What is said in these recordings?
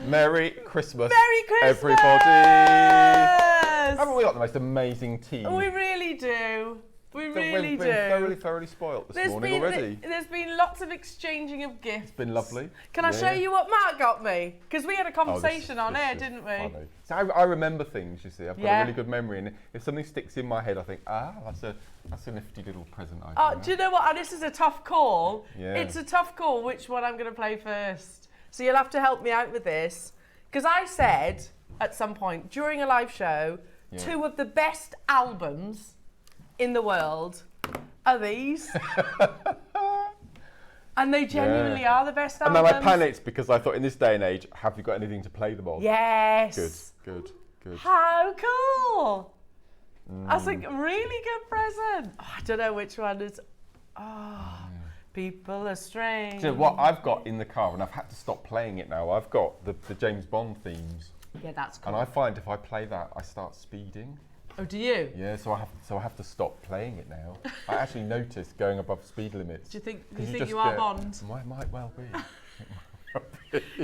Merry Christmas, Merry Christmas, everybody! Haven't we got the most amazing team? We really do. We really We've been thoroughly spoilt this morning already. There's been lots of exchanging of gifts. It's been lovely. Can I show you what Mark got me? Because we had a conversation on air, didn't we? Funny. So I remember things, you see. I've got a really good memory, and if something sticks in my head, I think, that's a nifty little present idea. Do you know what? This is a tough call. Yeah. It's a tough call which one I'm going to play first. So you'll have to help me out with this. Because I said at some point during a live show, 2 of the best albums in the world are these. And they genuinely are the best albums. And then I panicked because I thought in this day and age, have you got anything to play them on? Yes. Good. How cool. That's a really good present. Oh, I don't know which one is. People are strange. So what I've got in the car, and I've had to stop playing it now, I've got the James Bond themes. Yeah, that's cool. And I find if I play that, I start speeding. Oh, do you? Yeah, so I have to stop playing it now. I actually noticed going above speed limits. Do you think you are Bond? Might well be.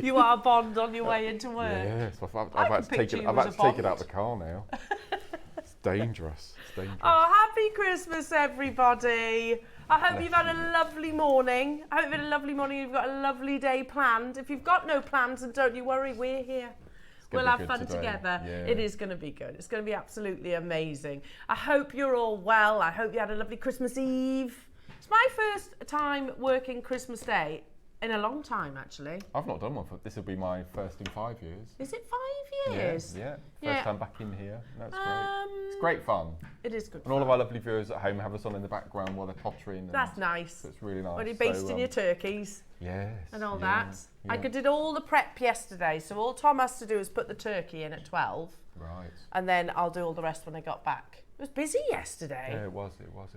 You are Bond on your way into work. Yes, I've had to take it out of the car now. It's dangerous. Oh, happy Christmas, everybody. I hope you've had a lovely morning. I hope you've had a lovely morning. You've got a lovely day planned. If you've got no plans, then don't you worry, we're here. We'll have fun together. Yeah. It is going to be good. It's going to be absolutely amazing. I hope you're all well. I hope you had a lovely Christmas Eve. It's my first time working Christmas Day in a long time, actually. I've not done one. This will be my first in 5 years. Is it 5 years? Yeah. First time back in here. That's great. It's great fun. It is good fun. And all of our lovely viewers at home have us on in the background while they're pottering. That's nice. So it's really nice. When you're basting your turkeys. Yes. And all that. Yeah. I did all the prep yesterday, so all Tom has to do is put the turkey in at 12. Right. And then I'll do all the rest when I got back. It was busy yesterday. Yeah, it was.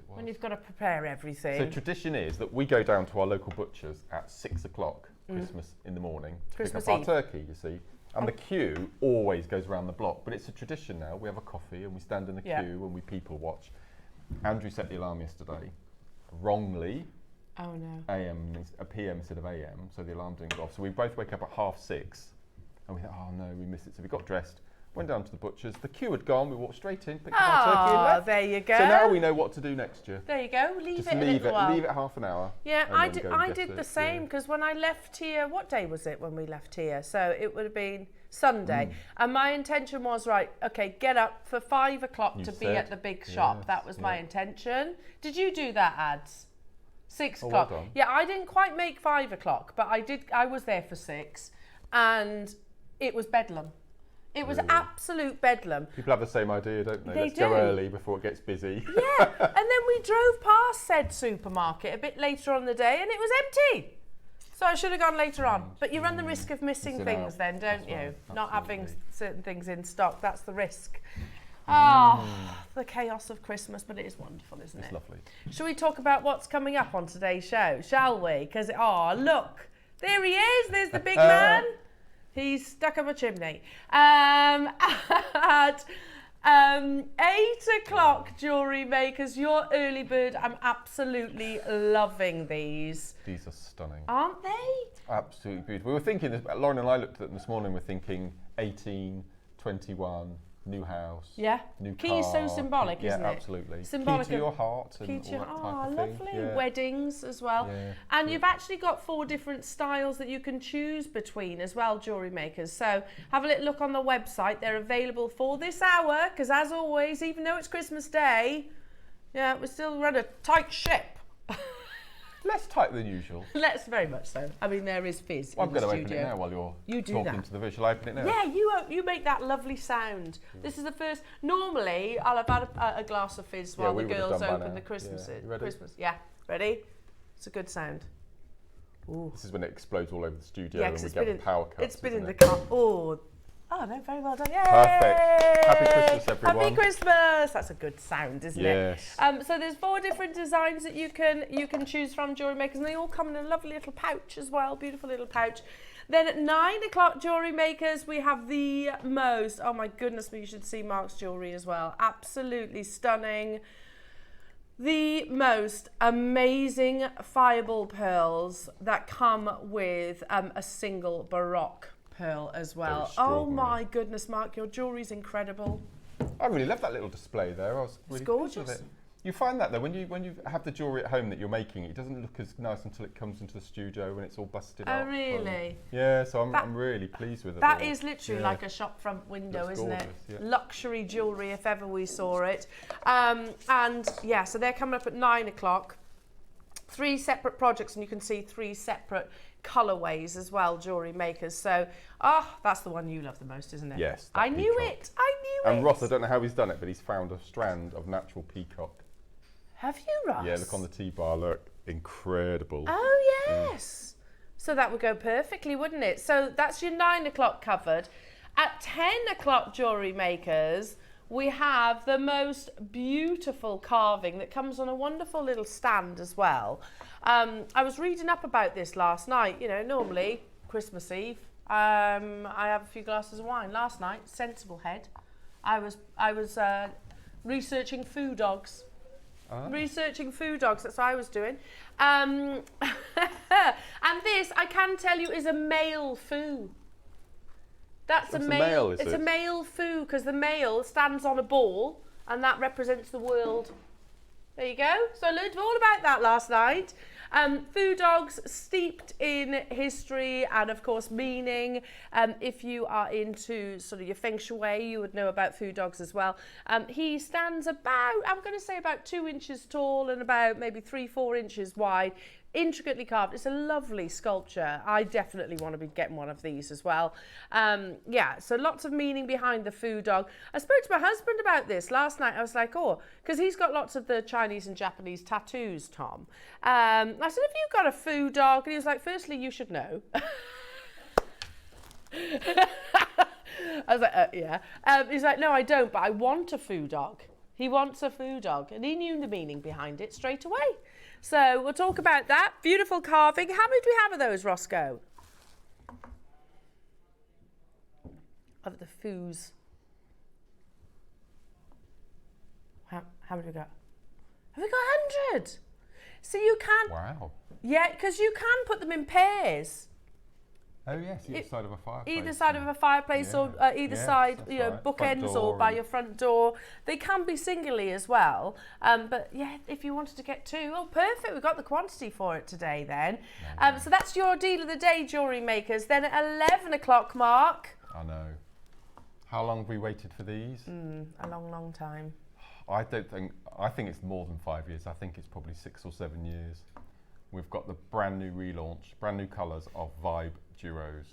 When you've got to prepare everything. So tradition is that we go down to our local butchers at 6 o'clock Christmas in the morning to pick up our turkey, you see. And the queue always goes around the block, but it's a tradition now. We have a coffee and we stand in the queue and we people watch. Andrew set the alarm yesterday, wrongly. Oh no. a PM instead of AM, so the alarm didn't go off. So we both wake up at 6:30 and we thought, oh no, we missed it. So we got dressed, went down to the butcher's, the queue had gone, we walked straight in, picked up our turkey and left. There you go. So now we know what to do next year. There you go, leave it half an hour. Yeah, I did the same, because when I left here, what day was it when we left here? So it would have been Sunday. And my intention was, right, okay, get up for 5 o'clock to be at the big shop. That was my intention. Did you do that, Ads? 6 o'clock. Well done. Yeah, I didn't quite make 5 o'clock, but I was there for 6, and it was bedlam. It was absolute bedlam. People have the same idea, don't they? Let's go early before it gets busy. Yeah, and then we drove past said supermarket a bit later on in the day, and it was empty. So I should have gone later on. But you run the risk of missing things then, don't you? Not having certain things in stock, that's the risk. The chaos of Christmas, but it is wonderful, isn't it? It's lovely. Shall we talk about what's coming up on today's show, shall we? Because, look, there he is, there's the big man. He's stuck up a chimney. At 8 o'clock, Jewellery Makers, your early bird. I'm absolutely loving these. These are stunning. Aren't they? Absolutely beautiful. We were thinking, Lauren and I looked at them this morning, we're thinking 18, 21, new house, new car. Key is so symbolic, isn't it? Yeah, absolutely. Symbolic key to your heart and key to all that type of lovely. thing. Yeah. Weddings as well. Yeah, and you've actually got 4 different styles that you can choose between as well, Jewellery Makers. So have a little look on the website. They're available for this hour, because as always, even though it's Christmas Day, we still run a tight ship. Less tight than usual. Less, very much so. I mean, there is fizz I'm in the going to studio. open it now while you're do talking that. to the visual. Open it now. Yeah, you make that lovely sound. This is the first. Normally, I'll have had a glass of fizz while the girls open the Christmas. Yeah. You ready? Yeah, ready? It's a good sound. Ooh. This is when it explodes all over the studio Yeah, and we get power cuts. It's been in the car. Oh, no, very well done. Yay! Perfect. Happy Christmas, everyone. Happy Christmas. That's a good sound, isn't it? Yes. So there's 4 different designs that you can choose from, Jewellery Makers, and they all come in a lovely little pouch as well. Beautiful little pouch. Then at 9 o'clock, Jewellery Makers, we have the most, oh my goodness me, you should see Mark's jewellery as well. Absolutely stunning. The most amazing fireball pearls that come with a single Baroque pearl as well. Oh my goodness, Mark, your jewellery's incredible. I really love that little display there. I was really it's gorgeous. With it. You find that though, when you have the jewellery at home that you're making, it doesn't look as nice until it comes into the studio when it's all busted up. Oh really? Yeah, so I'm really pleased with it. That is literally like a shop front window, isn't it? Yeah. Luxury jewellery if ever we saw it. And yeah, so they're coming up at 9 o'clock. 3 separate projects, and you can see 3 separate colourways as well, jewellery makers. So, that's the one you love the most, isn't it? Yes. I knew it. I knew it. And Ross, I don't know how he's done it, but he's found a strand of natural peacock. Have you, Ross? Yeah, look on the T-bar, look. Incredible. Oh, yes. So that would go perfectly, wouldn't it? So that's your 9 o'clock covered. At 10 o'clock, jewellery makers, we have the most beautiful carving that comes on a wonderful little stand as well. I was reading up about this last night. You know, normally, Christmas Eve, I have a few glasses of wine. Last night, sensible head. I was researching foo dogs. Researching foo dogs, that's what I was doing. And this, I can tell you, is a male foo. That's a male, is it? It's a male foo, because the male stands on a ball, and that represents the world. There you go. So I learned all about that last night. Foo dogs steeped in history and, of course, meaning. If you are into sort of your feng shui, you would know about foo dogs as well. He stands about, I'm going to say about 2 inches tall and about maybe 3-4 inches wide. Intricately carved. It's a lovely sculpture. I definitely want to be getting one of these as well. Yeah, so lots of meaning behind the foo dog. I spoke to my husband about this last night. I was like, because he's got lots of the Chinese and Japanese tattoos, Tom. I said, have you got a foo dog? And he was like, firstly, you should know. I was like, yeah. He's like, no, I don't, but I want a foo dog. He wants a foo dog. And he knew the meaning behind it straight away. So we'll talk about that. Beautiful carving. How many do we have of those, Roscoe? Of the foos. How many have we got? Have we got 100? So you can... Wow. Yeah, because you can put them in pairs. Oh yes, either side of a fireplace. Either side of a fireplace, or either side, you know, bookends or by your front door. They can be singly as well. But yeah, if you wanted to get 2, perfect. We've got the quantity for it today then. So that's your deal of the day, jewellery makers. Then at 11 o'clock, Mark. I know. How long have we waited for these? A long, long time. I think it's more than 5 years. I think it's probably 6 or 7 years. We've got the brand new relaunch, brand new colours of WibeDuos.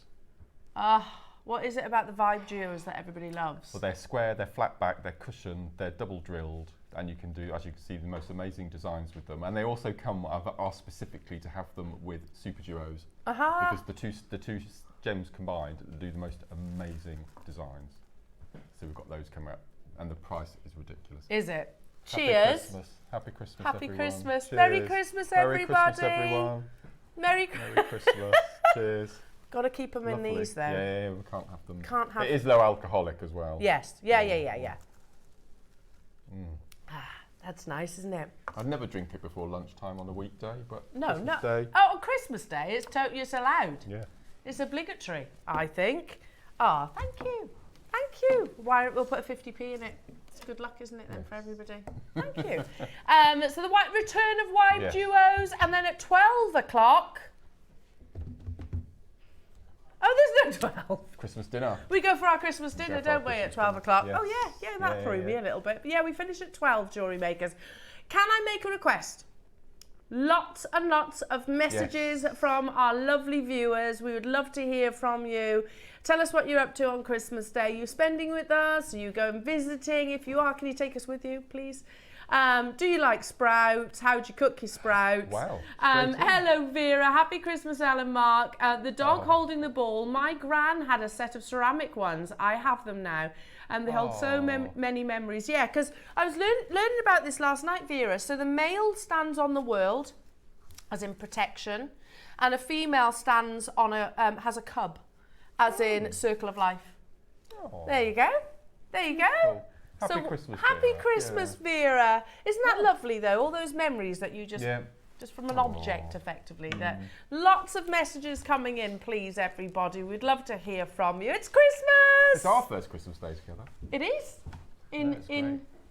What is it about the WibeDuos that everybody loves? Well, they're square, they're flat back, they're cushioned, they're double drilled, and you can do, as you can see, the most amazing designs with them. And they also come, I've asked specifically to have them with super duos, because the two gems combined do the most amazing designs. So we've got those coming up, and the price is ridiculous. Is it? Happy Cheers. Christmas. Happy Christmas, Happy everyone. Christmas. Cheers. Merry Christmas, everybody. Merry Christmas, everyone. Merry Christmas. Cheers. Got to keep them in these, though. Yeah, we can't have them. Can't have. It is low alcoholic as well. Yes. Yeah. That's nice, isn't it? I'd never drink it before lunchtime on a weekday, but Christmas Day. Oh, on Christmas Day, it's allowed. Yeah. It's obligatory, I think. Oh, thank you. Thank you. Why we'll put a 50p in it. It's good luck, isn't it, then, for everybody? Thank you. So the return of WibeDuos, and then at 12 o'clock... Oh, there's no 12. Christmas dinner. We go for our Christmas dinner, don't we, at 12 o'clock? Yes. Oh, yeah, that threw me a little bit. But yeah, we finish at 12, jewellery makers. Can I make a request? Lots and lots of messages from our lovely viewers. We would love to hear from you. Tell us what you're up to on Christmas Day. Are you spending with us? Are you going visiting? If you are, can you take us with you, please? Do you like sprouts? How do you cook your sprouts? Wow. Hello, Vera. Happy Christmas, Ellen Mark. The dog holding the ball. My gran had a set of ceramic ones. I have them now. And they hold so many memories. Yeah, because I was learning about this last night, Vera. So the male stands on the world, as in protection, and a female stands on has a cub, as in circle of life. There you go. There you go. Cool. Happy Christmas, Happy Vera. Christmas, Vera. Isn't that lovely, though? All those memories that you just just from an object, effectively. Lots of messages coming in, please, everybody. We'd love to hear from you. It's Christmas! It's our first Christmas Day together. It is.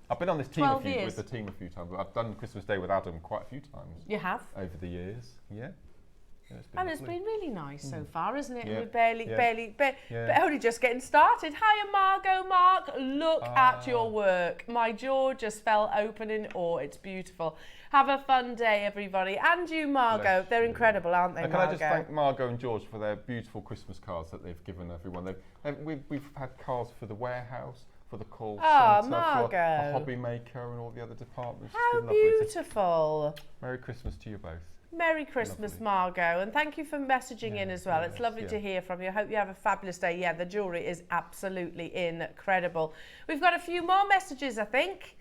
I've been on this team with the team a few times. I've done Christmas Day with Adam quite a few times. You have? Over the years, yeah. It's been really nice so far, isn't it? Yeah. We're only just getting started. Hiya, Margot, Mark. Look at your work. My jaw just fell open in awe. It's beautiful. Have a fun day, everybody. And you, Margot. They're incredible, aren't they, Can I just thank Margot and George for their beautiful Christmas cards that they've given everyone. We've had cards for the warehouse, for the call centre, for the hobby maker and all the other departments. How beautiful. Merry Christmas to you both. Merry Christmas, Margot, and thank you for messaging in as well. It's lovely to hear from you. I hope you have a fabulous day. Yeah, the jewellery is absolutely incredible. We've got a few more messages, I think.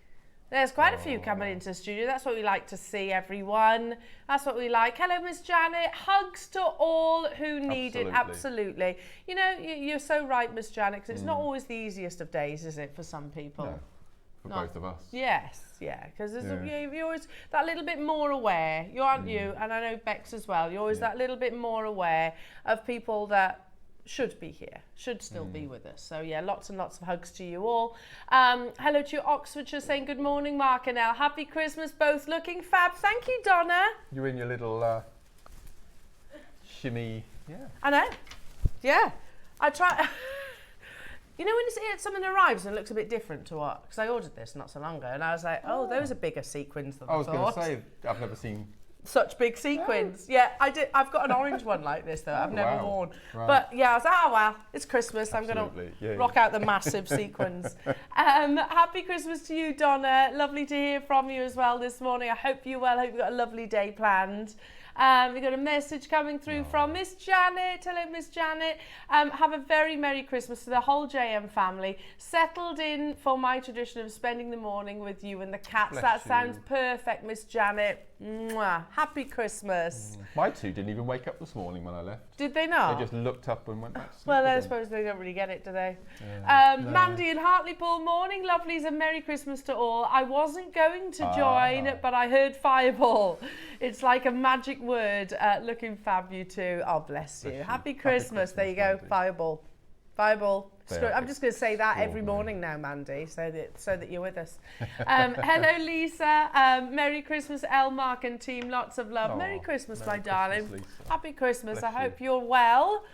There's quite a few coming into the studio. That's what we like to see, everyone. That's what we like. Hello, Miss Janet. Hugs to all who need it. Absolutely. You know, you're so right, Miss Janet, because it's not always the easiest of days, is it, for some people? No. For both of us. Yes, yeah, because you're always that little bit more aware, aren't you? And I know Bex as well. You're always that little bit more aware of people that should be here, should still be with us. So yeah, lots and lots of hugs to you all. Hello to you, Oxfordshire, saying good morning, Mark and Elle. Happy Christmas, both looking fab. Thank you, Donna. You're in your little shimmy. Yeah. I know. Yeah, I try. You know when something arrives and it looks a bit different to what? Because I ordered this not so long ago, and I was like, oh, those are bigger sequins than I thought. I was going to say, I've never seen such big sequins. No. Yeah, I did. I've got an orange one like this though. I've never worn. Right. But yeah, I was like, oh well, it's Christmas. Absolutely. I'm going to rock out the massive sequins. Happy Christmas to you, Donna. Lovely to hear from you as well this morning. I hope you're well. I hope you've got a lovely day planned. We've got a message coming through from Miss Janet. Hello, Miss Janet. Have a very Merry Christmas to the whole JM family. Settled in for my tradition of spending the morning with you and the cats. That sounds perfect, Miss Janet. Mwah. Happy Christmas. My two didn't even wake up this morning when I left. Did they not? They just looked up and went back to sleep. Well, I suppose they don't really get it, do they? Yeah. Mandy in Hartlepool, morning lovelies and Merry Christmas to all. I wasn't going to join, but I heard Fireball. It's like a magic word. Looking fab, you two. Oh, bless you. Happy Christmas. There you go, Mandy. Fireball. Fireball. I'm just going to say that every morning now, Mandy, so that you're with us. Hello, Lisa. Merry Christmas, Elle, Mark and team. Lots of love. Merry Christmas, my darling. Lisa. Happy Christmas. I hope you're well.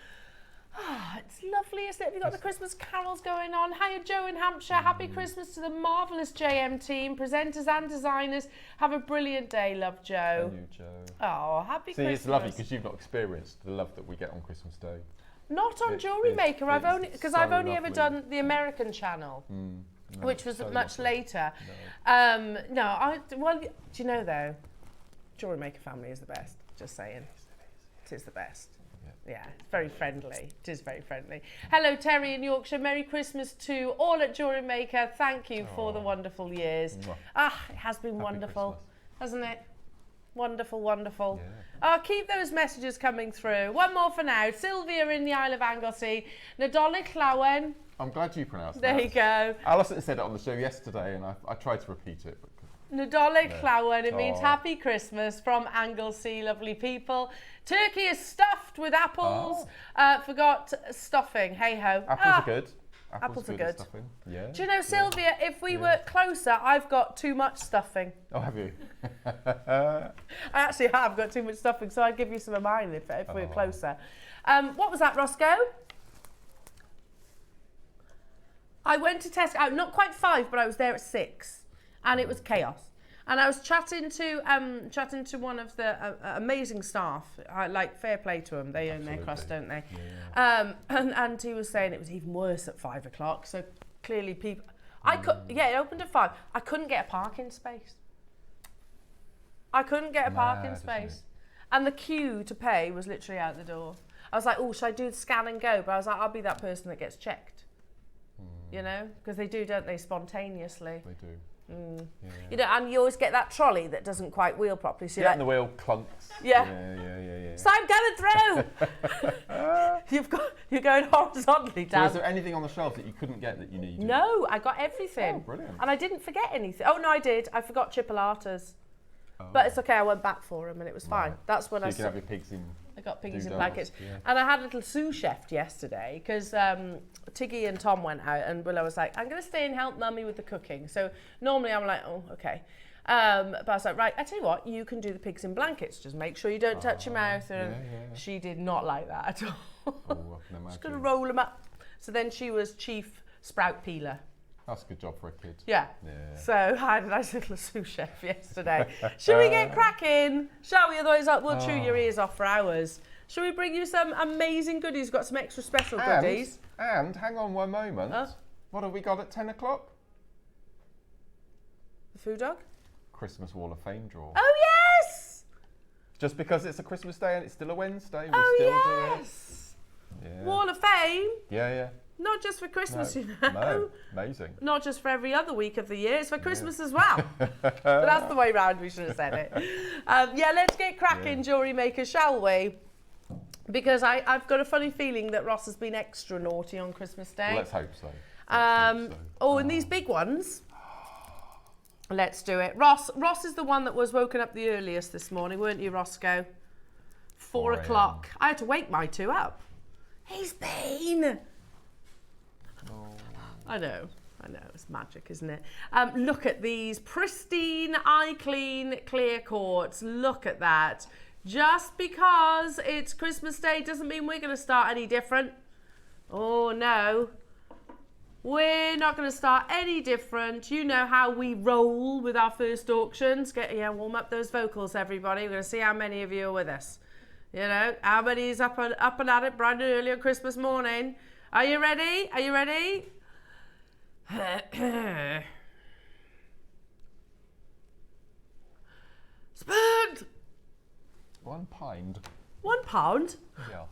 It's lovely, isn't it? We've got the Christmas carols going on. Hiya, Joe in Hampshire. Happy Christmas to the marvellous JM team, presenters and designers. Have a brilliant day, love, Joe. And you, Joe. Oh, happy Christmas. See, it's lovely because you've not experienced the love that we get on Christmas Day. Not on JewelleryMaker. I've only ever done the American channel, which was much later. Well, do you know though, JewelleryMaker family is the best. Just saying, it is the best. Yeah, it's very friendly. It is very friendly. Hello, Terry in Yorkshire. Merry Christmas to all at JewelleryMaker. Thank you for the wonderful years. It has been wonderful, hasn't it? Wonderful, wonderful. Yeah. Keep those messages coming through. One more for now. Sylvia in the Isle of Anglesey. Nadolig Llawen. I'm glad you pronounced that. There you go. Alison said it on the show yesterday and I tried to repeat it. Nadolig Llawen. It means Happy Christmas from Anglesey, lovely people. Turkey is stuffed with apples. Forgot stuffing. Hey ho. Apples are good. Apples are good. Yeah. Do you know, Sylvia, if we were closer, I've got too much stuffing. Oh, have you? I actually have got too much stuffing, so I'd give you some of mine if we were closer. What was that, Roscoe? I went to Tesco, not quite 5, but I was there at 6, and it was chaos. And I was chatting to one of the amazing staff. Like, fair play to them. They own their crust, don't they? Yeah. And he was saying it was even worse at 5 o'clock. So clearly people, it opened at 5. I couldn't get a parking space. And the queue to pay was literally out the door. I was like, oh, should I do the scan and go? But I was like, I'll be that person that gets checked. You know, because they do, don't they, spontaneously? They do. You know, and you always get that trolley that doesn't quite wheel properly. So the wheel clunks. Yeah. So I'm going through. You're going horizontally down. So is there anything on the shelves that you couldn't get that you needed? No, I got everything. Oh, brilliant. And I didn't forget anything. Oh no, I did. I forgot chipolatas. But it's okay, I went back for them and it was fine. Right. That's when so you can have your pigs in. I got piggies in doodles, blankets. yeah. And I had a little sous chef yesterday because Tiggy and Tom went out and Willow was like, I'm going to stay and help Mummy with the cooking. So normally I'm like, oh, okay. But I was like, right, I tell you what, you can do the pigs in blankets. Just make sure you don't touch your mouth. And she did not like that at all. Oh, I can imagine. She's going to roll them up. So then she was chief sprout peeler. That's a good job for a kid. Yeah. So I had a nice little sous chef yesterday. Should we get cracking? Shall we? Otherwise we'll chew your ears off for hours. Shall we bring you some amazing goodies? We've got some extra special goodies. And hang on one moment. What have we got at 10 o'clock? The food dog? Christmas Wall of Fame draw. Oh, yes! Just because it's a Christmas day and it's still a Wednesday, we still do it. Yeah. Wall of Fame? Yeah. Not just for Christmas, you know. No, amazing. Not just for every other week of the year, it's for Christmas as well. But that's the way round we should have said it. Let's get cracking, Jewellery Maker, shall we? Because I've got a funny feeling that Ross has been extra naughty on Christmas Day. Well, let's hope so. And these big ones. Let's do it. Ross is the one that was woken up the earliest this morning, weren't you, Roscoe? 4 o'clock. I had to wake my two up. He's been. I know, it's magic, isn't it? Look at these pristine, eye clean, clear quartz. Look at that. Just because it's Christmas Day doesn't mean we're going to start any different. Oh no, we're not going to start any different. You know how we roll with our first auctions. Warm up those vocals, everybody. We're going to see how many of you are with us. You know, how many is up and at it bright and early on Christmas morning. Are you ready? Are you ready? Spend! £1. £1? Yes.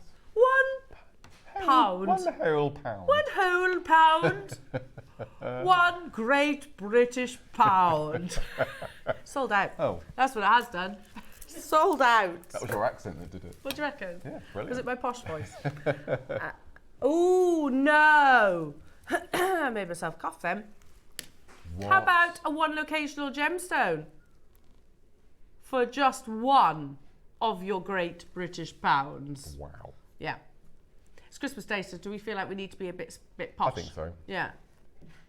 £1. One whole pound. One whole pound. One great British pound. Sold out. Oh. That's what it has done. Sold out. That was your accent that did it. What do you reckon? Yeah, brilliant. Was it my posh voice? Oh, no. I made myself cough then. What? How about a one locational gemstone for just one of your great British pounds? Wow. Yeah. It's Christmas Day, so do we feel like we need to be a bit posh? I think so. Yeah.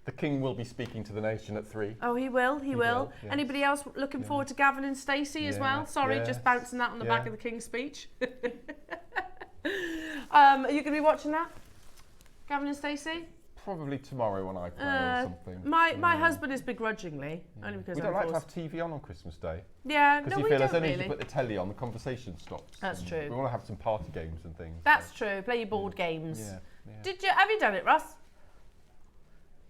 The King will be speaking to the nation at 3. Oh, he will. Yes. Anybody else looking forward to Gavin and Stacey as well? Sorry, just bouncing that on the back of the King's speech. Are you going to be watching that? Gavin and Stacey? Probably tomorrow when I play or something. My husband is begrudgingly, only because we don't like to have TV on Christmas Day. Yeah, because you feel as soon as you put the telly on, the conversation stops. That's true. We want to have some party games and things. That's true. Play your board games. Yeah. Have you done it, Russ?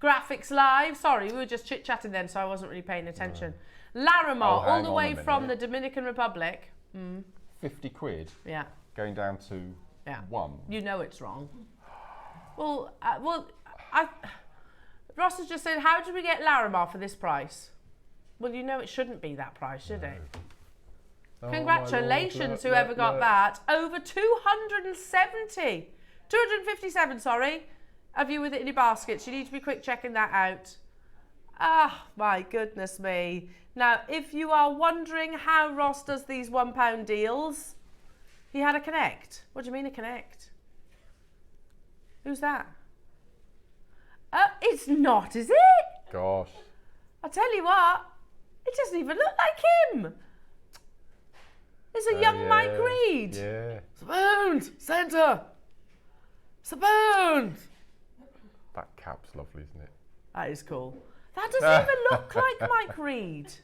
Graphics Live. Sorry, we were just chit-chatting then, so I wasn't really paying attention. Larimar, all the way from the Dominican Republic. 50 quid. Yeah. Going down to 1. You know it's wrong. Well, Ross has just said, how did we get Larimar for this price? Well, you know it shouldn't be that price, should it? Oh, congratulations, whoever got that. Over 257, sorry, of you with it in your baskets. You need to be quick checking that out. Ah, my goodness me. Now, if you are wondering how Ross does these £1 deals, he had a connect. What do you mean a connect? Who's that? It's not, is it? Gosh. I'll tell you what, it doesn't even look like him. It's a young Mike Reed. Yeah. Spoons, centre. Spoons. That cap's lovely, isn't it? That is cool. That doesn't even look like Mike Reed. It's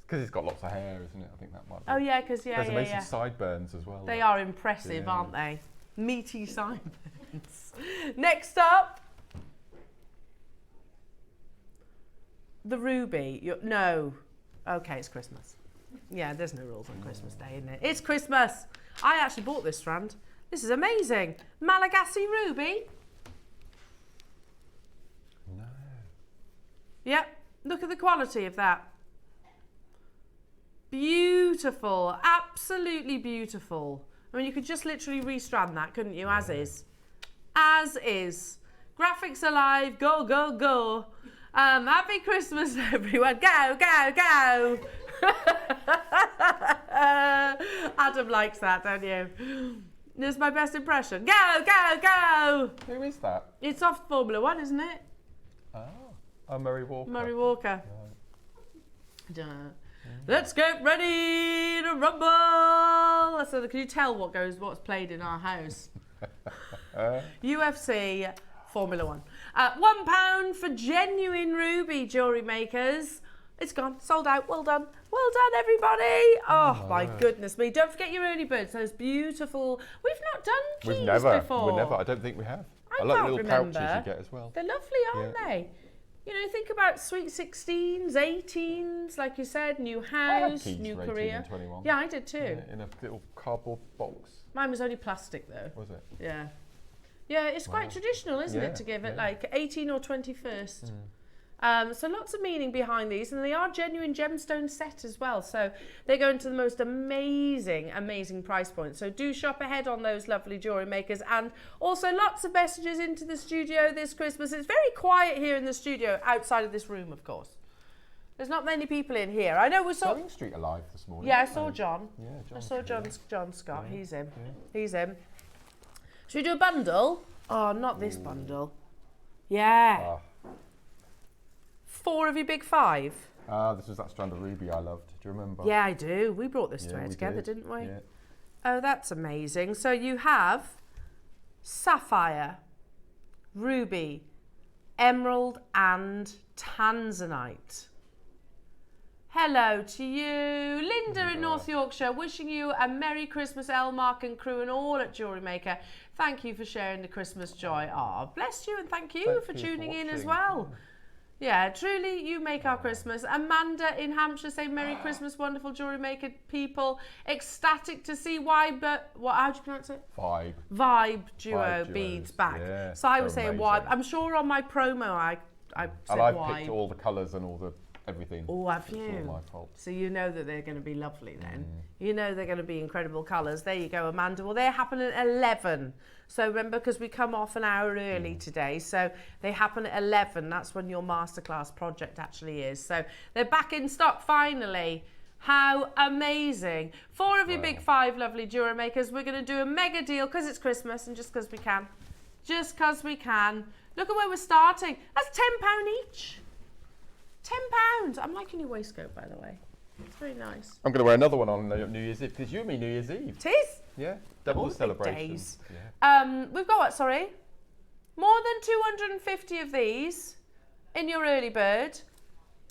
because he's got lots of hair, isn't it? I think that might be. Oh yeah, because there's amazing sideburns as well. They are impressive, aren't they? Meaty sideburns. Next up, the ruby. No. Okay, it's Christmas. Yeah, there's no rules on Christmas Day, isn't it? It's Christmas. I actually bought this strand. This is amazing. Malagasy ruby. No. Yep. Look at the quality of that. Beautiful. Absolutely beautiful. I mean, you could just literally restrand that, couldn't you? As is. As is. Graphics alive. Go, go, go. Happy Christmas, everyone. Go, go, go. Adam likes that, don't you? That's my best impression. Go, go, go! Who is that? It's off Formula 1, isn't it? Oh, Murray Walker. Murray Walker. Right. Let's get ready to rumble. So can you tell what's played in our house? UFC Formula 1. £1 for genuine ruby jewellery makers. It's gone, sold out. Well done. Well done, everybody. Oh, my goodness me. Don't forget your early birds, those beautiful. We've not done keys before. I don't think we have. I like can't the little remember. pouches you get as well. They're lovely, aren't they? You know, think about sweet 16s, 18s, like you said, new house, new career. Yeah, I did too. Yeah, in a little cardboard box. Mine was only plastic though. Was it? Yeah. Yeah, it's quite traditional, isn't it, to give it like 18 or 21st. So lots of meaning behind these, and they are genuine gemstone set as well. So they go into the most amazing, amazing price points. So do shop ahead on those lovely jewellery makers, and also lots of messages into the studio this Christmas. It's very quiet here in the studio, outside of this room, of course. There's not many people in here. I know we saw Sewing Street alive this morning. Yeah, I saw John. Yeah, John. I saw John Scott. Yeah. He's in. Yeah. He's in. Should we do a bundle? Oh, not this bundle. Yeah. 4 of your big 5. This was that strand of ruby I loved. Do you remember? Yeah, I do. We brought this to it together, didn't we? Yeah. Oh, that's amazing. So you have sapphire, ruby, emerald, and tanzanite. Hello to you. Linda in North Yorkshire, wishing you a Merry Christmas, Elmark and crew and all at JewelleryMaker. Thank you for sharing the Christmas joy. Oh, bless you, and thank you for tuning in as well. Yeah, truly, you make our Christmas. Amanda in Hampshire saying Merry Christmas, wonderful JewelleryMaker people. Ecstatic to see Wibe, how do you pronounce it? WibeDuo beads back. Yeah, so I was saying Wibe. I'm sure on my promo I said Wibe. Picked all the colours and all the everything. Oh, have you? It's all my fault. So you know that they're going to be lovely then. You know they're going to be incredible colours. There you go, Amanda. Well, they're happening at 11. So remember, because we come off an hour early today, so they happen at 11. That's when your Masterclass project actually is. So they're back in stock finally. How amazing. 4 of your big 5 lovely jewellery makers. We're going to do a mega deal because it's Christmas and just because we can. Just because we can. Look at where we're starting. That's £10 each. £10. I'm liking your waistcoat, by the way. It's very nice. I'm going to wear another one on New Year's Eve because you and me New Year's Eve. It is? Yeah, double the celebration. Yeah. We've got what, sorry? More than 250 of these in your early bird.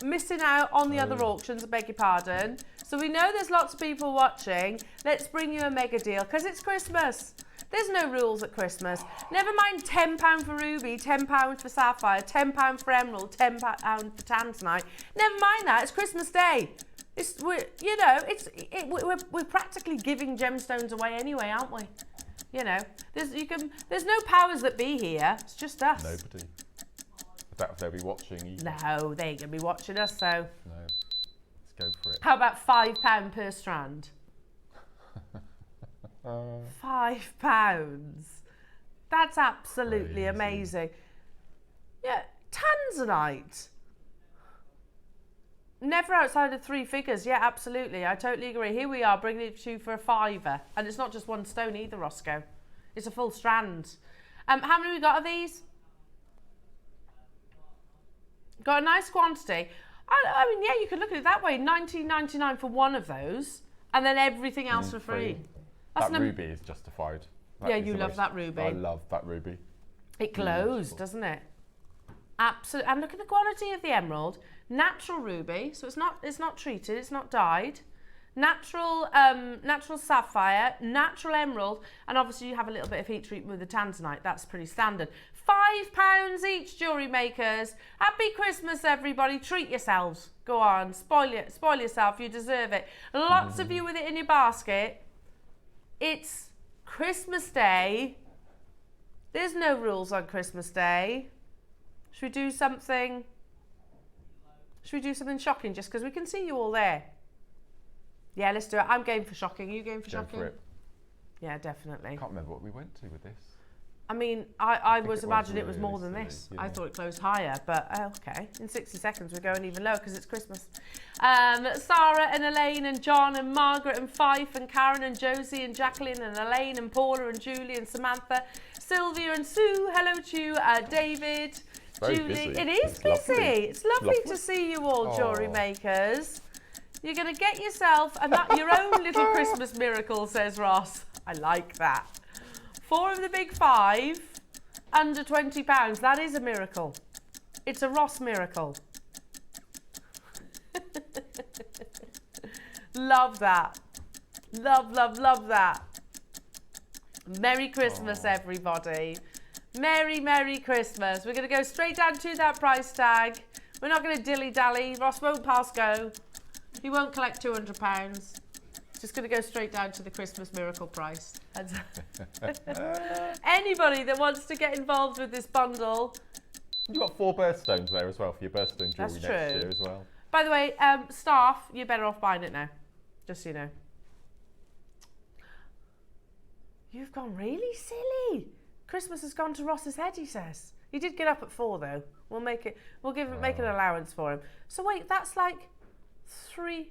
Missing out on the other auctions, I beg your pardon. So we know there's lots of people watching. Let's bring you a mega deal because it's Christmas. There's no rules at Christmas. Never mind £10 for ruby, £10 for sapphire, £10 for emerald, £10 for tanzanite. Never mind that. It's Christmas Day. We're practically giving gemstones away anyway, aren't we? You know, there's no powers that be here. It's just us. Nobody. I doubt if they'll be watching either. No, they ain't gonna be watching us. So. No. Let's go for it. How about £5 per strand? £5. That's absolutely amazing. Yeah, tanzanite. Never outside of 3 figures. Yeah, absolutely. I totally agree. Here we are bringing it to you for a £5. And it's not just one stone either, Roscoe. It's a full strand. How many we got of these? Got a nice quantity. I mean, yeah, you could look at it that way. £19.99 for one of those. And then everything else for free. That ruby is justified. Yeah, you love that ruby. I love that ruby. It glows, doesn't it? Absolutely. And look at the quality of the emerald. Natural ruby, so it's not treated, it's not dyed. Natural sapphire, natural emerald, and obviously you have a little bit of heat treatment with the tanzanite. That's pretty standard. £5 each, jewellery makers. Happy Christmas, everybody. Treat yourselves. Go on, spoil yourself. You deserve it. Lots of you with it in your basket. It's Christmas Day. There's no rules on Christmas Day. Should we do something? Should we do something shocking just because we can see you all there? Yeah, let's do it. I'm game for shocking. Are you game for shocking? Go for it. Yeah, definitely. I can't remember what we went to with this. I mean, I was imagining it was really more than silly, this. yeah. I thought it closed higher, but okay. In 60 seconds, we're going even lower because it's Christmas. Sarah and Elaine and John and Margaret and Fife and Karen and Josie and Jacqueline and Elaine and Paula and Julie and Samantha, Sylvia and Sue. Hello to you, David, Very Julie. busy. It is It's busy. lovely. It's lovely Lovely. to see you all, Aw. jewellery makers. You're going to get yourself your own little Christmas miracle, says Ross. I like that. 4 of the big 5, under £20. That is a miracle. It's a Ross miracle. Love that. Love, love, love that. Merry Christmas, everybody. Merry, Merry Christmas. We're going to go straight down to that price tag. We're not going to dilly-dally. Ross won't pass go. He won't collect £200. Just going to go straight down to the Christmas miracle price. Anybody that wants to get involved with this bundle. You've got 4 birthstones there as well for your birthstone jewellery That's next true. year as well. By the way, staff, you're better off buying it now. Just so you know. You've gone really silly. Christmas has gone to Ross's head, he says. He did get up at 4 though. We'll make an allowance for him. So wait, that's like £3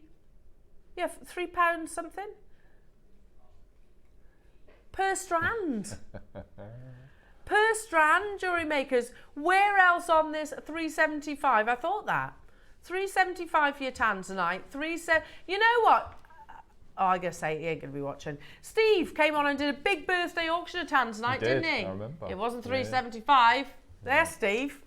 something per strand. Per strand, jewellery makers. Where else on this? £3.75. I thought that. £3.75 for your tanzanite. You know what? Oh, I guess he ain't going to be watching. Steve came on and did a big birthday auction of tanzanite, didn't he? I remember. It wasn't £3.75. There, Steve.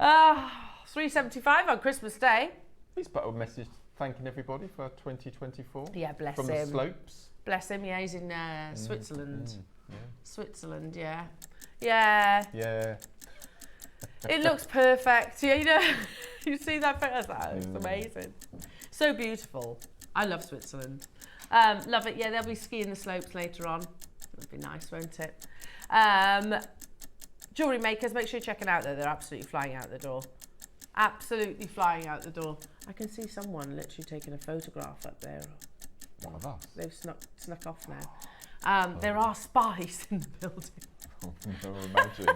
£3.75 on Christmas Day. He's put a message thanking everybody for 2024. Yeah, bless from him. the slopes. Bless him. Yeah, he's in Switzerland. Yeah. Switzerland, yeah. Yeah. Yeah. It looks perfect. Yeah, you know, you see that photo? It's amazing. So beautiful. I love Switzerland. Love it. Yeah, they'll be skiing the slopes later on. That'd be nice, won't it? Jewellery makers, make sure you check it out though. They're absolutely flying out the door. Absolutely flying out the door. I can see someone literally taking a photograph up there. One of us. They've snuck off now. There are spies in the building. No, imagine.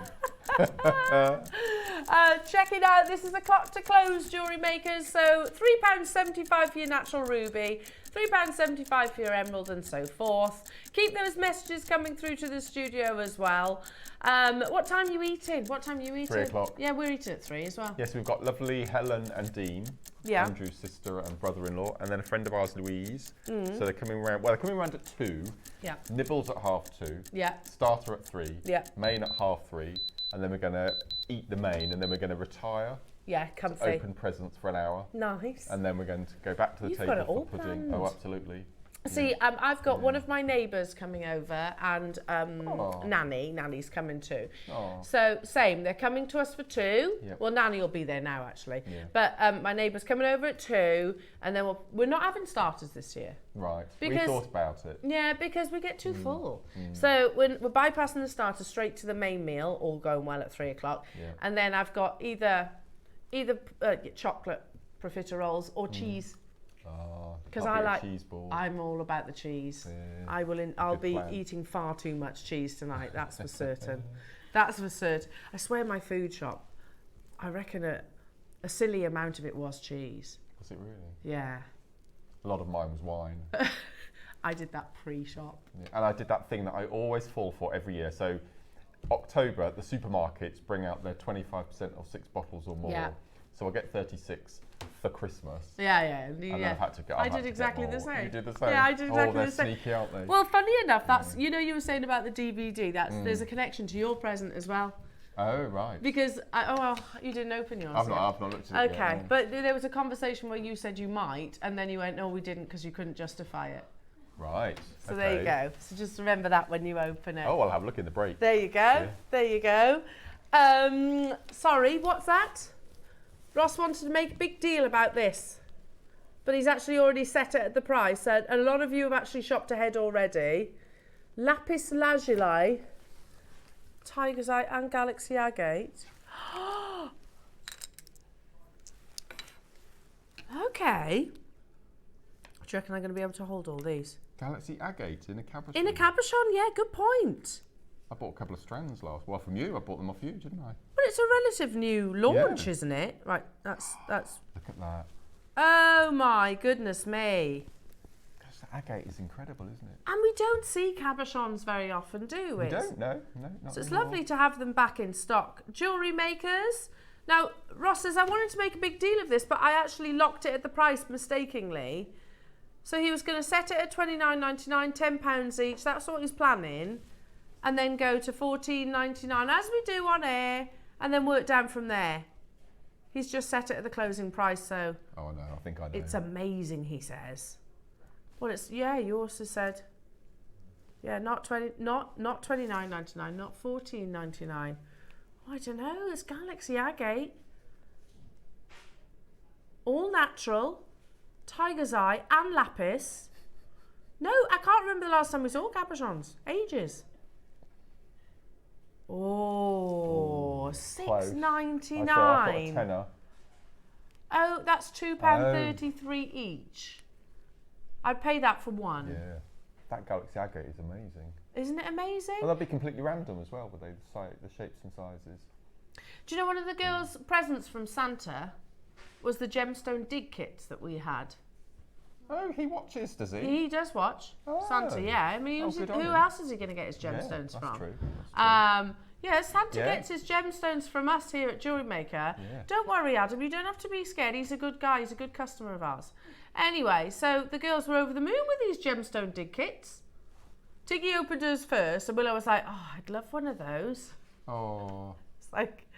Check it out. This is a clock to close, jewellery makers. So £3.75 for your natural ruby, £3.75 for your emerald, and so forth. Keep those messages coming through to the studio as well. What time are you eating? 3 o'clock. Yeah, we're eating at 3 as well. Yes, we've got lovely Helen and Dean, Andrew's sister and brother-in-law, and then a friend of ours, Louise. So they're coming around. Well, they're coming around at 2. Yeah. Nibbles at 2:30. Yeah. Starter at 3. Yeah. Main at 3:30, and then we're going to eat the main, and then we're going to retire. Yeah, comfy. Open presents for an hour. Nice. And then we're going to go back to the table for pudding. Planned. Oh, absolutely. See, I've got one of my neighbours coming over, and Nanny's coming too. So same, they're coming to us for 2. Yep. Well, Nanny will be there now actually. Yeah. But my neighbour's coming over at 2, and then we're not having starters this year. Right. Because, we thought about it. Yeah, because we get too full. So we're bypassing the starters straight to the main meal, all going well at 3 o'clock. Yeah. And then I've got either chocolate profiteroles or cheese. Because I like cheese balls. I'm all about the cheese. Yeah, I'll be eating far too much cheese tonight. That's for certain. That's for certain. I swear, my food shop, I reckon a silly amount of it was cheese. Was it really? Yeah. A lot of mine was wine. I did that pre-shop. Yeah, and I did that thing that I always fall for every year. So October, the supermarkets bring out their 25% off 6 bottles or more. Yeah. So I get 36 for Christmas. Yeah. And then I've had to get. I did exactly the same. You did the same. Yeah, I did exactly the same. They're sneaky, aren't they? Well, funny enough, that's you were saying about the DVD. There's a connection to your present as well. Oh right. Because you didn't open yours. I've not looked at it. Okay, yet, but there was a conversation where you said you might, and then you went, no, we didn't, because you couldn't justify it. Right. So there you go. So just remember that when you open it. Oh, I'll have a look in the break. There you go. Yeah. There you go. Sorry, what's that? Ross wanted to make a big deal about this, but he's actually already set it at the price, and a lot of you have actually shopped ahead already. Lapis Lazuli, Tiger's Eye and Galaxy Agate. Okay. Do you reckon I'm going to be able to hold all these? Galaxy agate in a cabochon. In a cabochon, yeah, good point. I bought a couple of strands last. Well, from you. I bought them off you, didn't I? But it's a relative new launch, isn't it? Right, that's. Look at that. Oh my goodness me. Gosh, the agate is incredible, isn't it? And we don't see cabochons very often, do we? We don't, no, not So it's anymore. lovely to have them back in stock. Jewellery makers. Now, Ross says, I wanted to make a big deal of this, but I actually locked it at the price mistakenly. So he was going to set it at $29.99, £10 each. That's what he's planning. And then go to $14.99, as we do on air, and then work down from there. He's just set it at the closing price, so... Oh, no, I think I know. It's amazing, he says. Well, it's... Yeah, you also said... Yeah, not $29.99, not $14.99. I don't know, it's Galaxy agate. All natural, tiger's eye and lapis. No, I can't remember the last time we saw cabochons. Ages. Oh, $6.99. I've got a tenner. Oh, that's £2.33 each. I'd pay that for one. Yeah, that Galaxy agate is amazing. Isn't it amazing? Well, they'll be completely random as well, but the shapes and sizes. Do you know one of the girls' presents from Santa was the gemstone dig kits that we had? Oh, he watches, does he? He does watch Santa, yeah. I mean, who else is he going to get his gemstones that's from? True. Yeah, Santa gets his gemstones from us here at JewelleryMaker. Yeah. Don't worry, Adam, you don't have to be scared. He's a good guy. He's a good customer of ours. Anyway, so the girls were over the moon with these gemstone dig kits. Tiggy opened hers first, and Willow was like, oh, I'd love one of those. Oh. It's like,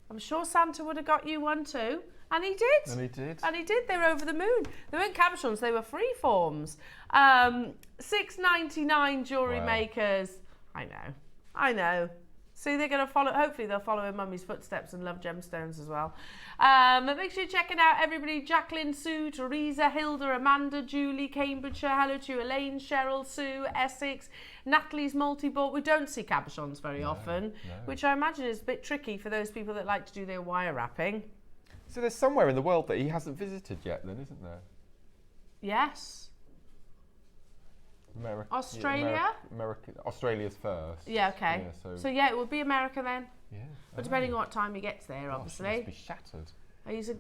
I'm sure Santa would have got you one too. And he did. And he did. And he did. They were over the moon. They weren't cabochons, they were free forms. $6.99 jewellery makers. I know. See, they're going to follow, hopefully they'll follow in Mummy's footsteps and love gemstones as well. But make sure you check it out, everybody. Jacqueline, Sue, Teresa, Hilda, Amanda, Julie, Cambridgeshire. Hello to Elaine, Cheryl, Sue, Essex, Natalie's multi-bought. We don't see cabochons very often, which I imagine is a bit tricky for those people that like to do their wire wrapping. So there's somewhere in the world that he hasn't visited yet then, isn't there? Yes. America. Australia? Australia's first. Yeah, okay. Yeah, so yeah, it would be America then. Yeah. But depending on what time he gets there, obviously. He must be shattered.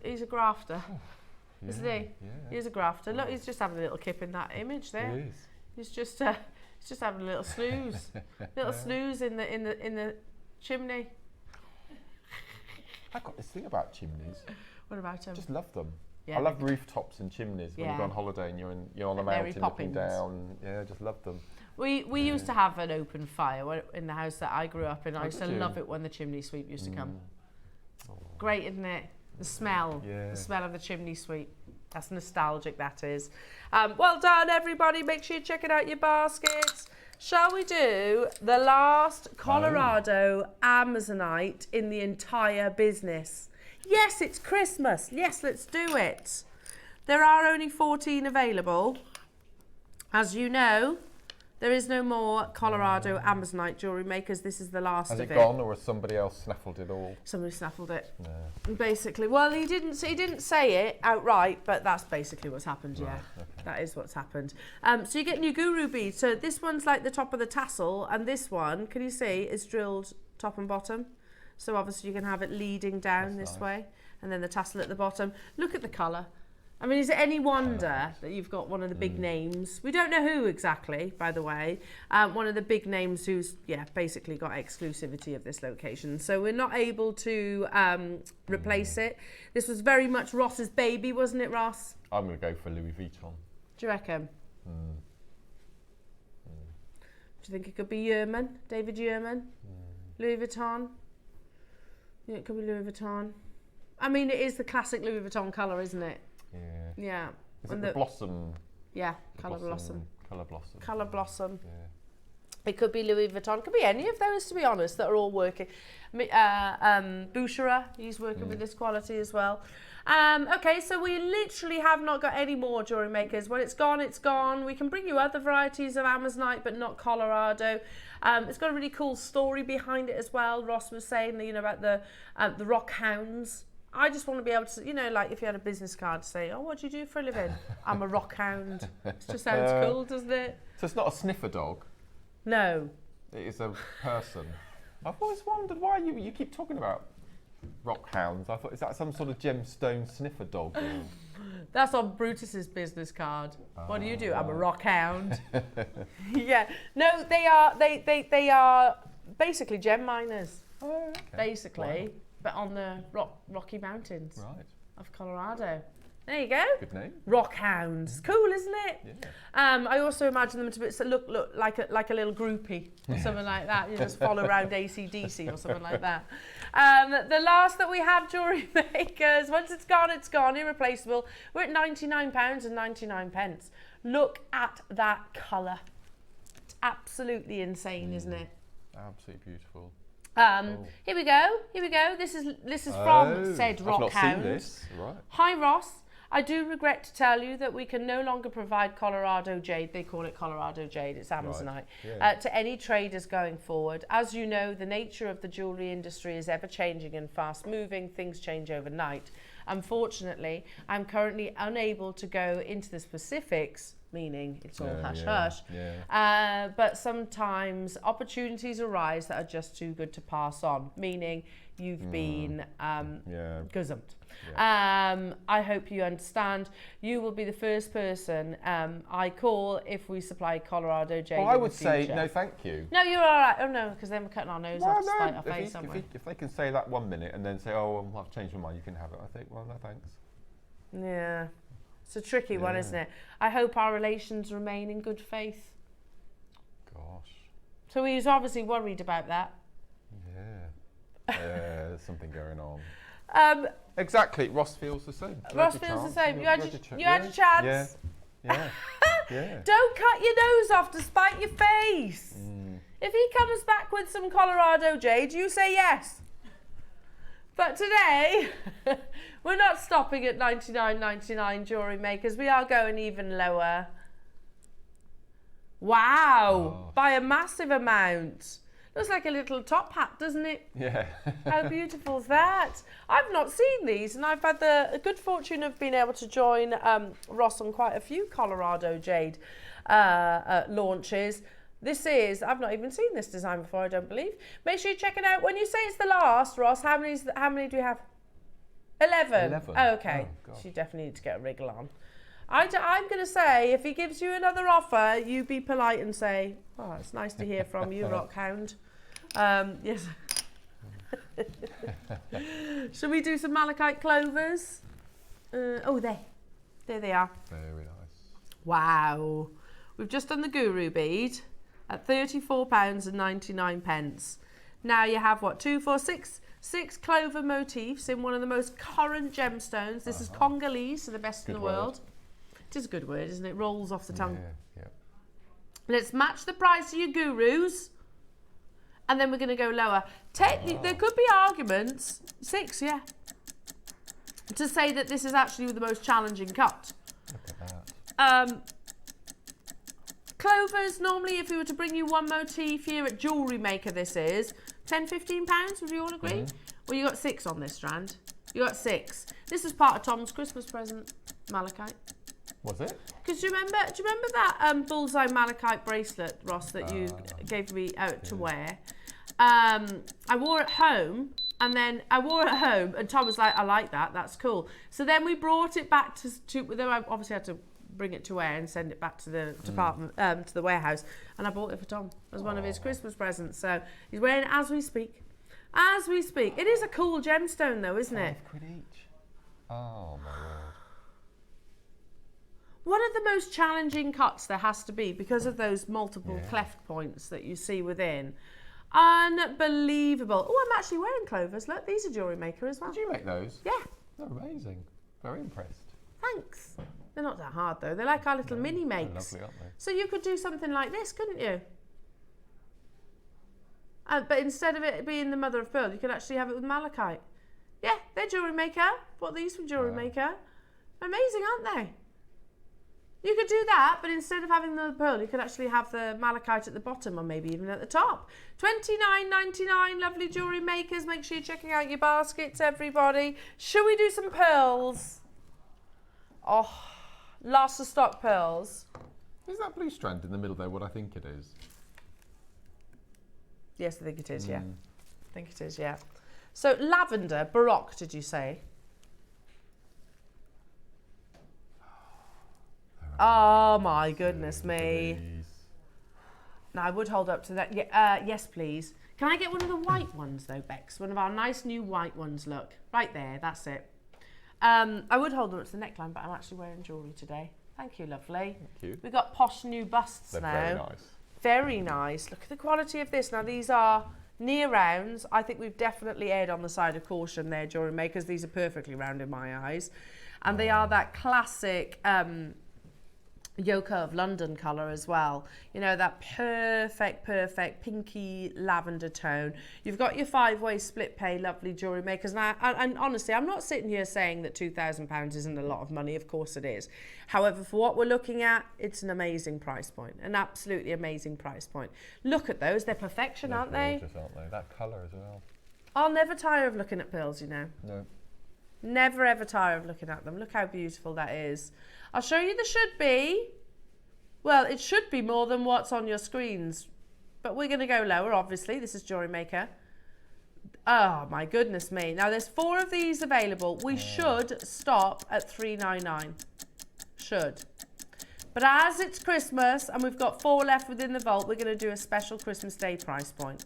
He's a grafter, isn't he? Yeah. He's a grafter. Look, he's just having a little kip in that image there. He is. He's just having a little snooze, snooze in the chimney. I've got this thing about chimneys. What about him? Just love them. Yeah, I love rooftops and chimneys when you go on holiday and you're on the mountain looking down. Yeah, just love them. We used to have an open fire in the house that I grew up in. I used to love it when the chimney sweep used to come. Oh. Great, isn't it? The smell, the smell of the chimney sweep. That's nostalgic, that is. Well done, everybody. Make sure you check it out, your baskets. Shall we do the last Colorado Amazonite in the entire business? Yes, it's Christmas. Yes, let's do it. There are only 14 available. As you know, there is no more Colorado Amazonite jewellery makers. This is the last of it. Has it gone, or has somebody else snaffled it all? Somebody snaffled it. Yeah. Basically, well, he didn't say it outright, but that's basically what's happened. Yeah, okay. That is what's happened. So you get new guru beads. So this one's like the top of the tassel, and this one, can you see, is drilled top and bottom. So obviously you can have it leading down this way, and then the tassel at the bottom. Look at the colour. I mean, is it any wonder that you've got one of the big names? We don't know who exactly, by the way. One of the big names who's, basically got exclusivity of this location. So we're not able to replace it. This was very much Ross's baby, wasn't it, Ross? I'm going to go for Louis Vuitton. Do you reckon? Do you think it could be Yerman, David Yerman? Louis Vuitton? Yeah, it could be Louis Vuitton. I mean, it is the classic Louis Vuitton colour, isn't it? Yeah. Is it the blossom? Yeah, colour blossom. Colour blossom. Colour blossom. Yeah. It could be Louis Vuitton. It could be any of those, to be honest, that are all working. Boucherer, he's working with this quality as well. Okay, so we literally have not got any more jewellery makers. When it's gone, it's gone. We can bring you other varieties of Amazonite, but not Colorado. It's got a really cool story behind it as well. Ross was saying, about the rock hounds. I just want to be able to, you know, like if you had a business card to say, oh, what do you do for a living? I'm a rock hound. It just sounds cool, doesn't it? So it's not a sniffer dog? No. It is a person. I've always wondered why you keep talking about rock hounds. I thought, is that some sort of gemstone sniffer dog? That's on Brutus's business card. What do you do? I'm a rock hound. Yeah. No, they are basically gem miners. Oh, okay. Basically, but on the Rocky Mountains of Colorado. There you go. Good name. Rock hounds. Cool, isn't it? Yeah. I also imagine them to look like a little groupie or something like that. You just follow around AC/DC or something like that. The last that we have, jewellery makers. Once it's gone, irreplaceable. We're at £99.99. Look at that colour. It's absolutely insane, isn't it? Absolutely beautiful. Here we go. This is from said rock hound. Seen this. Right. Hi Ross. I do regret to tell you that we can no longer provide Colorado jade, they call it Colorado jade, it's Amazonite, to any traders going forward. As you know, the nature of the jewellery industry is ever changing and fast moving, things change overnight. Unfortunately, I'm currently unable to go into the specifics, meaning it's all hush-hush, but sometimes opportunities arise that are just too good to pass on, meaning you've been gazumped. I hope you understand. You will be the first person I call if we supply Colorado jade. Well, I would say no, thank you. No, you're all right. Oh no, because then we're cutting our nose off to spite our face somewhere. If they can say that 1 minute and then say, oh, well, I've changed my mind, you can have it. I think, well, no, thanks. Yeah, it's a tricky one, isn't it? I hope our relations remain in good faith. Gosh. So he was obviously worried about that. Yeah. There's something going on. Exactly, Ross feels the same. Ross feels the same. You had your chance. Yeah. Yeah. Don't cut your nose off to spite your face. If he comes back with some Colorado jade, you say yes. But today, we're not stopping at $99.99 jewellery makers. We are going even lower. Wow, by a massive amount. Looks like a little top hat, doesn't it? Yeah. How beautiful is that? I've not seen these, and I've had the good fortune of being able to join Ross on quite a few Colorado jade launches. I've not even seen this design before, I don't believe. Make sure you check it out. When you say it's the last, Ross, how many do you have? 11. Oh, okay. So you definitely need to get a wriggle on. I'm going to say, if he gives you another offer, you be polite and say, oh, it's nice to hear from you, Rockhound. Yes. Shall we do some malachite clovers? There they are. Very nice. Wow. We've just done the guru bead at £34.99. Now you have what, 2, 4, 6 clover motifs in one of the most current gemstones. This is Congolese, so the best in the world. It is a good word, isn't it? Rolls off the tongue. Yeah. Let's match the price of your gurus, and then we're going to go lower. Technically, there could be arguments, 6, to say that this is actually the most challenging cut. Look at that. Clovers, normally if we were to bring you one motif here at Jewellery Maker, this is £10–15, would you all agree? Well, you got 6 on this strand. You got 6. This is part of Tom's Christmas present, malachite. Was it? Because do you remember that bullseye malachite bracelet, Ross, that you gave me out to wear? I wore it home, and Tom was like, I like that, that's cool. So then we brought it back to then I obviously had to bring it to wear and send it back to the department, to the warehouse, and I bought it for Tom as one of his Christmas presents. So he's wearing it as we speak. As we speak. It is a cool gemstone though, isn't it? £5 each. Oh my word. One of the most challenging cuts there has to be because of those multiple cleft points that you see within. Unbelievable. Oh, I'm actually wearing Clovers. Look, these are Jewellery Maker as well. Did you make those? Yeah. They're amazing. Very impressed. Thanks. They're not that hard though. They're like our little mini makes. They're lovely, aren't they? So you could do something like this, couldn't you? But instead of it being the mother of pearl, you could actually have it with malachite. Yeah, they're Jewellery Maker. Bought these from Jewellery Maker. Amazing, aren't they? You could do that, but instead of having the pearl, you could actually have the malachite at the bottom or maybe even at the top. $29.99, lovely jewellery makers. Make sure you're checking out your baskets, everybody. Should we do some pearls? Oh, lots of stock pearls. Is that blue strand in the middle there what I think it is? Yes, I think it is, yeah. I think it is, yeah. So lavender, Baroque, did you say? Oh my goodness me. Now I would hold up to that. Yeah, yes, please. Can I get one of the white ones though, Bex? One of our nice new white ones, look. Right there, that's it. I would hold them up to the neckline, but I'm actually wearing jewellery today. Thank you, lovely. Thank you. We've got posh new busts now. Very nice. Very nice. Look at the quality of this. Now these are near rounds. I think we've definitely erred on the side of caution there, jewellery makers. These are perfectly round in my eyes. And they are that classic Yoga of London colour as well. You know, that perfect pinky lavender tone. You've got your 5-way split pay, lovely jewellery makers. And honestly, I'm not sitting here saying that £2,000 isn't a lot of money. Of course it is. However, for what we're looking at, it's an amazing price point. An absolutely amazing price point. Look at those. They're perfection, aren't they? Gorgeous, aren't they? That colour as well. I'll never tire of looking at pearls, you know. No. Never ever tire of looking at them. Look how beautiful that is. I'll show you the should be. Well, it should be more than what's on your screens, but we're going to go lower, obviously. This is Jewellery Maker. Oh, my goodness me. Now, there's 4 of these available. We should stop at $3.99. Should. But as it's Christmas and we've got 4 left within the vault, we're going to do a special Christmas Day price point.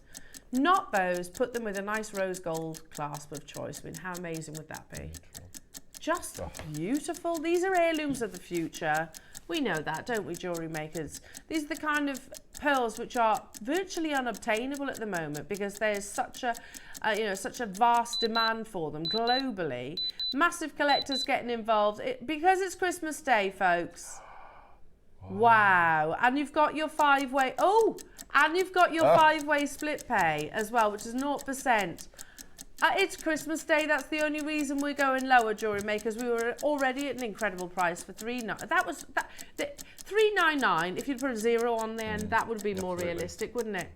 Not those. Put them with a nice rose gold clasp of choice. I mean, how amazing would that be? Just beautiful. These are heirlooms of the future. We know that, don't we, jewellery makers? These are the kind of pearls which are virtually unobtainable at the moment because there's such a, such a vast demand for them globally. Massive collectors getting involved because it's Christmas Day, folks. Wow. And you've got your 5-way. Oh, and you've got your 5-way split pay as well, which is 0%. It's Christmas Day. That's the only reason we're going lower, jewellery makers. We were already at an incredible price for $3.99. If you'd put a 0 on the end, that would be more realistic, wouldn't it?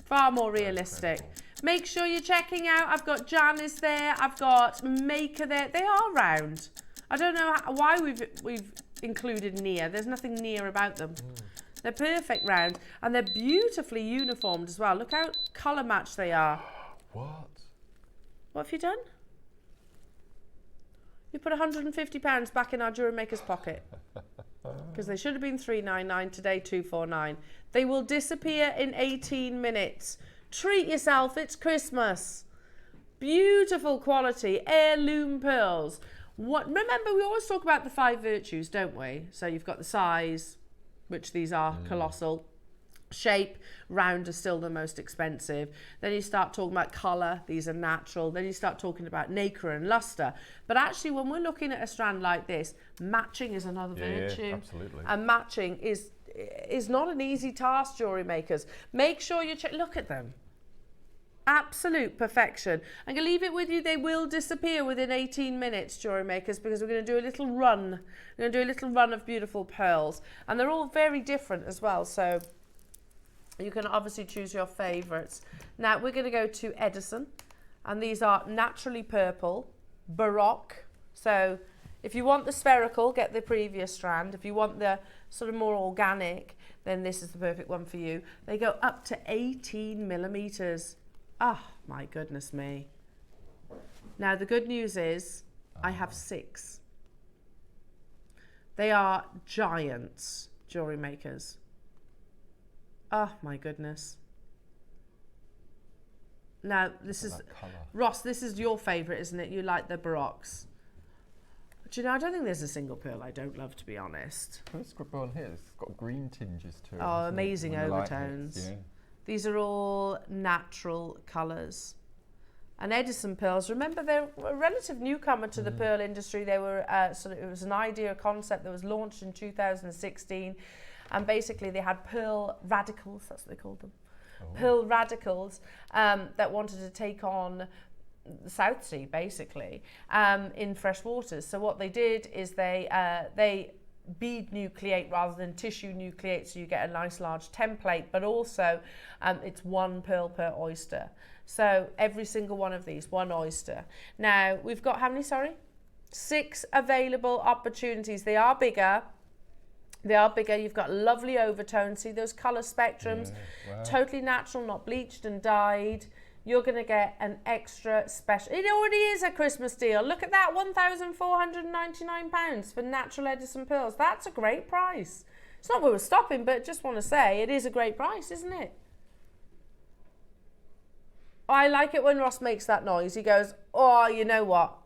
Far more realistic. Make sure you're checking out. I've got Janice there. I've got Maker there. They are round. I don't know why we've included near. There's nothing near about them. They're perfect round, and they're beautifully uniformed as well. Look how colour matched they are. What? What have you done? You put £150 back in our jewellery maker's pocket. Because they should have been $3.99, today $2.49. They will disappear in 18 minutes. Treat yourself, it's Christmas. Beautiful quality, heirloom pearls. Remember, we always talk about the 5 virtues, don't we? So you've got the size, which these are colossal. Shape, round are still the most expensive. Then you start talking about colour, these are natural. Then you start talking about nacre and lustre. But actually, when we're looking at a strand like this, matching is another virtue. Yeah, absolutely. And matching is not an easy task, jewellery makers. Make sure you look at them. Absolute perfection. I'm going to leave it with you. They will disappear within 18 minutes, jewellery makers, because we're going to do a little run. We're going to do a little run of beautiful pearls. And they're all very different as well, so you can obviously choose your favourites. Now, we're going to go to Edison, and these are naturally purple, Baroque. So if you want the spherical, get the previous strand. If you want the sort of more organic, then this is the perfect one for you. They go up to 18 millimetres. Ah, my goodness me. Now, the good news is I have 6. They are giants, jewellery makers. Oh my goodness. Now this is Ross, this is your favourite, isn't it? You like the Baroques. But you know, I don't think there's a single pearl I don't love, to be honest. This one here, it's got green tinges to it. Oh, amazing overtones. These are all natural colours. And Edison pearls, remember, they're a relative newcomer to the pearl industry. They were it was an idea, a concept that was launched in 2016. And basically they had pearl radicals, that's what they called them. Pearl radicals that wanted to take on the South Sea, basically, in fresh waters. So what they did is they bead nucleate rather than tissue nucleate, so you get a nice large template, but also it's 1 pearl per oyster. So every single one of these, 1 oyster. Now, we've got how many, sorry? 6 available opportunities. They are bigger. They are bigger. You've got lovely overtones. See those colour spectrums? Yeah, wow. Totally natural, not bleached and dyed. You're going to get an extra special. It already is a Christmas deal. Look at that, £1,499 for natural Edison pearls. That's a great price. It's not where we're stopping, but just want to say it is a great price, isn't it? I like it when Ross makes that noise. He goes, oh, you know what?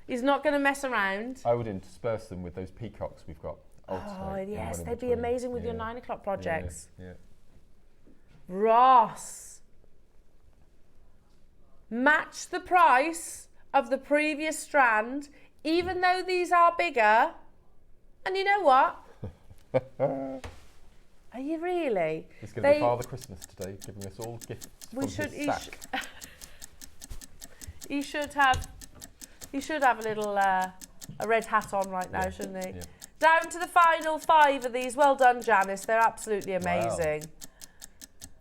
He's not going to mess around. I would intersperse them with those peacocks we've got. Oh, yes, they'd be amazing with your 9 o'clock projects. Yeah. Ross, match the price of the previous strand, even though these are bigger. And you know what? Are you really? It's going to be Father Christmas today, giving us all gifts from his sack. He should have a little a red hat on right now, shouldn't he? Yeah. Down to the final 5 of these. Well done, Janice. They're absolutely amazing. Wow.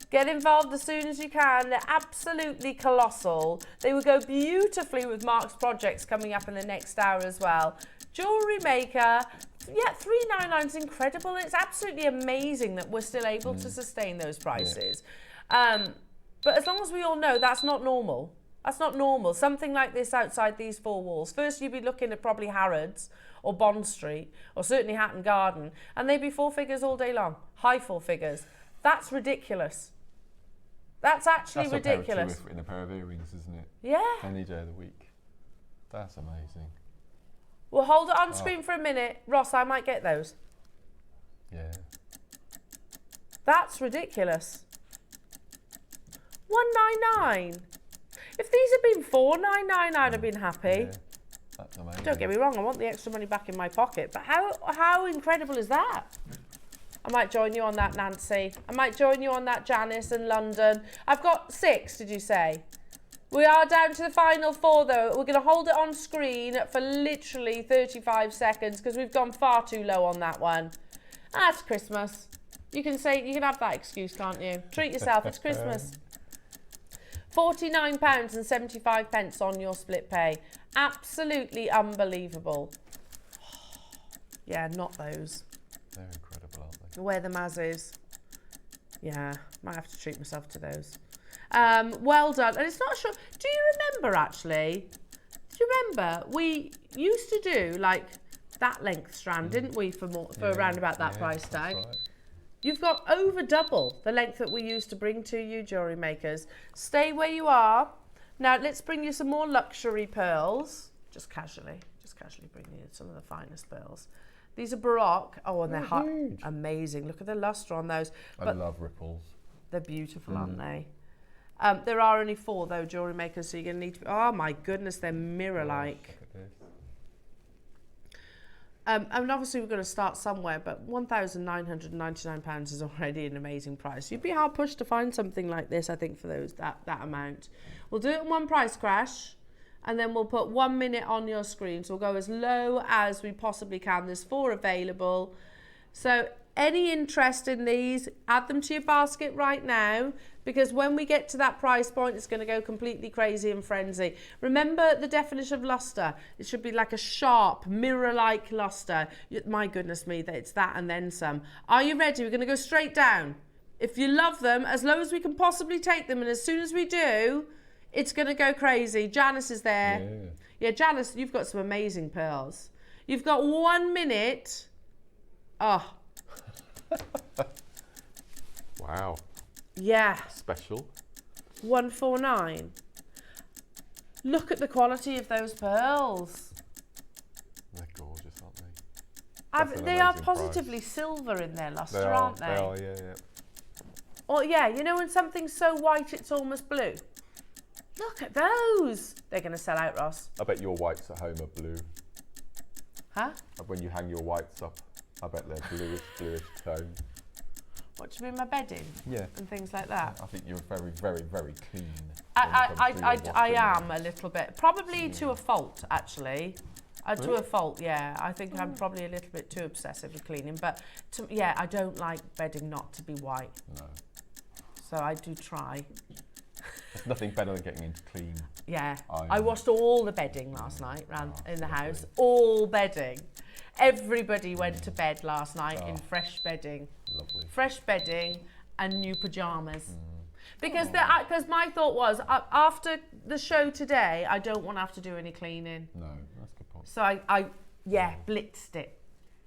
Get involved as soon as you can. They're absolutely colossal. They will go beautifully with Mark's projects coming up in the next hour as well. JewelleryMaker, yeah, $3.99 is incredible. It's absolutely amazing that we're still able to sustain those prices. Yeah. But as long as we all know that's not normal. That's not normal. Something like this outside these 4 walls. First, you'd be looking at probably Harrods or Bond Street, or certainly Hatton Garden, and they'd be 4 figures all day long. High 4 figures. That's ridiculous. That's actually ridiculous. That's in a pair of earrings, isn't it? Yeah. Any day of the week. That's amazing. Well, hold it on screen for a minute. Ross, I might get those. Yeah. That's ridiculous. $199. If these had been $499, I'd have been happy. Yeah. That's amazing. Don't get me wrong, I want the extra money back in my pocket, but how incredible is that? I might join you on that, Nancy. I might join you on that, Janice in London. I've got 6, did you say? We are down to the final 4, though. We're going to hold it on screen for literally 35 seconds because we've gone far too low on that one. That's Christmas. You can have that excuse, can't you? Treat yourself, it's Christmas. £49.75 on your split pay. Absolutely unbelievable. Yeah, not those. They're incredible, aren't they? Where the Mazes. Yeah, might have to treat myself to those. Well done. And it's not sure. Do you remember actually? Do you remember we used to do like that length strand, didn't we, for around about that price tag? Right. You've got over double the length that we used to bring to you, jewellery makers. Stay where you are. Now let's bring you some more luxury pearls. Just casually bring you some of the finest pearls. These are Baroque. Oh, and they're amazing. Look at the luster on those. I love ripples. They're beautiful, aren't they? There are only 4 though, jewellery makers, so you're going to need to. Oh my goodness, they're mirror-like. And obviously we're going to start somewhere, but £1,999 is already an amazing price. You'd be hard pushed to find something like this, I think, for that amount. We'll do it in one price crash, and then we'll put 1 minute on your screen. So we'll go as low as we possibly can. There's 4 available. So any interest in these, add them to your basket right now, because when we get to that price point, it's going to go completely crazy and frenzy. Remember the definition of luster. It should be like a sharp, mirror-like luster. My goodness me, it's that and then some. Are you ready? We're going to go straight down. If you love them, as low as we can possibly take them, and as soon as we do, it's going to go crazy. Janice is there. Yeah, Janice, you've got some amazing pearls. You've got 1 minute. Oh. Wow. Yeah. Special. 149. Look at the quality of those pearls. They're gorgeous, aren't they? They are positively silver in their luster, aren't they? They are, yeah. Oh, yeah, you know when something's so white it's almost blue? Look at those. They're going to sell out, Ross. I bet your whites at home are blue. Huh? When you hang your whites up, I bet they're bluish tone. What, do you mean my bedding? Yeah. And things like that? I think you're very, very, very clean. I am a little bit. Probably to a fault, actually. To a fault, yeah. I think I'm probably a little bit too obsessive with cleaning, but yeah, I don't like bedding not to be white. No. So I do try. There's nothing better than getting into clean. Yeah. I washed all the bedding last night in the house. All bedding. Everybody went to bed last night in fresh bedding. Lovely. Fresh bedding and new pyjamas. Because my thought was, after the show today, I don't want to have to do any cleaning. No, that's a good point. So I blitzed it.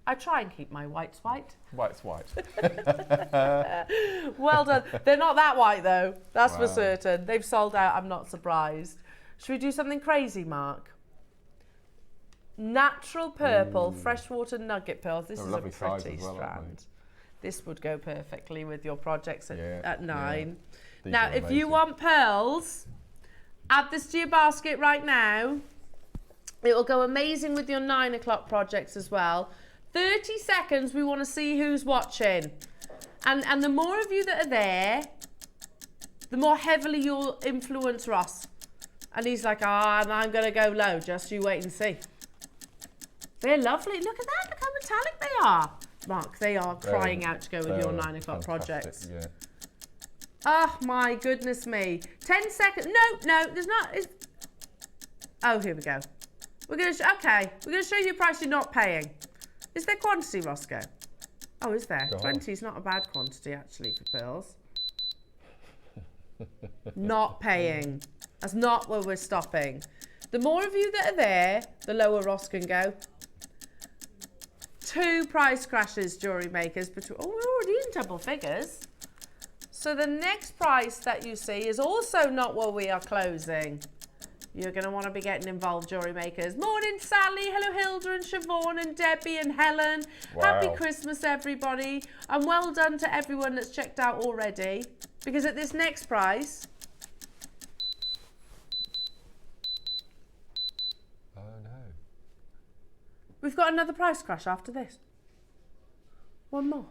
I try and keep my whites white. White's white. Well done. They're not that white though, that's for certain. They've sold out, I'm not surprised. Should we do something crazy, Mark? Natural purple, freshwater nugget pearls. This is a pretty strand. This would go perfectly with your projects at 9. Yeah. Now, if you want pearls, add this to your basket right now. It will go amazing with your 9 o'clock projects as well. 30 seconds, we want to see who's watching. And the more of you that are there, the more heavily you'll influence Ross. And he's like, and I'm going to go low. Just you wait and see. They're lovely. Look at that. Look how metallic they are. Mark, they are crying out to go with your 9 o'clock projects. Yeah. Oh my goodness me. 10 seconds. No, there's not. Oh, here we go. We're going to show you a price you're not paying. Is there quantity, Roscoe? Oh, is there? 20 is not a bad quantity, actually, for pearls. Not paying. That's not where we're stopping. The more of you that are there, the lower Ross can go. 2 price crashes, jewellery makers. We're already in double figures. So the next price that you see is also not where we are closing. You're going to want to be getting involved, jewellery makers. Morning, Sally. Hello, Hilda and Siobhan and Debbie and Helen. Wow. Happy Christmas, everybody. And well done to everyone that's checked out already. Because at this next price... Oh, no. We've got another price crash after this. One more.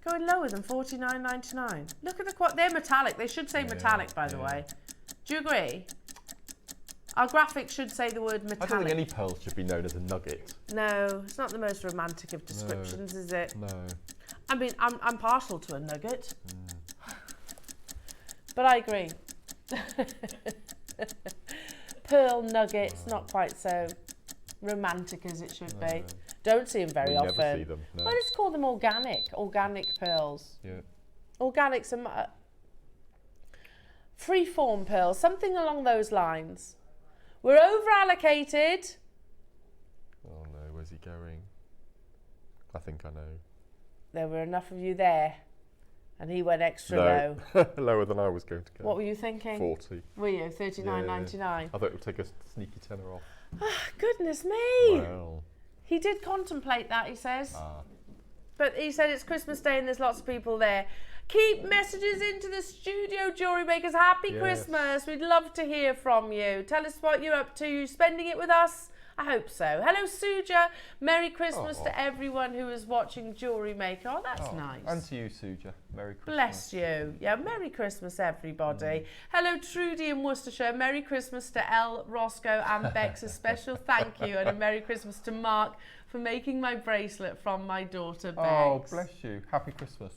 Going lower than $49.99. Look at the they're metallic. They should say metallic, by the way. Do you agree? Our graphics should say the word metallic. I don't think any pearl should be known as a nugget. No, it's not the most romantic of descriptions, is it? No. I mean, I'm partial to a nugget. But I agree. Pearl nuggets, not quite so romantic as it should be. Don't see them very often. Never see them. No. Well, let's call them organic pearls. Yeah. Organics are free-form pearls, something along those lines. We're over-allocated. Oh no, where's he going? I think I know. There were enough of you there, and he went extra low. Lower than I was going to go. What were you thinking? 40. Were you? $39.99. I thought it would take a sneaky tenner off. Oh, goodness me. Wow. He did contemplate that, he says. But he said it's Christmas Day and there's lots of people there. Keep messages into the studio, jewellery makers. Happy Christmas. We'd love to hear from you. Tell us what you're up to. You spending it with us? I hope so. Hello, Suja. Merry Christmas to everyone who is watching Jewellery Maker. Oh, that's nice. And to you, Suja. Merry Christmas. Bless you. Yeah, Merry Christmas, everybody. Hello, Trudy in Worcestershire. Merry Christmas to Elle, Roscoe and Bex. A special thank you and a Merry Christmas to Mark for making my bracelet from my daughter, Bex. Oh, bless you. Happy Christmas.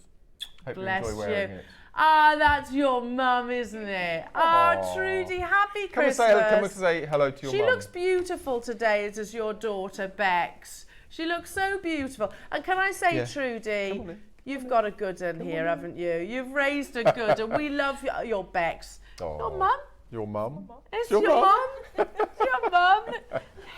Hope you enjoy wearing it. Ah, that's your mum, isn't it? Oh, Trudy, happy Christmas. Come and say hello to your mum. She looks beautiful today, as is your daughter, Bex. She looks so beautiful. And can I say, Trudy, you've got a good one here, haven't you? You've raised a good one. We love your Bex. Your mum? Your mum? It's your mum. It's your mum.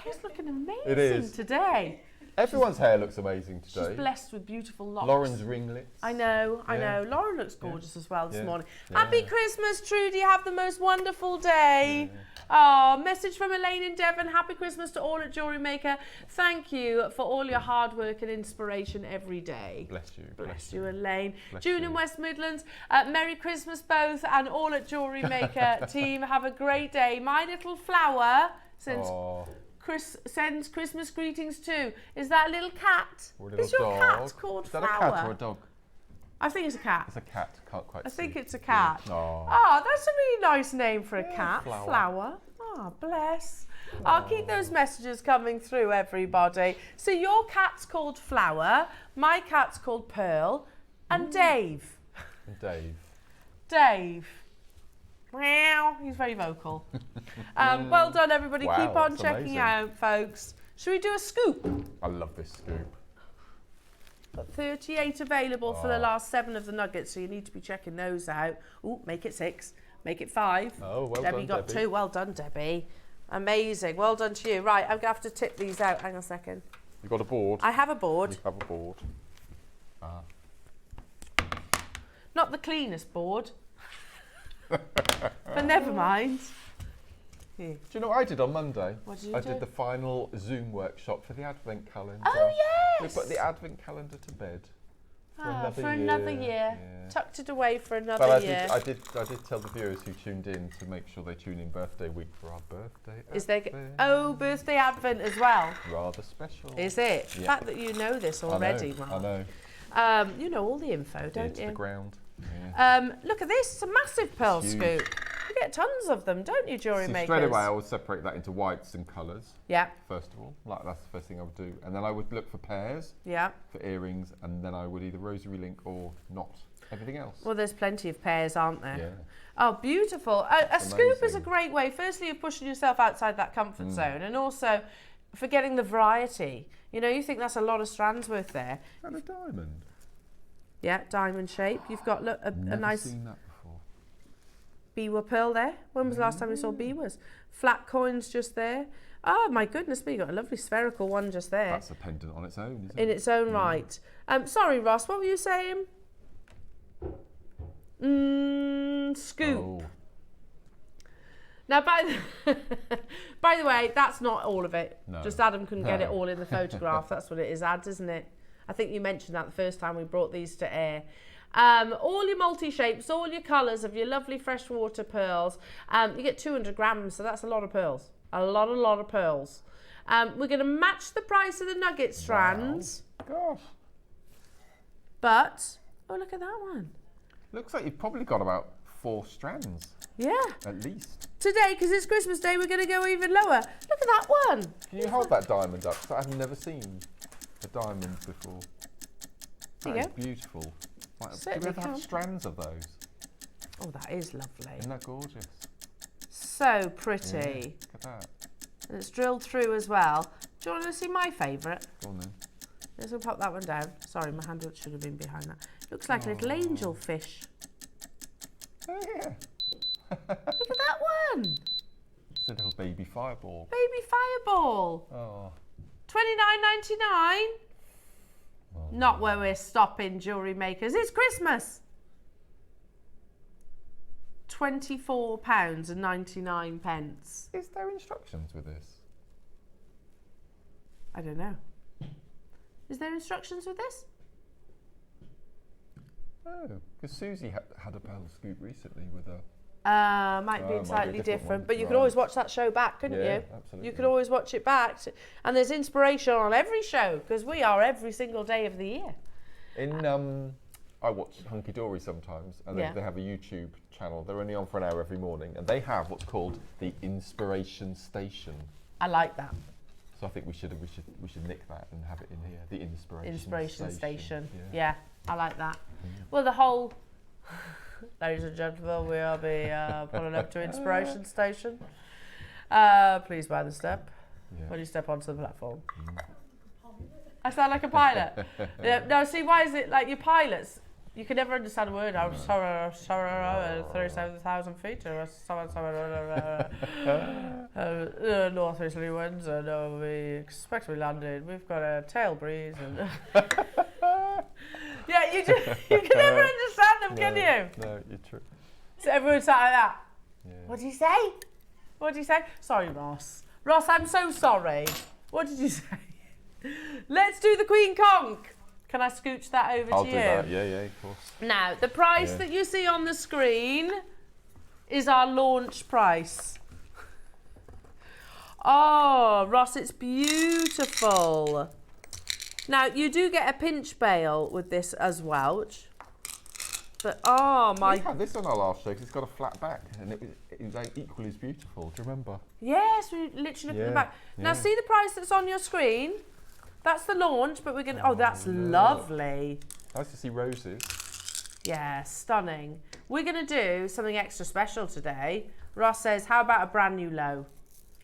Hair's looking amazing today. Everyone's hair looks amazing today. She's blessed with beautiful locks. Lauren's ringlets. I know. Lauren looks gorgeous as well this morning. Happy Christmas, Trudy. Have the most wonderful day. Oh, message from Elena in Devon. Happy Christmas to all at Jewellery Maker. Thank you for all your hard work and inspiration every day. Bless you. Bless you, Elaine. June in West Midlands. Merry Christmas both and all at Jewellery Maker team. Have a great day. My little flower sends Christmas greetings too. Is that a little cat? Or a little Is your dog? cat called Is that Flower? a cat or a dog? I think it's a cat. It's a cat. Can't quite see. I think it's a cat. Oh. Oh, that's a really nice name for a cat. Flower. Flower. Oh, bless. I'll keep those messages coming through, everybody. So your cat's called Flower, my cat's called Pearl, and Dave. Dave. Dave. Meow. He's very vocal. Well done, everybody. Wow, Keep on that's checking amazing. out, folks. Should we do a scoop? I love this scoop. Got 38 available for the last 7 of the nuggets, so you need to be checking those out. Ooh, make it 6, make it 5. Oh, well Debbie done, got Debbie. 2. Well done, Debbie. Amazing. Well done to you. Right, I'm going to have to tip these out. Hang on a second. You got a board? I have a board. You have a board. Not the cleanest board. But never mind. Here. Do you know what I did on Monday? What did you I do? did the final Zoom workshop for the Advent calendar. Oh, yes! We put the Advent calendar to bed. For another year. Yeah. Tucked it away for another But year. I did tell the viewers who tuned in to make sure they tune in birthday week for our birthday. Is there Advent. birthday Advent as well? Rather special. Is it? The Yeah. fact that you know this already, Mark. I know. You know all the info, don't It's you? the ground. Yeah. Look at this, it's a massive pearl Huge. scoop. You get tons of them, don't you, jewellery See, makers? straight away I would separate that into whites and colours. Yeah, First of all, like that's the first thing I would do, and then I would look for pairs yeah. for earrings, and then I would either rosary link or not everything else. Well, there's plenty of pairs, aren't there? Yeah. Oh, beautiful. A scoop is a amazing. great way, firstly, of pushing yourself outside that comfort zone, and also for getting the variety. You know, you think that's a lot of strands worth there. And a diamond. Yeah, diamond shape. You've got look, a Never nice seen that before. Biwa pearl there. When was the last time we saw Biwas? Flat coins just there. Oh, my goodness me, you got a lovely spherical one just there. That's a pendant on its own, isn't In it? its own right. Sorry, Ross, what were you saying? Scoop. Oh. Now, by the way, that's not all of it. No. Just Adam couldn't get it No. all in the photograph. That's what it is, ads, isn't it? I think you mentioned that the first time we brought these to air. All your multi-shapes, all your colours of your lovely freshwater pearls. You get 200 grams, so that's a lot of pearls. A lot of pearls. We're going to match the price of the nugget strands. Wow. Gosh. But, oh, look at that one. Looks like you've probably got about 4 strands, Yeah. at least. Today, because it's Christmas Day, we're going to go even lower. Look at that one. Can you hold that diamond up? 'Cause I've never seen a diamond before. There That you is go. beautiful. Like, do we Certainly ever have can. strands of those? Oh, that is lovely. Isn't that gorgeous? So pretty. Look at that. And it's drilled through as well. Do you want to see my favourite? Go on then. Let's go pop that one down. Sorry, my hand should have been behind that. Looks like a little angel fish. Oh, yeah. Look at that one. It's a little baby fireball. Baby fireball. Oh. $29.99. Oh. Not where we're stopping, jewellery makers. It's Christmas. £24.99. Is there instructions with this? I don't know. Is there instructions with this? Oh, because Susie had a pearl scoop recently with a... Might be might be a slightly different different, one. but you could Right. always watch that show back, couldn't Yeah, you? absolutely. You could always watch it back. And there's inspiration on every show, because we are every single day of the year. I watch Hunky Dory sometimes, and Yeah. they have a YouTube channel. They're only on for an hour every morning, and they have what's called the Inspiration Station. I like that. So I think we should nick that and have it in here. The Inspiration Station. Yeah. Yeah, I like that. Well, the whole... Ladies and gentlemen, we'll be pulling up to Inspiration Station. Please buy the step Yeah. when you step onto the platform. I sound like a pilot. Yeah, no, see, why is it like your pilots? You can never understand a word. I'm sorry, 37,000 feet. Northeasterly winds, and we expect to be landing. We've got a tail breeze. And yeah, you can never understand them, can you? No, you're true. So everyone sat like that. Yeah. What did you say? What did you say? Sorry, Ross. Ross, I'm so sorry. What did you say? Let's do the Queen Conch. Can I scooch that over I'll to do you? that. Yeah, of course. Now, the price that you see on the screen is our launch price. Oh, Ross, it's beautiful. Now, you do get a pinch bail with this as well, which But, oh my... We had this on our last show because it's got a flat back and it was like equally as beautiful. Do you remember? Yes, we literally looked at the back. Now see the price that's on your screen? That's the launch, but we're going to... Oh, that's lovely. Nice to see roses. Yeah, stunning. We're going to do something extra special today. Ross says, how about a brand new low?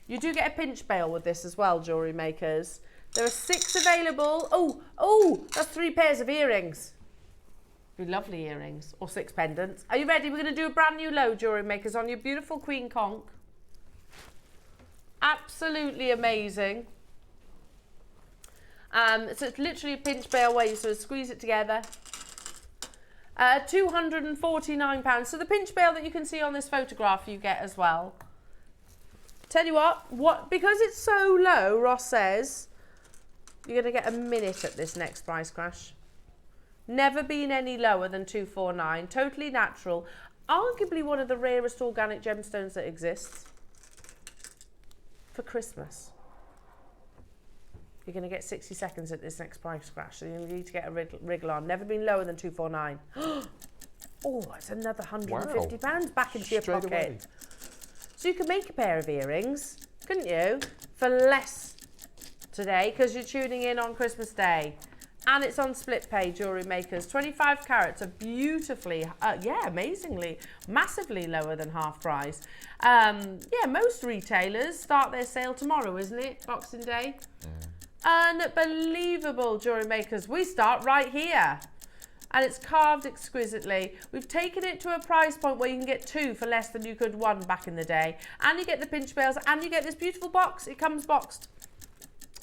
You do get a pinch bail with this as well, jewellery makers. There are 6 available. Oh, that's 3 pairs of earrings. Be lovely earrings or 6 pendants. Are you ready? We're going to do a brand new low, jewellery makers, on your beautiful queen conch. Absolutely amazing. So it's literally a pinch bail way, so squeeze it together. £249. So the pinch bail that you can see on this photograph you get as well. Tell you what, because it's so low, Ross says, you're going to get a minute at this next price crash. Never been any lower than 249. Totally natural. Arguably one of the rarest organic gemstones that exists. For Christmas. You're going to get 60 seconds at this next price crash. So you need to get a wriggle on. Never been lower than 249. Oh, it's another £150 back into your pocket. Away. So you could make a pair of earrings, couldn't you? For less today, because you're tuning in on Christmas Day. And it's on split pay, jewellery makers. 25 carats are beautifully, amazingly, massively lower than half price. Most retailers start their sale tomorrow, isn't it? Boxing Day. Unbelievable, jewellery makers. We start right here. And it's carved exquisitely. We've taken it to a price point where you can get 2 for less than you could 1 back in the day. And you get the pinch bails and you get this beautiful box. It comes boxed.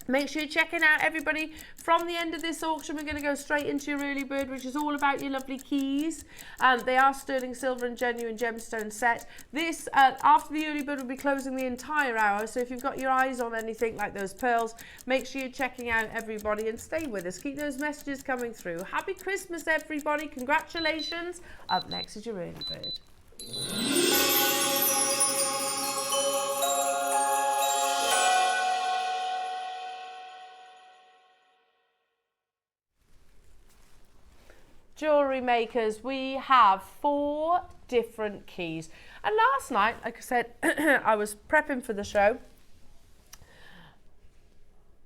Make sure you're checking out, everybody. From the end of this auction, we're going to go straight into your early bird, which is all about your lovely keys. They are sterling silver and genuine gemstone set. This, after the early bird, will be closing the entire hour. So if you've got your eyes on anything like those pearls, make sure you're checking out, everybody, and stay with us. Keep those messages coming through. Happy Christmas, everybody. Congratulations. Up next is your early bird. Jewellery makers, we have 4 different keys. And last night, like I said, I was prepping for the show.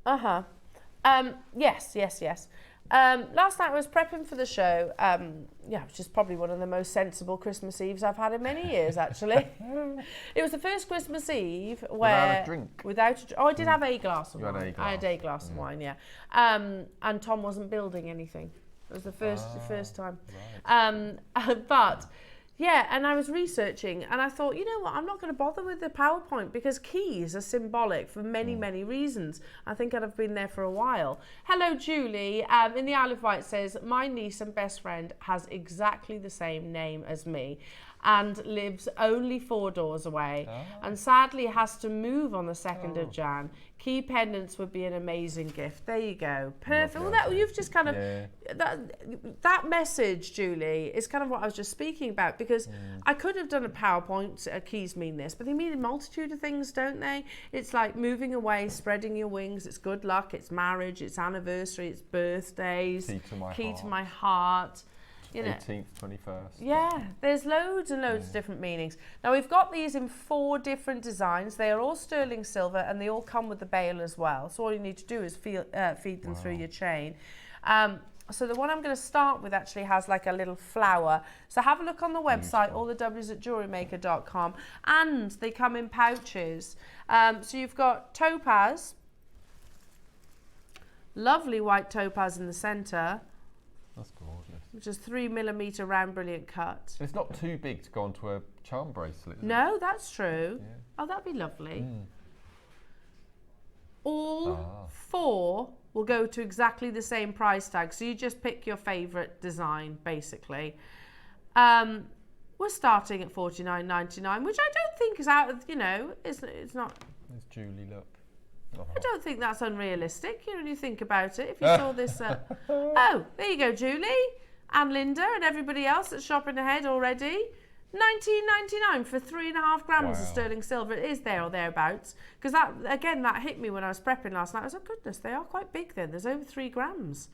Yes. Last night I was prepping for the show, which is probably one of the most sensible Christmas Eves I've had in many years, actually. It was the first Christmas Eve where... Without a drink? I did have a glass of wine. I had a glass of wine, yeah. And Tom wasn't building anything. It was the first time. Right. But, yeah, and I was researching and I thought, you know what, I'm not going to bother with the PowerPoint because keys are symbolic for many, many reasons. I think I'd have been there for a while. Hello, Julie. In the Isle of Wight says, my niece and best friend has exactly the same name as me and lives only 4 doors away and sadly has to move on the 2nd of Jan. Key pendants would be an amazing gift. There you go. Perfect. Well, you've just kind of... That message, Julie, is kind of what I was just speaking about because I could have done a PowerPoint, keys mean this, but they mean a multitude of things, don't they? It's like moving away, spreading your wings, it's good luck, it's marriage, it's anniversary, it's birthdays. Key to my heart. You know, 18th, 21st. Yeah, there's loads and loads of different meanings. Now, we've got these in 4 different designs. They are all sterling silver and they all come with the bail as well. So all you need to do is feed them through your chain. So the one I'm going to start with actually has like a little flower. So have a look on the website, all the W's at jewellerymaker.com. And they come in pouches. So you've got topaz. Lovely white topaz in the centre. That's gorgeous. Which is 3mm round brilliant cut. It's not too big to go onto a charm bracelet, is it? No, that's true. Yeah. Oh, that'd be lovely. All 4 will go to exactly the same price tag. So you just pick your favourite design, basically. We're starting at $49.99, which I don't think is out of, it's not... It's Julie, look. I don't think that's unrealistic, when you think about it. If you saw this... Oh, there you go, Julie. And Linda and everybody else that's shopping ahead already. $19.99 for 3.5 grams of sterling silver. It is there or thereabouts. Because that hit me when I was prepping last night. I was like, goodness, they are quite big then. There's over 3 grams.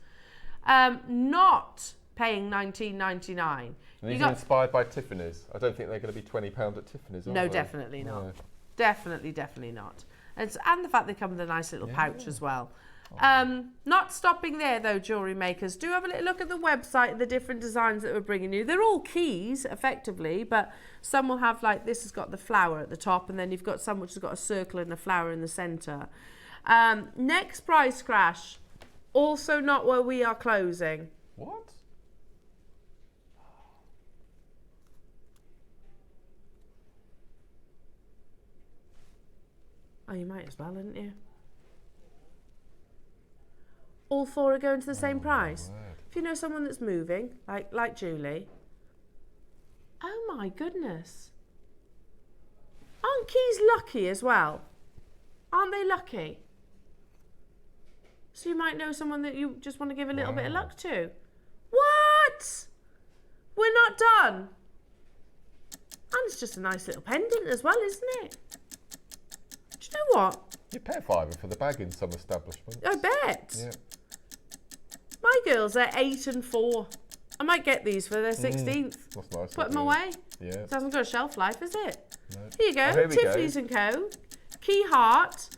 Not paying $19.99. And these are inspired by Tiffany's. I don't think they're going to be £20 at Tiffany's, are No, they? definitely not. No. Definitely not. And the fact they come with a nice little pouch as well. Not stopping there though, jewellery makers. Do have a little look at the website, the different designs that we're bringing you. They're all keys, effectively, but some will have, like, this has got the flower at the top, and then you've got some which has got a circle and a flower in the centre. Next price crash, also not where we are closing. What? Oh, you might as well, hadn't you? All four are going to the same price. If you know someone that's moving, like Julie. Oh my goodness. Aren't keys lucky as well? Aren't they lucky? So you might know someone that you just want to give a little bit of luck to. What? We're not done. And it's just a nice little pendant as well, isn't it? Do you know what? You pay £5 for the bag in some establishments. I bet. Yeah. My girls are 8 and 4. I might get these for their 16th. That's nice. Put them away. Yeah. It hasn't got a shelf life, is it? No. Here you go. Here we Tiffany's go. & Co. Key heart.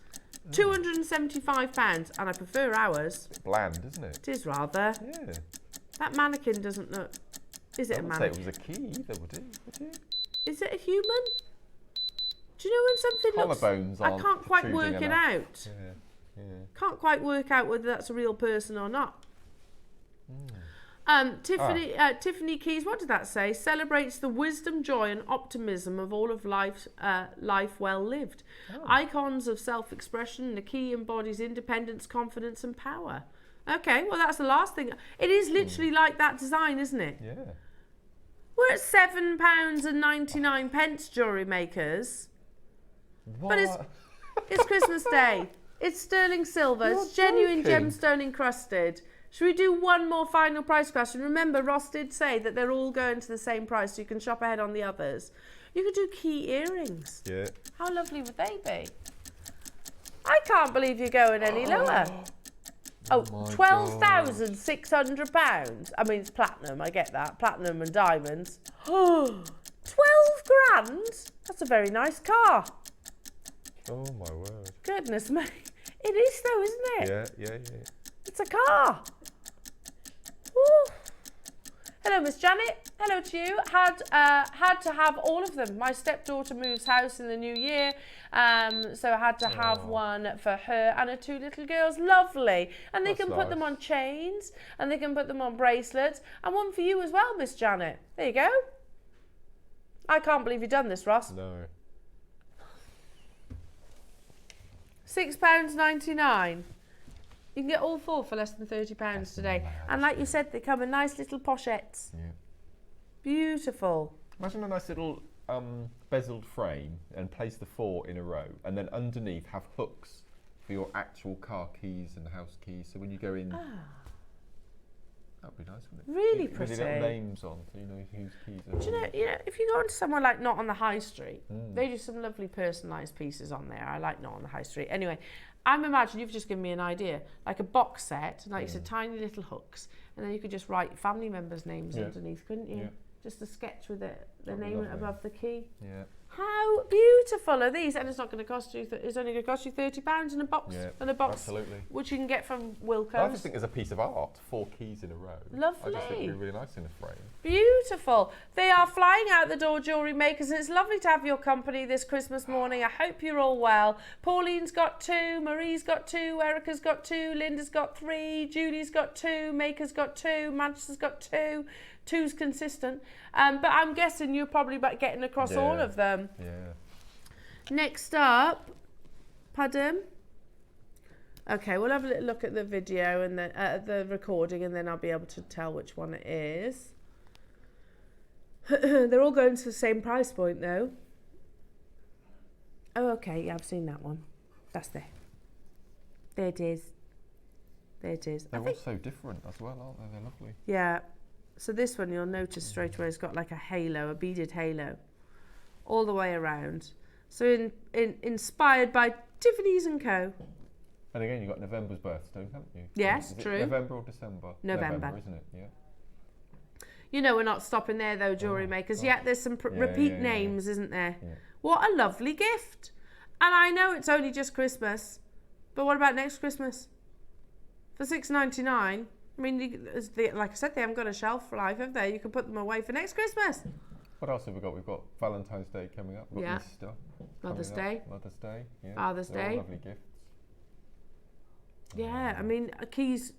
£275, and I prefer ours. It's bland, isn't it? It is rather. Yeah. That mannequin doesn't look. Is it a mannequin? I wouldn't say it was a key either, would you? Is it a human? Do you know when something looks? Collarbones I can't quite protruding work it enough. out. Yeah. Can't quite work out whether that's a real person or not. Tiffany Keys, what did that say? Celebrates the wisdom, joy and optimism of all of life well lived. Icons of self-expression, the key embodies independence, confidence and power. Okay, well that's the last thing. It is literally like that design, isn't it? Yeah. We're at £7.99, jewellery makers. What? But it's Christmas Day. It's sterling silver. You're it's genuine joking. gemstone encrusted. Should we do one more final price crash? And remember, Ross did say that they're all going to the same price, so you can shop ahead on the others. You could do key earrings. Yeah. How lovely would they be? I can't believe you're going any lower. Oh, £12,600. I mean, it's platinum, I get that. Platinum and diamonds. 12 grand? That's a very nice car. Oh my word. Goodness me. It is though, isn't it? Yeah. It's a car. Woo. Hello, Miss Janet. Hello to you. Had to have all of them. My stepdaughter moves house in the new year, so I had to have one for her and her 2 little girls. Lovely. And they can put them on chains, and they can put them on bracelets, and one for you as well, Miss Janet. There you go. I can't believe you've done this, Ross. No. £6.99. You can get all 4 for less than £30 today. And like you said, they come in nice little pochettes. Yeah. Beautiful. Imagine a nice little bezeled frame and place the 4 in a row, and then underneath have hooks for your actual car keys and house keys. So when you go in, that'd be nice, wouldn't it? Really with pretty. your little names on, so you know whose keys are. Do you know, if you go into somewhere like Not on the High Street, they do some lovely personalised pieces on there. I like Not on the High Street. Anyway, I'm imagining you've just given me an idea, like a box set, like you said, tiny little hooks, and then you could just write family members' names underneath, couldn't you? Yeah. Just a sketch with the name above the key. Yeah. How beautiful are these? And it's not going to cost you. It's only going to cost you £30 in a box. Yeah, in a box, absolutely. Which you can get from Wilco's. I just think as a piece of art, 4 keys in a row. Lovely. I just think it'd be really nice in a frame. Beautiful. They are flying out the door, jewellery makers, and it's lovely to have your company this Christmas morning. I hope you're all well. Pauline's got 2, Marie's got 2, Erica's got 2, Linda's got 3, Julie's got 2, Maker's got 2, Manchester's got 2. 2's consistent. But I'm guessing you're probably getting across all of them. Yeah. Next up, pardon? Okay, we'll have a little look at the video and the recording, and then I'll be able to tell which one it is. They're all going to the same price point though. Oh, okay, yeah, I've seen that one. That's there. There it is. There it is. They're all so different as well, aren't they? They're lovely. Yeah. So this one you'll notice straight away it's got like a halo, a beaded halo, all the way around. So inspired by Tiffany's & Co. And again, you've got November's birthstone, haven't you? Yes, Is true. it November or December? November, isn't it? Yeah. You know, we're not stopping there though, jewellery makers. Yet there's some repeat names, isn't there? Yeah. What a lovely gift. And I know it's only just Christmas, but what about next Christmas? For $6.99, I mean, like I said, they haven't got a shelf life, have they? You can put them away for next Christmas. What else have we got? We've got Valentine's Day coming up. We've got Easter. Mother's Day. Mother's Day. Yeah. Father's Day. All lovely gifts. Yeah, I mean, keys,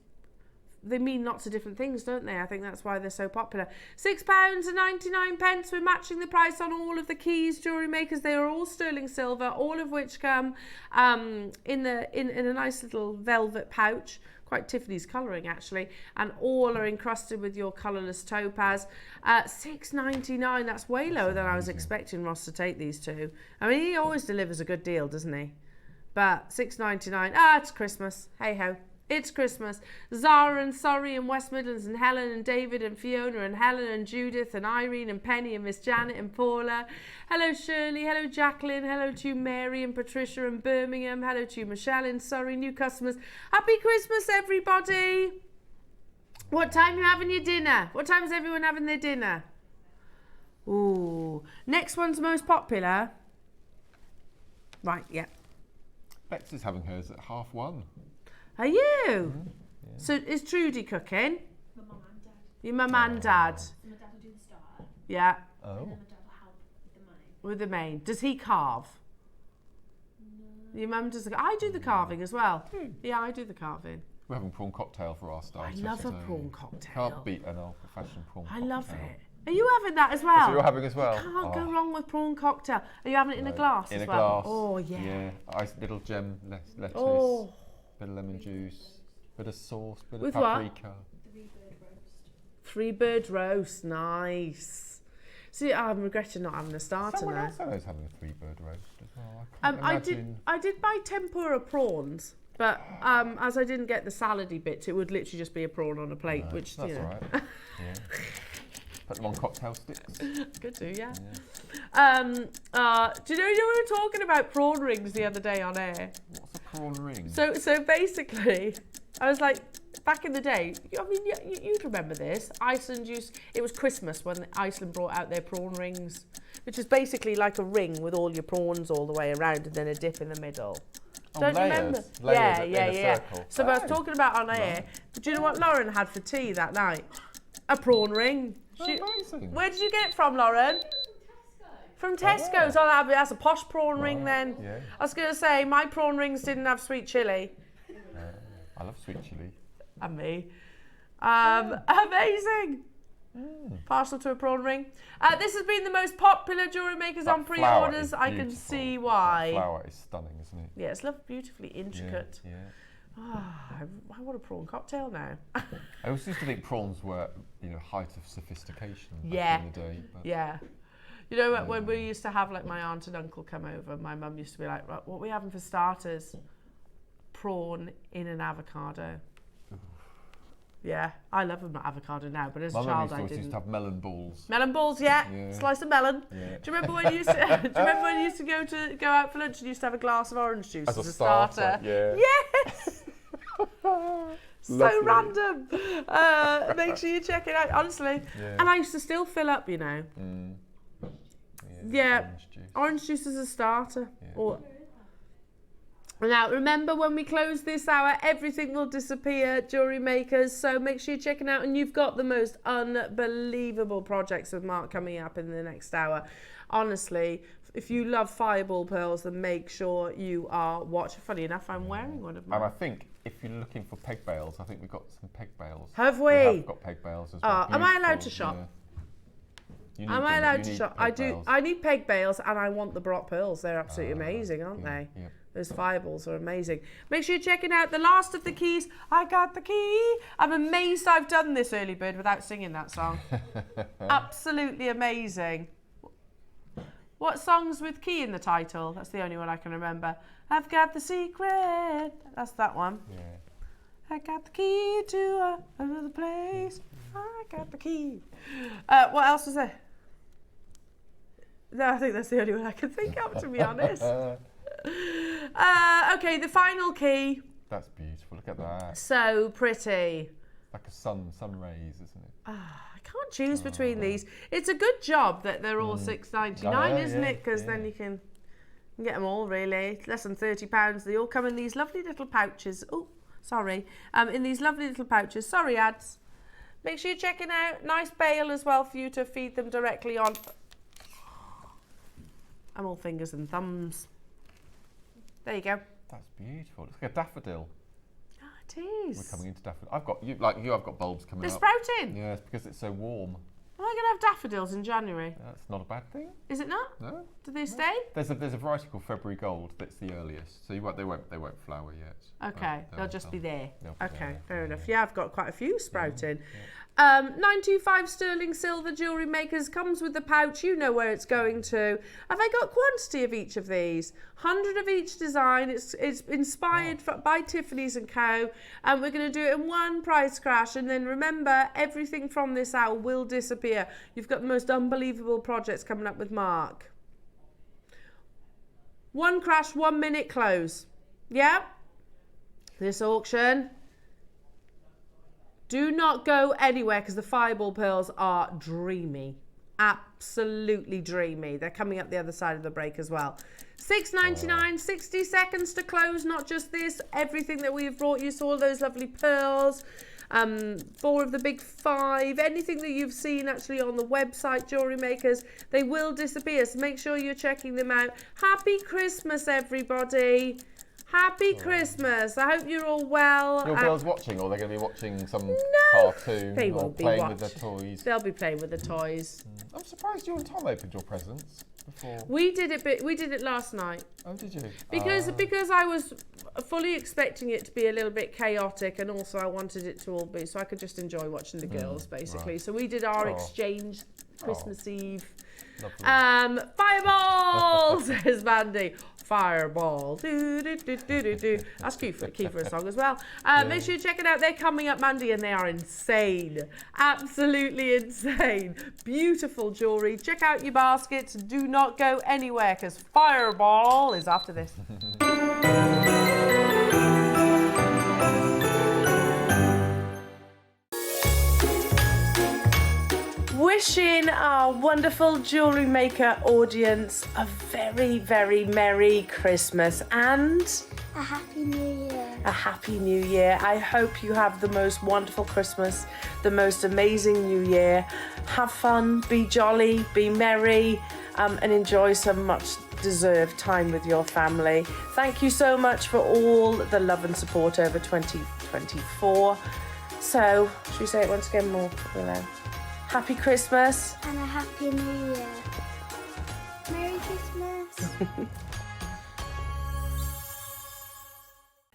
they mean lots of different things, don't they? I think that's why they're so popular. £6.99. We're matching the price on all of the keys, jewellery makers. They are all sterling silver, all of which come in a nice little velvet pouch. Quite Tiffany's colouring actually, and all are encrusted with your colourless topaz. $6.99, that's way lower than I was expecting Ross to take these two. I mean, he always delivers a good deal, doesn't he? But $6.99, it's Christmas, hey ho. It's Christmas. Zara and Surrey and West Midlands and Helen and David and Fiona and Helen and Judith and Irene and Penny and Miss Janet and Paula. Hello Shirley, hello Jacqueline, hello to Mary and Patricia and Birmingham. Hello to Michelle in Surrey, new customers. Happy Christmas everybody. What time are you having your dinner? What time is everyone having their dinner? Ooh, next one's most popular. Right, yeah. Bex is having hers at 1:30. Are you? Mm-hmm. Yeah. So is Trudy cooking? My mum and dad. Your mum and dad? So my dad will do the starter. Yeah. And then my dad will help with the main. With the main. Does he carve? No. Your mum does I do the carving as well. Yeah, I do the carving. We're having prawn cocktail for our starter. I love a prawn cocktail. Can't beat an old-fashioned prawn cocktail. I love it. Are you having that as well? So you're having as well? You can't go wrong with prawn cocktail. Are you having it in a glass as well? In a glass. Oh, yeah. Yeah. Little gem lettuce. Oh. Bit of lemon juice, bit of sauce, bit with of paprika. What? 3-bird roast, nice. See, I'm regretting not having a starter Someone now. else I know is having a 3-bird roast as well. I did buy tempura prawns, but as I didn't get the salady bits, it would literally just be a prawn on a plate, which that's you know. All right. Yeah. Put them on cocktail sticks. Good too, yeah. Do you know we were talking about prawn rings the other day on air? What's a prawn ring? So basically, I was like, back in the day, I mean, you'd remember this. Iceland it was Christmas when Iceland brought out their prawn rings, which is basically like a ring with all your prawns all the way around and then a dip in the middle. Don't you remember? Yeah. So I was talking about on air. But do you know what Lauren had for tea that night? A prawn ring. Amazing. Where did you get it from, Lauren? From Tesco's. Oh, that's a posh prawn ring then. Yeah. I was going to say, my prawn rings didn't have sweet chilli. I love sweet chilli. And me. Amazing. Partial to a prawn ring. This has been the most popular jewellery makers on pre-orders. I can see why. That flower is stunning, isn't it? Yeah, it's beautifully intricate. Yeah. I want a prawn cocktail now. I always used to think prawns were, height of sophistication back in the day. But yeah. You know, when we used to have like my aunt and uncle come over, my mum used to be like, what are we having for starters? Prawn in an avocado. Yeah, I love an avocado now, but as a child I didn't. used to have melon balls. Melon balls, yeah. Slice of melon. Yeah. Do you remember when you used to, go out for lunch and you used to have a glass of orange juice as a starter? Yeah. Yes. So random. Make sure you check it out, honestly. Yeah. And I used to still fill up, Yeah. Orange juice as a starter. Yeah. Now, remember when we close this hour, everything will disappear, jewellery makers. So make sure you're checking out, and you've got the most unbelievable projects with Mark coming up in the next hour. Honestly, if you love fireball pearls, then make sure you are watching. Funny enough, I'm wearing one of mine. And I think if you're looking for peg bales, I think we've got some peg bales. Have we? We have got peg bales as well. Am I allowed to shop? Yeah. Am I allowed to shop? I do. I need peg bales, and I want the Baroque pearls. They're absolutely amazing, aren't they? Yeah. Those fireballs are amazing. Make sure you're checking out the last of the keys. I got the key. I'm amazed I've done this early bird without singing that song. Absolutely amazing. What song's with key in the title? That's the only one I can remember. I've got the secret. That's that one. Yeah. I got the key to another place. I got the key. What else was there? No, I think that's the only one I can think of, to be honest. Okay, the final key. That's beautiful. Look at that. So pretty. like a sun rays, isn't it? I can't choose between these. It's a good job that they're all $6.99, isn't it? Because then you can get them all, really. It's less than £30. They all come in these lovely little pouches. Oh, sorry. In these lovely little pouches. Sorry, ads. Make sure you're checking out. Nice bale as well for you to feed them directly on. I'm all fingers and thumbs. There you go. That's beautiful. It's like a daffodil. Oh, it is. We're coming into daffodil. I've got I've got bulbs coming They're up. sprouting. Yeah, it's because it's so warm. Am I going to have daffodils in January? That's not a bad thing. Is it not? No. Do they stay? There's a variety called February Gold. That's the earliest. So they won't flower yet. Okay, they'll just be there. They'll be there. Fair enough. Yeah, I've got quite a few sprouting. 925 sterling silver Jewellery Makers comes with the pouch. You know where it's going to. Have I got quantity of each of these? 100 of each design. It's inspired by Tiffany's & Co. And we're going to do it in one price crash. And then remember, everything from this hour will disappear. You've got the most unbelievable projects coming up with Mark. One crash, 1 minute close. Yeah? This auction. Do not go anywhere because the fireball pearls are dreamy. Absolutely dreamy. They're coming up the other side of the break as well. $6.99, 60 seconds to close. Not just this, everything that we've brought you. So all those lovely pearls. 4 of the big 5. Anything that you've seen actually on the website, Jewellery Makers, they will disappear. So make sure you're checking them out. Happy Christmas, everybody. Happy Christmas. I hope you're all well. Your girls watching, or they're going to be watching some cartoon they or won't be playing with their toys? They'll be playing with the toys. I'm surprised you and Tom opened your presents before. We did it last night. Oh, did you? Because I was fully expecting it to be a little bit chaotic, and also I wanted it to all be so I could just enjoy watching the girls, basically. Right. So we did our exchange Christmas Eve. Fireball, says Mandy. Fireball. Do, do, do, do, do, do. That's key for a song as well. Make sure you check it out. They're coming up, Mandy, and they are insane. Absolutely insane. Beautiful jewellery. Check out your baskets. Do not go anywhere because Fireball is after this. Wishing our wonderful Jewellery Maker audience a very, very Merry Christmas and a Happy New Year. A Happy New Year. I hope you have the most wonderful Christmas, the most amazing New Year. Have fun, be jolly, be merry, and enjoy some much deserved time with your family. Thank you so much for all the love and support over 2024. So, should we say it once again more? Happy Christmas. And a Happy New Year. Merry Christmas.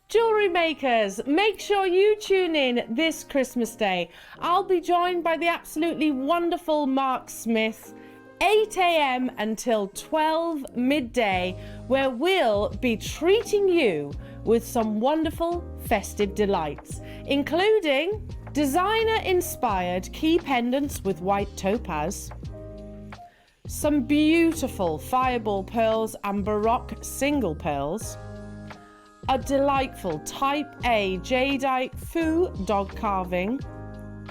Jewellery Makers, make sure you tune in this Christmas Day. I'll be joined by the absolutely wonderful Mark Smith, 8 a.m. until 12 midday, where we'll be treating you with some wonderful festive delights, including Designer Inspired Key Pendants with White Topaz, some beautiful fireball pearls and Baroque single pearls, a delightful Type A Jadeite Fu dog carving,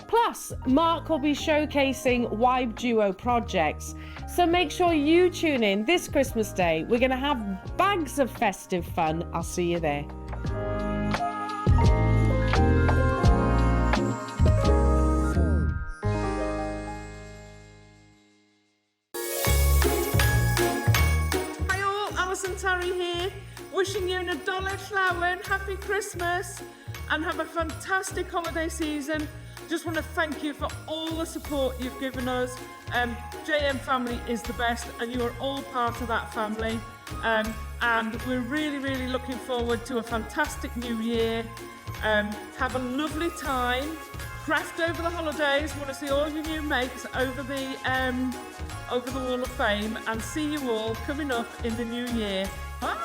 plus Mark will be showcasing WibeDuo projects. So make sure you tune in this Christmas Day. We're going to have bags of festive fun. I'll see you there. Terry here, wishing you a dollar flower and happy Christmas and have a fantastic holiday season. Just want to thank you for all the support you've given us. JM family is the best and you are all part of that family. And we're really, really looking forward to a fantastic new year. Have a lovely time. Craft over the holidays. Want to see all your new makes over the Wall of Fame, and see you all coming up in the new year. Bye!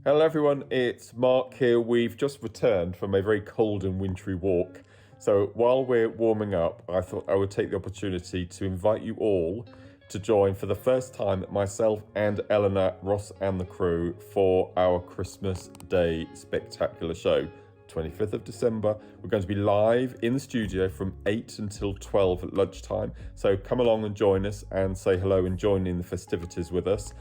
Hello everyone, it's Mark here. We've just returned from a very cold and wintry walk. So while we're warming up, I thought I would take the opportunity to invite you all to join for the first time myself and Elena, Ross and the crew for our Christmas Day spectacular show. 25th of December. We're going to be live in the studio from 8 until 12 at lunchtime. So come along and join us and say hello and join in the festivities with us.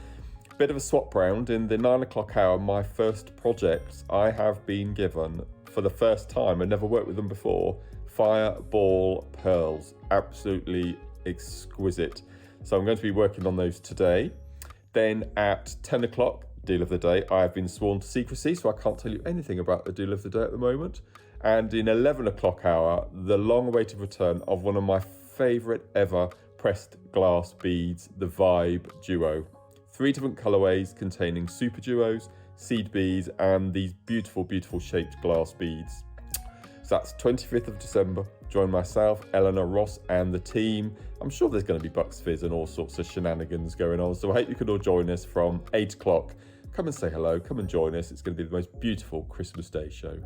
Bit of a swap round. In the 9 o'clock hour, my first project, I have been given, for the first time, I never worked with them before, fireball pearls. Absolutely exquisite. So I'm going to be working on those today. Then at 10 o'clock, deal of the day. I have been sworn to secrecy, so I can't tell you anything about the deal of the day at the moment. And in 11 o'clock hour, the long-awaited return of one of my favourite ever pressed glass beads, the WibeDuo. 3 different colourways containing super duos, seed beads, and these beautiful, beautiful shaped glass beads. So that's 25th of December. Join myself, Elena, Ross, and the team. I'm sure there's going to be Bucks Fizz and all sorts of shenanigans going on. So I hope you can all join us from 8 o'clock. Come and say hello, come and join us. It's going to be the most beautiful Christmas Day show.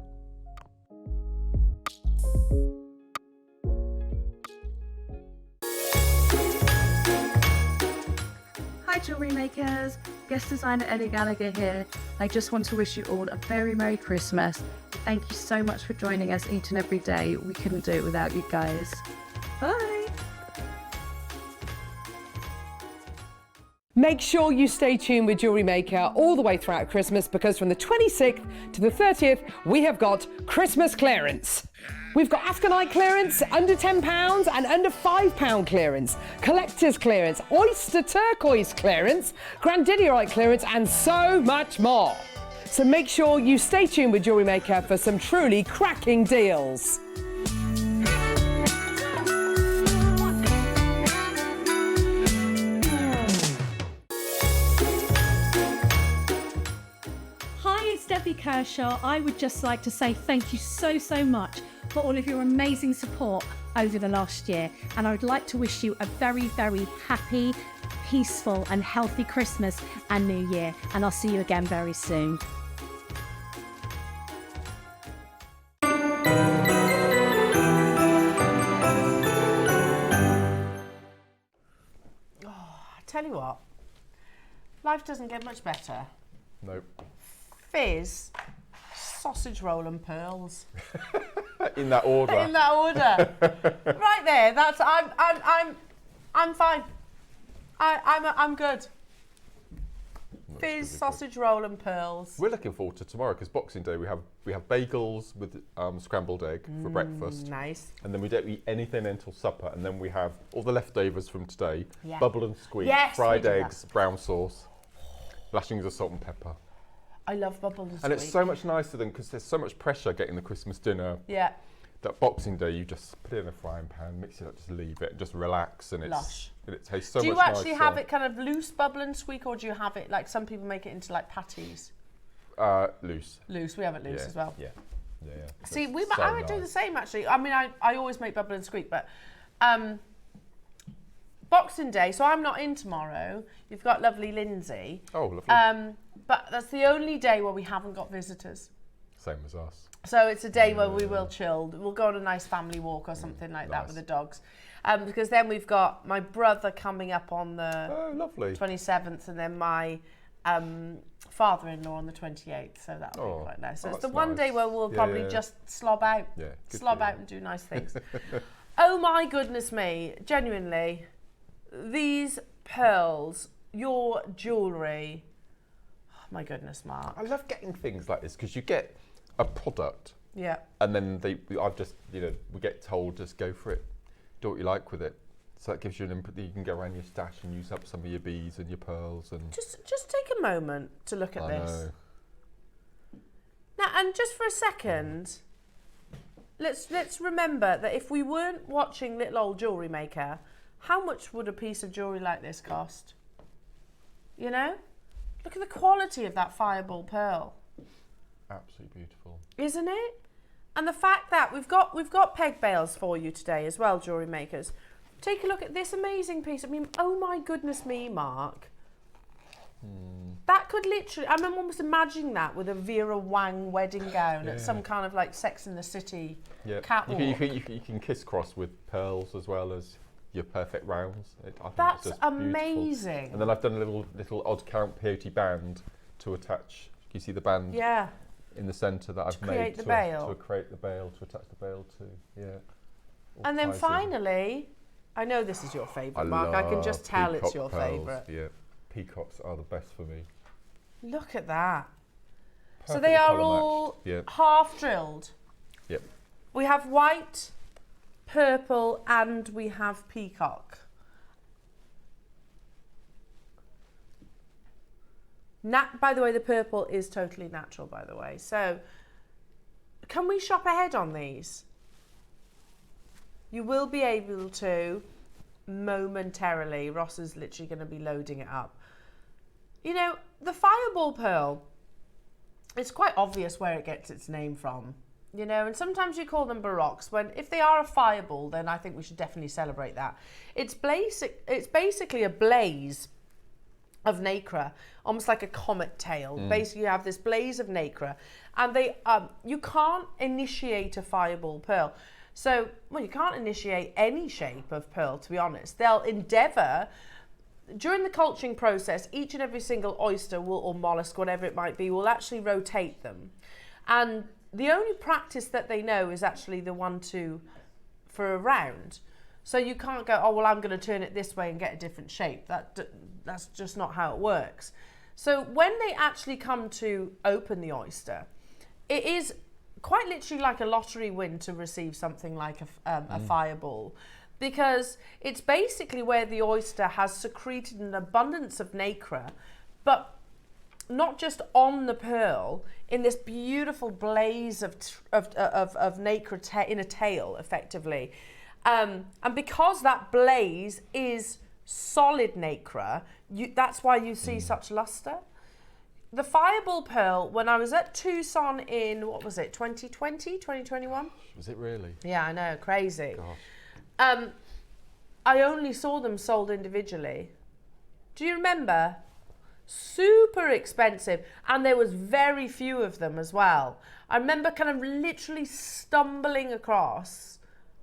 Hi jewellery makers, guest designer Eddie Gallagher here. I just want to wish you all a very Merry Christmas. Thank you so much for joining us each and every day. We couldn't do it without you guys. Bye. Make sure you stay tuned with JewelleryMaker all the way throughout Christmas, because from the 26th to the 30th, we have got Christmas clearance. We've got Afghanite clearance, under £10 and under £5 clearance, collector's clearance, oyster turquoise clearance, grandidierite clearance, and so much more. So make sure you stay tuned with JewelleryMaker for some truly cracking deals. Debbie Kershaw. I would just like to say thank you so much for all of your amazing support over the last year, and I would like to wish you a very happy, peaceful and healthy Christmas and New Year, and I'll see you again very soon. I tell you what, life doesn't get much better. Nope. Fizz, sausage roll and pearls. In that order. In that order. Right there. That's I'm fine. I'm good. Fizz, sausage roll and pearls. We're looking forward to tomorrow because Boxing Day we have bagels with scrambled egg for breakfast. Nice. And then we don't eat anything until supper, and then we have all the leftovers from today. Yeah. Bubble and squeak, Yes, fried we do eggs, brown sauce, lashings of salt and pepper. I love bubble and squeak. And it's so much nicer than, because there's so much pressure getting the Christmas dinner. Yeah. That Boxing Day, you just put it in a frying pan, mix it up, just leave it, just relax, and Lush. it tastes so much nicer. Do you actually have it kind of loose bubble and squeak, or do you have it like some people make it into like patties? Loose. Loose. We have it loose as well. Yeah. See, I would do the same actually. I mean, I always make bubble and squeak, but Boxing Day, so I'm not in tomorrow. You've got lovely Lindsay. Oh, lovely. But that's the only day where we haven't got visitors. Same as us. So it's a day where we will chill. We'll go on a nice family walk or something like that with the dogs. Because then we've got my brother coming up on the 27th, and then my father-in-law on the 28th. So that'll be quite nice. So it's the one day where we'll probably just slob out. Yeah, slob out and do nice things. Oh my goodness me, genuinely. These pearls, your jewellery. Oh my goodness, Mark. I love getting things like this because you get a product. Yeah. And then we get told just go for it. Do what you like with it. So that gives you an input that you can go around your stash and use up some of your beads and your pearls and just take a moment to look at this. Know. Now, and just for a second, let's remember that if we weren't watching little old JewelleryMaker, how much would a piece of jewellery like this cost? You know? Look at the quality of that fireball pearl. Absolutely beautiful. Isn't it? And the fact that we've got peg bales for you today as well, jewellery makers. Take a look at this amazing piece. I mean, oh my goodness me, Mark. That could literally, I'm almost imagining that with a Vera Wang wedding gown at some kind of like Sex and the City catwalk. You can kiss cross with pearls as well as your perfect rounds. I think That's it's just amazing. Beautiful. And then I've done a little odd count peyote band to attach. You see the band? Yeah. in the centre that I've made to create the bail, to attach the bail to. Yeah. And then finally, I know this is your favourite, Mark. I can just tell it's your favourite. Yeah, peacocks are the best for me. Look at that. Perfectly so they are colour all matched. half drilled. Yep. We have white, purple, and we have peacock. By the way, the purple is totally natural, by the way. So, can we shop ahead on these? You will be able to momentarily. Ross is literally going to be loading it up. You know, the fireball pearl, it's quite obvious where it gets its name from. You know, and sometimes you call them Baroques. If they are a fireball, then I think we should definitely celebrate that. It's basically a blaze of nacre, almost like a comet tail. Basically, you have this blaze of nacre, and you can't initiate a fireball pearl. So, well, you can't initiate any shape of pearl, to be honest. They'll endeavour, during the culturing process, each and every single oyster or mollusk, whatever it might be, will actually rotate them. And the only practice that they know is actually the 1-2 for a round. So you can't go, oh, well, I'm going to turn it this way and get a different shape. That's just not how it works. So when they actually come to open the oyster, it is quite literally like a lottery win to receive something like a fireball, because it's basically where the oyster has secreted an abundance of nacre, but not just on the pearl, in this beautiful blaze of nacre in a tail, effectively. And because that blaze is solid nacre, that's why you see such luster. The fireball pearl, when I was at Tucson in, 2021? Was it really? Yeah, I know, crazy. Gosh. I only saw them sold individually. Do you remember? Super expensive, and there was very few of them as well. I remember kind of literally stumbling across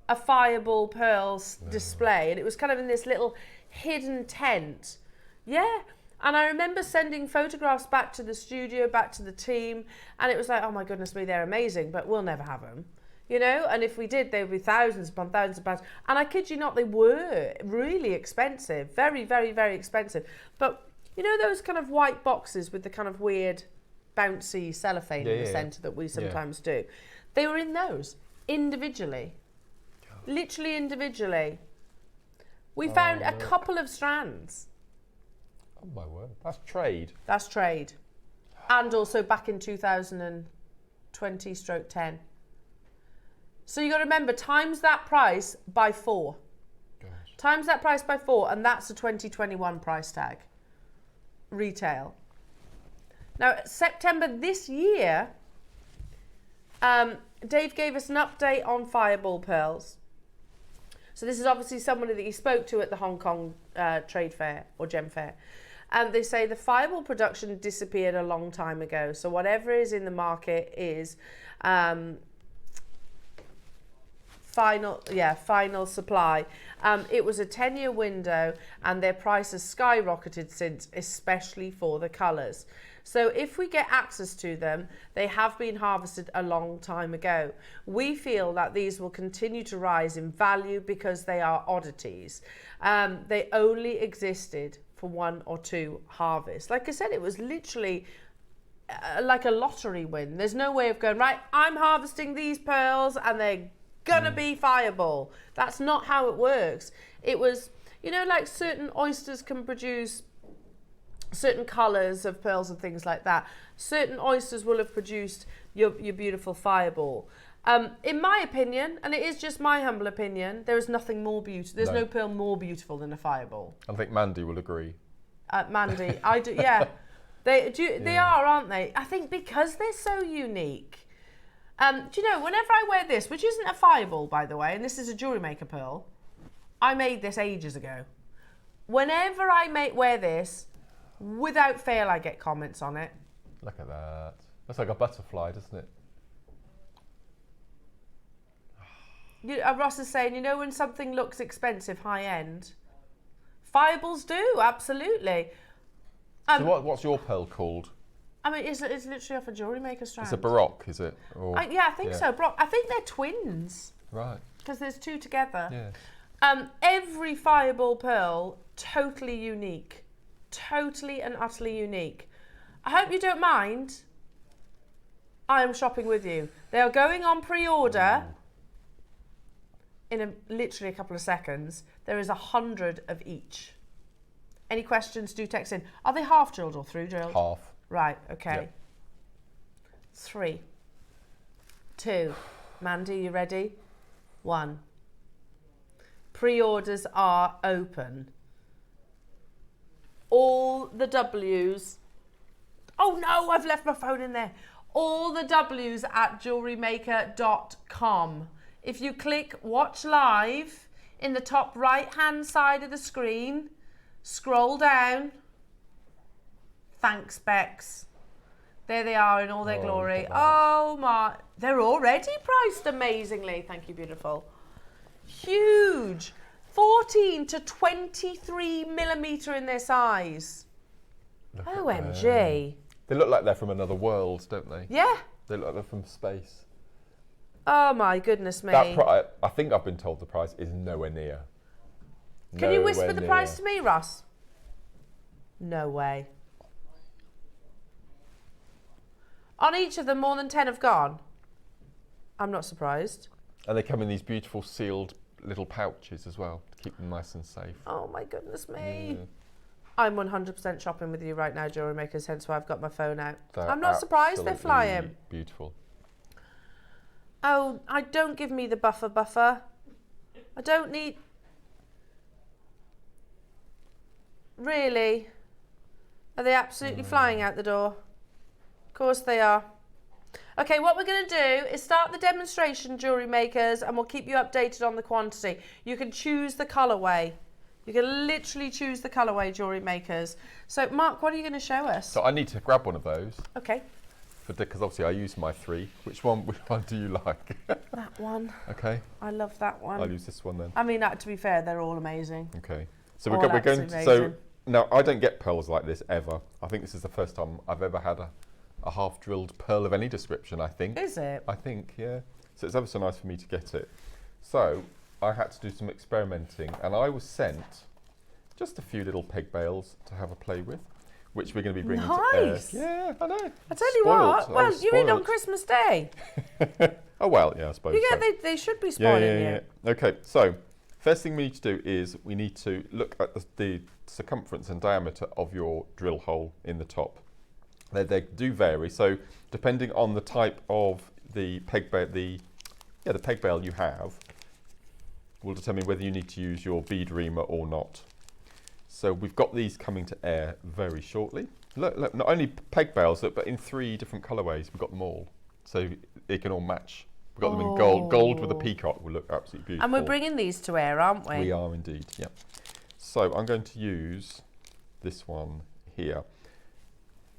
a fireball pearls display, and it was kind of in this little hidden tent. Yeah. And I remember sending photographs back to the studio, back to the team, and it was like, oh my goodness me, they're amazing, but we'll never have them, you know? And if we did, they would be thousands upon thousands of pounds. And I kid you not, they were really expensive, very, very, very expensive. But you know those kind of white boxes with the kind of weird bouncy cellophane in the centre that we sometimes do? They were in those, individually. Literally individually. We found a couple of strands. Oh my word, that's trade. That's trade. And also back in 2020/10. So you got to remember, times that price by 4. Gosh. Times that price by 4, and that's a 2021 price tag. Retail. Now, September this year, Dave gave us an update on fireball pearls. So this is obviously somebody that he spoke to at the Hong Kong trade fair or gem fair. And they say the fireball production disappeared a long time ago. So whatever is in the market is final supply. It was a 10-year window, and their price has skyrocketed since, especially for the colours. So if we get access to them, they have been harvested a long time ago. We feel that these will continue to rise in value because they are oddities. They only existed for 1 or 2 harvests. Like I said, it was literally like a lottery win. There's no way of going, right, I'm harvesting these pearls and they're gonna be fireball. That's not how it works. It was, you know, like certain oysters can produce certain colours of pearls and things like that. Certain oysters will have produced your beautiful fireball. In my opinion, and it is just my humble opinion, there is nothing more beautiful. There's no pearl more beautiful than a fireball. I think Mandy will agree. Mandy, I do. Yeah, they are, aren't they? I think because they're so unique. Do you know, whenever I wear this, which isn't a fireball, by the way, and this is a JewelleryMaker pearl, I made this ages ago. Whenever I wear this, without fail, I get comments on it. Look at that. Looks like a butterfly, doesn't it? Ross is saying, you know, when something looks expensive, high-end, fireballs do, absolutely. So what's your pearl called? I mean, it's literally off a JewelleryMaker strand. It's a Baroque, is it? Or, yeah, I think so. I think they're twins. Right. Because there's two together. Yeah. Every fireball pearl, totally unique. Totally and utterly unique. I hope you don't mind. I am shopping with you. They are going on pre-order in literally a couple of seconds. There is 100 of each. Any questions, do text in. Are they half drilled or through drilled? Half. Right, okay. Yep. 3, 2, Mandy, you ready? 1. Pre-orders are open. All the W's. Oh no, I've left my phone in there. All the W's at jewellerymaker.com. If you click watch live in the top right hand side of the screen, scroll down. Thanks, Bex. There they are in all their glory. Oh my, they're already priced amazingly. Thank you, beautiful. Huge. 14 to 23 millimetre in their size. OMG. They look like they're from another world, don't they? Yeah. They look like they're from space. Oh my goodness me. I think I've been told the price is nowhere near. Can you whisper the price to me, Ross? No way. On each of them, more than 10 have gone. I'm not surprised. And they come in these beautiful sealed little pouches as well to keep them nice and safe. Oh my goodness me. I'm 100% shopping with you right now, JewelleryMakers, hence why I've got my phone out. I'm not surprised they're flying. Beautiful. Oh, don't give me the buffer. I don't need... Really? Are they absolutely flying out the door? Of course they are. Okay, what we're going to do is start the demonstration, JewelleryMakers, and we'll keep you updated on the quantity. You can choose the colourway. You can literally choose the colourway, JewelleryMakers. So, Mark, what are you going to show us? So I need to grab one of those. Okay. Because obviously I use my 3. Which one do you like? That one. Okay. I love that one. I'll use this one then. I mean, to be fair, they're all amazing. Okay. So we're going to... So now, I don't get pearls like this ever. I think this is the first time I've ever had a half-drilled pearl of any description, I think. Is it? I think, yeah. So it's ever so nice for me to get it. So I had to do some experimenting, and I was sent just a few little peg bales to have a play with, which we're going to be bringing to air. Yeah, I know. I tell you what, well, you mean on Christmas Day? Oh, well, yeah, I suppose yeah, so. they should be spoiling you. Okay, so first thing we need to do is we need to look at the circumference and diameter of your drill hole in the top. They do vary, so depending on the type of the peg bale, the peg bale you have, will determine whether you need to use your bead reamer or not. So we've got these coming to air very shortly. Look, not only peg bales, but in 3 different colourways. We've got them all, so it can all match. We've got them in gold. Gold with a peacock will look absolutely beautiful. And we're bringing these to air, aren't we? We are indeed, yeah. So I'm going to use this one here,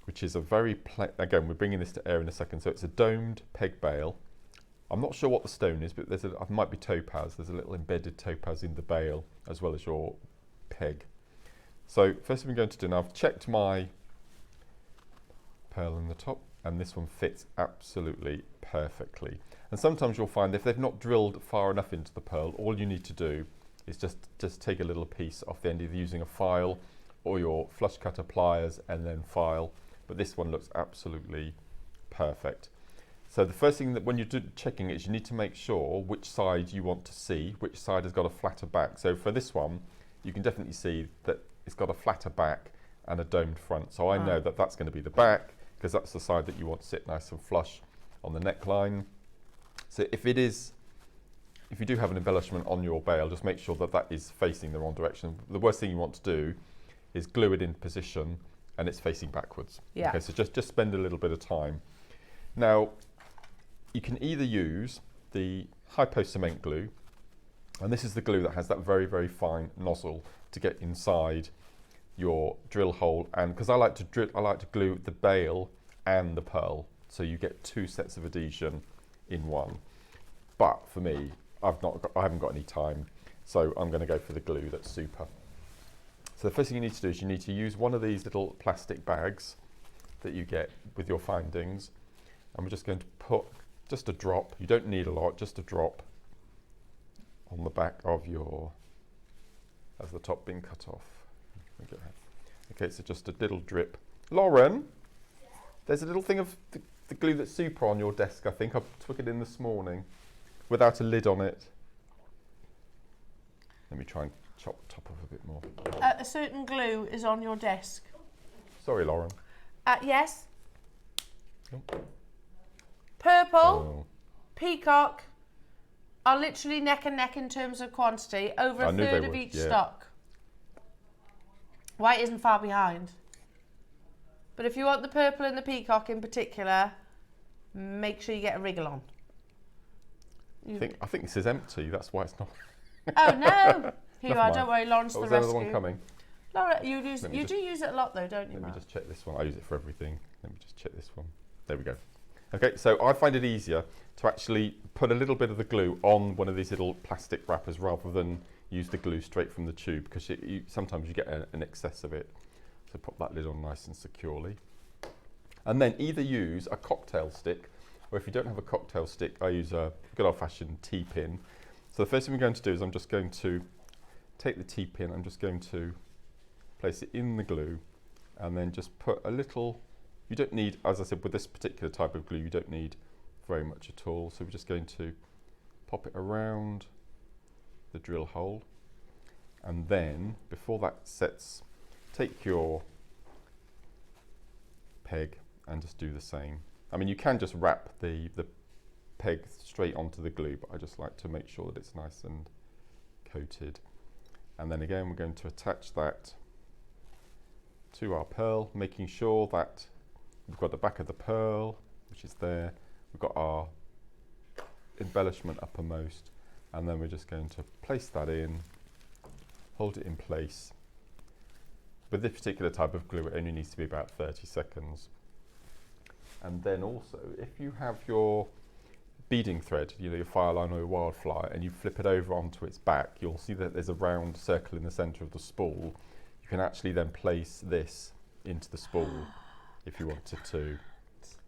which is a very, again, we're bringing this to air in a second. So it's a domed peg bale. I'm not sure what the stone is, but it might be topaz. There's a little embedded topaz in the bale, as well as your peg. So first thing we're going to do, now I've checked my pearl in the top, and this one fits absolutely perfectly. And sometimes you'll find if they've not drilled far enough into the pearl, all you need to do is just take a little piece off the end, either using a file or your flush cutter pliers, and then file. But this one looks absolutely perfect. So the first thing that when you're checking is you need to make sure which side you want to see, which side has got a flatter back. So for this one, you can definitely see that it's got a flatter back and a domed front. So I know that that's going to be the back, because that's the side that you want to sit nice and flush on the neckline. So if you do have an embellishment on your bale, just make sure that that is facing the wrong direction. The worst thing you want to do is glue it in position and it's facing backwards. Yeah. Okay, so just spend a little bit of time. Now, you can either use the hypo cement glue, and this is the glue that has that very, very fine nozzle to get inside your drill hole. And because I like to glue the bale and the pearl, so you get 2 sets of adhesion in one. But for me, I haven't got any time, so I'm going to go for the glue that's super. So the first thing you need to do is you need to use one of these little plastic bags, that you get with your findings. And we're just going to put just a drop, you don't need a lot, just a drop on the back of your, as the top being cut off. Okay, so just a little drip. Lauren, there's a little thing of the glue that's super on your desk, I think. I took it in this morning without a lid on it. Let me try and chop the top off a bit more. A certain glue is on your desk. Sorry, Lauren. Yes. Oh. Purple, Peacock are literally neck and neck in terms of quantity, over a third of each stock. White isn't far behind. But if you want the purple and the Peacock in particular, make sure you get a wriggle on. I think this is empty, that's why it's not. Oh no! Here you are, don't worry, Lauren's the rescue. Was there another one coming? Laura, you do use it a lot though, don't you, Let me just check this one. I use it for everything. Let me just check this one. There we go. Okay, so I find it easier to actually put a little bit of the glue on one of these little plastic wrappers rather than use the glue straight from the tube, because sometimes you get an excess of it. So pop that lid on nice and securely. And then either use a cocktail stick, or if you don't have a cocktail stick, I use a good old-fashioned T-pin. So the first thing we're going to do is I'm just going to take the T-pin, I'm just going to place it in the glue, and then just put a little, you don't need, as I said, with this particular type of glue, you don't need very much at all. So we're just going to pop it around the drill hole. And then, before that sets, take your peg and just do the same. I mean, you can just wrap the peg straight onto the glue, but I just like to make sure that it's nice and coated. And then again, we're going to attach that to our pearl, making sure that we've got the back of the pearl, which is there. We've got our embellishment uppermost, and then we're just going to place that in, hold it in place. With this particular type of glue, it only needs to be about 30 seconds. And then also, if you have your beading thread, you know, your fireline or your wildflower, and you flip it over onto its back, you'll see that there's a round circle in the center of the spool. You can actually then place this into the spool if you wanted to.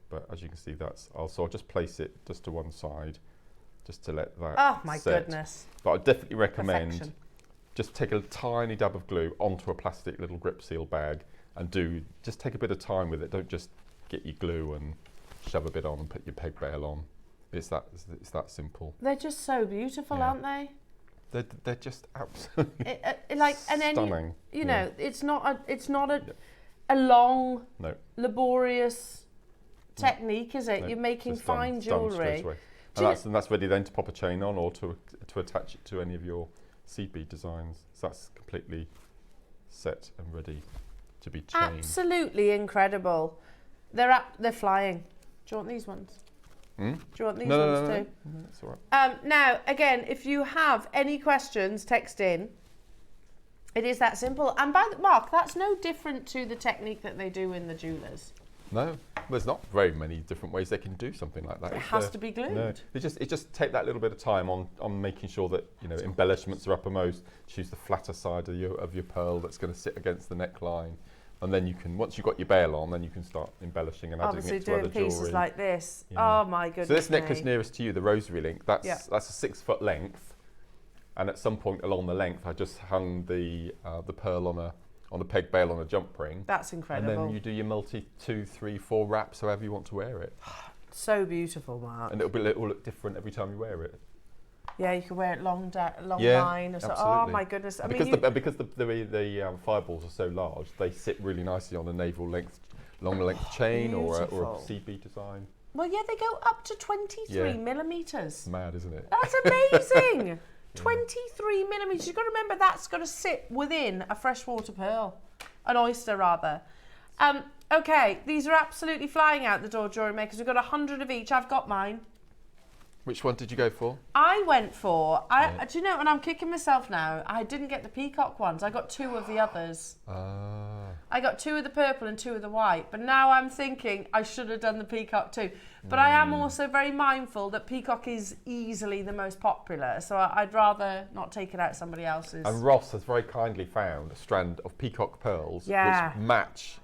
But as you can see, that's also, I'll just place it just to one side, just to let that Oh my set. Goodness. But I definitely recommend Perfection. just take a tiny dab of glue onto a plastic little grip seal bag and just take a bit of time with it. Don't just get your glue and shove a bit on and put your peg bail on. It's that simple. They're just so beautiful, aren't they? They're just absolutely and then stunning. You know, it's not a long, laborious technique, is it? No, you're making just fine done jewellery. And that's ready then to pop a chain on, or to attach it to any of your seed bead designs. So that's completely set and ready to be chained. Absolutely incredible. They're flying. Do you want these ones? Hmm? Do you want these ones too? No, that's all right. Now, again, if you have any questions, text in. It is that simple. And Mark, that's no different to the technique that they do in the jewellers. No, there's not very many different ways they can do something like that. It has to be glued. No, it just take that little bit of time on making sure that, you know, embellishments are uppermost. Choose the flatter side of your pearl that's going to sit against the neckline, and then you can, once you've got your bail on, then you can start embellishing and adding it to other jewellery. Pieces like this. Yeah. Oh my goodness. So this necklace nearest to you, the rosary link, that's a 6 foot length, and at some point along the length, I just hung the pearl on a peg bail on a jump ring. That's incredible. And then you do your multi 2, 3, 4 wraps, however you want to wear it. So beautiful, Mark. And it'll look different every time you wear it. Yeah, you can wear it long line or so. Oh my goodness! I because the fireballs are so large, they sit really nicely on a long length chain or a seed bead design. Well, yeah, they go up to 23 millimeters. It's mad, isn't it? That's amazing. 23 millimeters. You've got to remember that's got to sit within a freshwater pearl, an oyster rather. Okay, these are absolutely flying out the door, jewellery makers. We've got 100 of each. I've got mine. Which one did you go for? I went for, do you know, and I'm kicking myself now, I didn't get the peacock ones. I got 2 of the others. I got 2 of the purple and 2 of the white. But now I'm thinking I should have done the peacock too. But I am also very mindful that peacock is easily the most popular. So I'd rather not take it out somebody else's. And Ross has very kindly found a strand of peacock pearls which match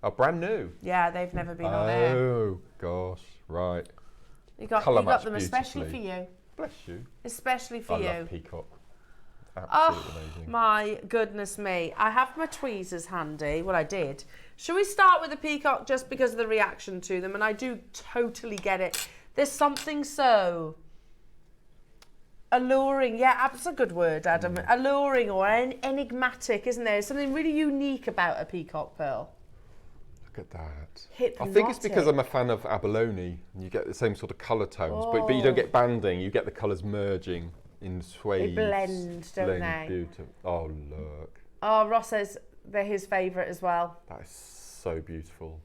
Oh, brand new. Yeah, they've never been on air. Oh gosh, right. You got them especially for you. Bless you. Especially for you. I love Peacock. Absolutely amazing. My goodness me. I have my tweezers handy. Well, I did. Should we start with the Peacock just because of the reaction to them? And I do totally get it. There's something so alluring. Yeah, that's a good word, Adam. Alluring or enigmatic, isn't there? Something really unique about a peacock pearl. Look at that. Hypnotic. I think it's because I'm a fan of abalone. And you get the same sort of colour tones, but you don't get banding. You get the colours merging in swathes. They blend, don't they? Beautiful. Oh, look. Oh, Ross says they're his favourite as well. That is so beautiful.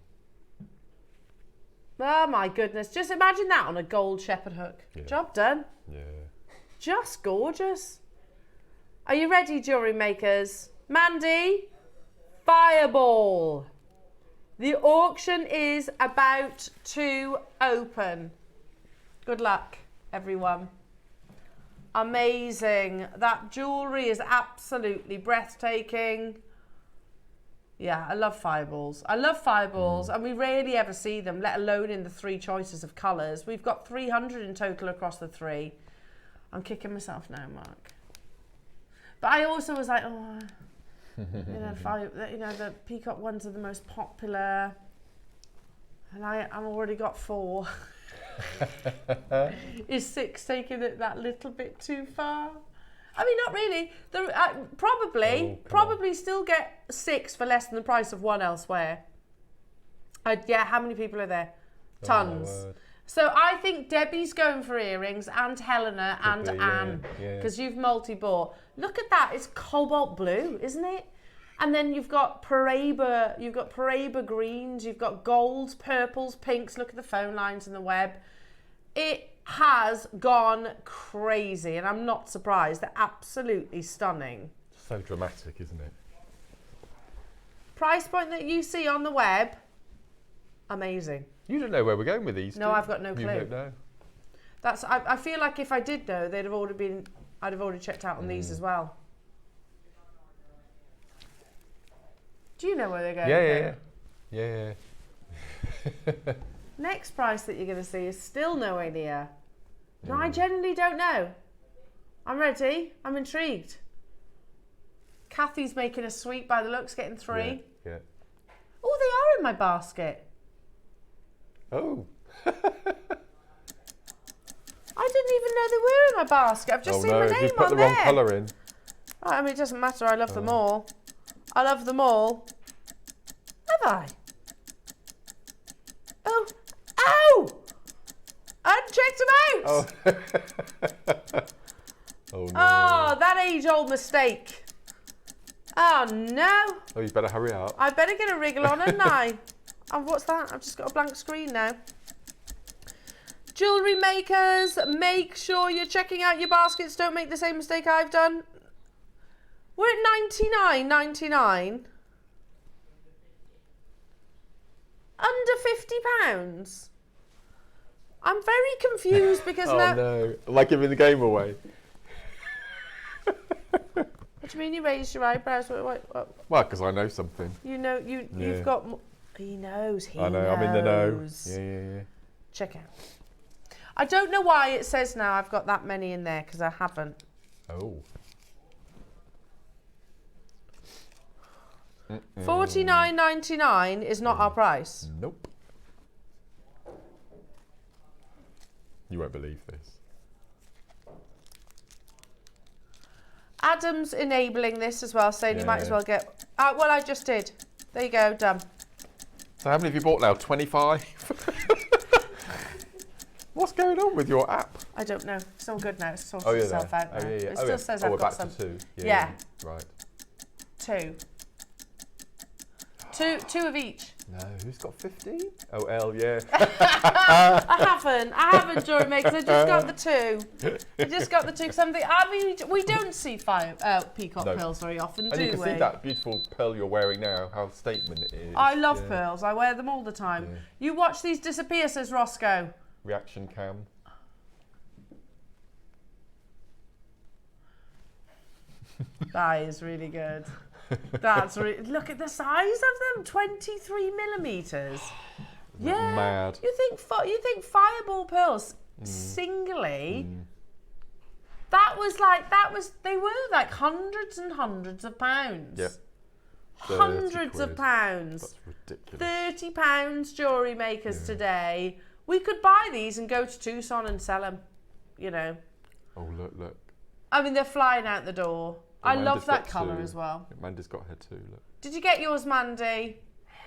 Oh my goodness. Just imagine that on a gold shepherd hook. Yeah. Job done. Yeah. Just gorgeous. Are you ready, jewellery makers? Mandy, fireball. The auction is about to open. Good luck, everyone. Amazing. That jewellery is absolutely breathtaking. Yeah, I love fireballs. I love fireballs, and we rarely ever see them, let alone in the 3 choices of colours. We've got 300 in total across the 3. I'm kicking myself now, Mark. But I also was like, oh, the peacock ones are the most popular, and I've already got 4. Is 6 taking it that little bit too far? I mean, not really. Probably still get 6 for less than the price of 1 elsewhere. Yeah, how many people are there? Tons. So I think Debbie's going for earrings, and Helena and Anne, because you've multi-bought. Look at that, it's cobalt blue, isn't it? And then you've got Paraiba greens, you've got golds, purples, pinks. Look at the phone lines and the web. It has gone crazy, and I'm not surprised. They're absolutely stunning. So dramatic, isn't it? Price point that you see on the web, amazing. You don't know where we're going with these. No, I've got no clue. You don't know. I feel like if I did know, I'd have already checked out on these as well. Do you know where they're going? Yeah. Next price that you're going to see is still nowhere near. No, I genuinely don't know. I'm ready. I'm intrigued. Kathy's making a sweep by the looks, getting 3. Yeah. Oh, they are in my basket. Oh. I didn't even know they were in my basket. I've just seen my name on there. You put the wrong colour in. I mean, it doesn't matter. I love them all. I love them all. Have I? Oh. Ow! I hadn't checked them out. Oh no. Oh, that age-old mistake. Oh no. Oh, you better hurry up. I better get a wriggle on, hadn't I? Oh, what's that? I've just got a blank screen now. Jewellery makers, make sure you're checking out your baskets. Don't make the same mistake I've done. We're at £99.99. Under £50. I'm very confused because now... Oh no, like giving the game away. What do you mean you raised your eyebrows? What? Well, because I know something. You know, you've got... He knows, I know, I'm in the know. Yeah. Check out. I don't know why it says now I've got that many in there, because I haven't. Oh. $49.99 is not our price. Nope. You won't believe this. Adam's enabling this as well, saying you might as well get... well, I just did. There you go, done. So how many have you bought now? 25? What's going on with your app? I don't know. It's all good now. It's sorted itself out now. It still says I've got some. To 2. Yeah. Right. 2. Two of each. No, who's got 15? Oh, L, yeah. I haven't, Jewellery Makers. I just got the 2. I just got the 2 because I mean, we don't see peacock pearls very often, do we? And you can see that beautiful pearl you're wearing now, how statement it is. I love pearls. I wear them all the time. Yeah. You watch these disappear, says Roscoe. Reaction cam. That is really good. That's look at the size of them, 23 millimeters. Yeah, mad. You think fireball pearls singly? They were like hundreds and hundreds of pounds. Yep. Hundreds of pounds. That's ridiculous. £30 jewellery makers today. We could buy these and go to Tucson and sell them. You know. Oh look. I mean, they're flying out the door. I love that colour as well. Mandy's got her too, look. Did you get yours, Mandy?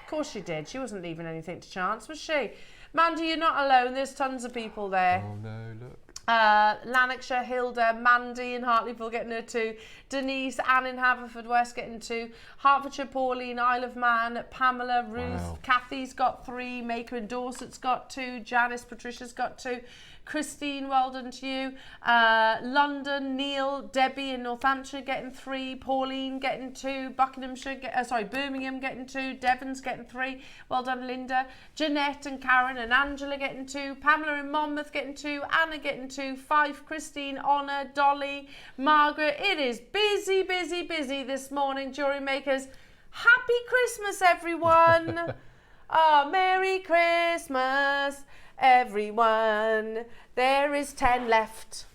Of course she did. She wasn't leaving anything to chance, was she? Mandy, you're not alone. There's tons of people there. Oh no, look. Lanarkshire, Hilda, Mandy in Hartlepool getting her 2. Denise, Anne in Haverfordwest getting 2. Hertfordshire, Pauline, Isle of Man, Pamela, Ruth, Kathy's got 3. Maker in Dorset's got 2. Janice, Patricia's got 2. Christine, well done to you. London, Neil, Debbie in Northamptonshire getting 3. Pauline getting 2. Birmingham getting 2. Devon's getting 3. Well done, Linda. Jeanette and Karen and Angela getting 2. Pamela in Monmouth getting 2. Anna getting 2. Fife, Christine, Honor, Dolly, Margaret. It is busy this morning, jewellery makers. Happy Christmas, everyone. Oh, Merry Christmas, everyone. There is 10 left.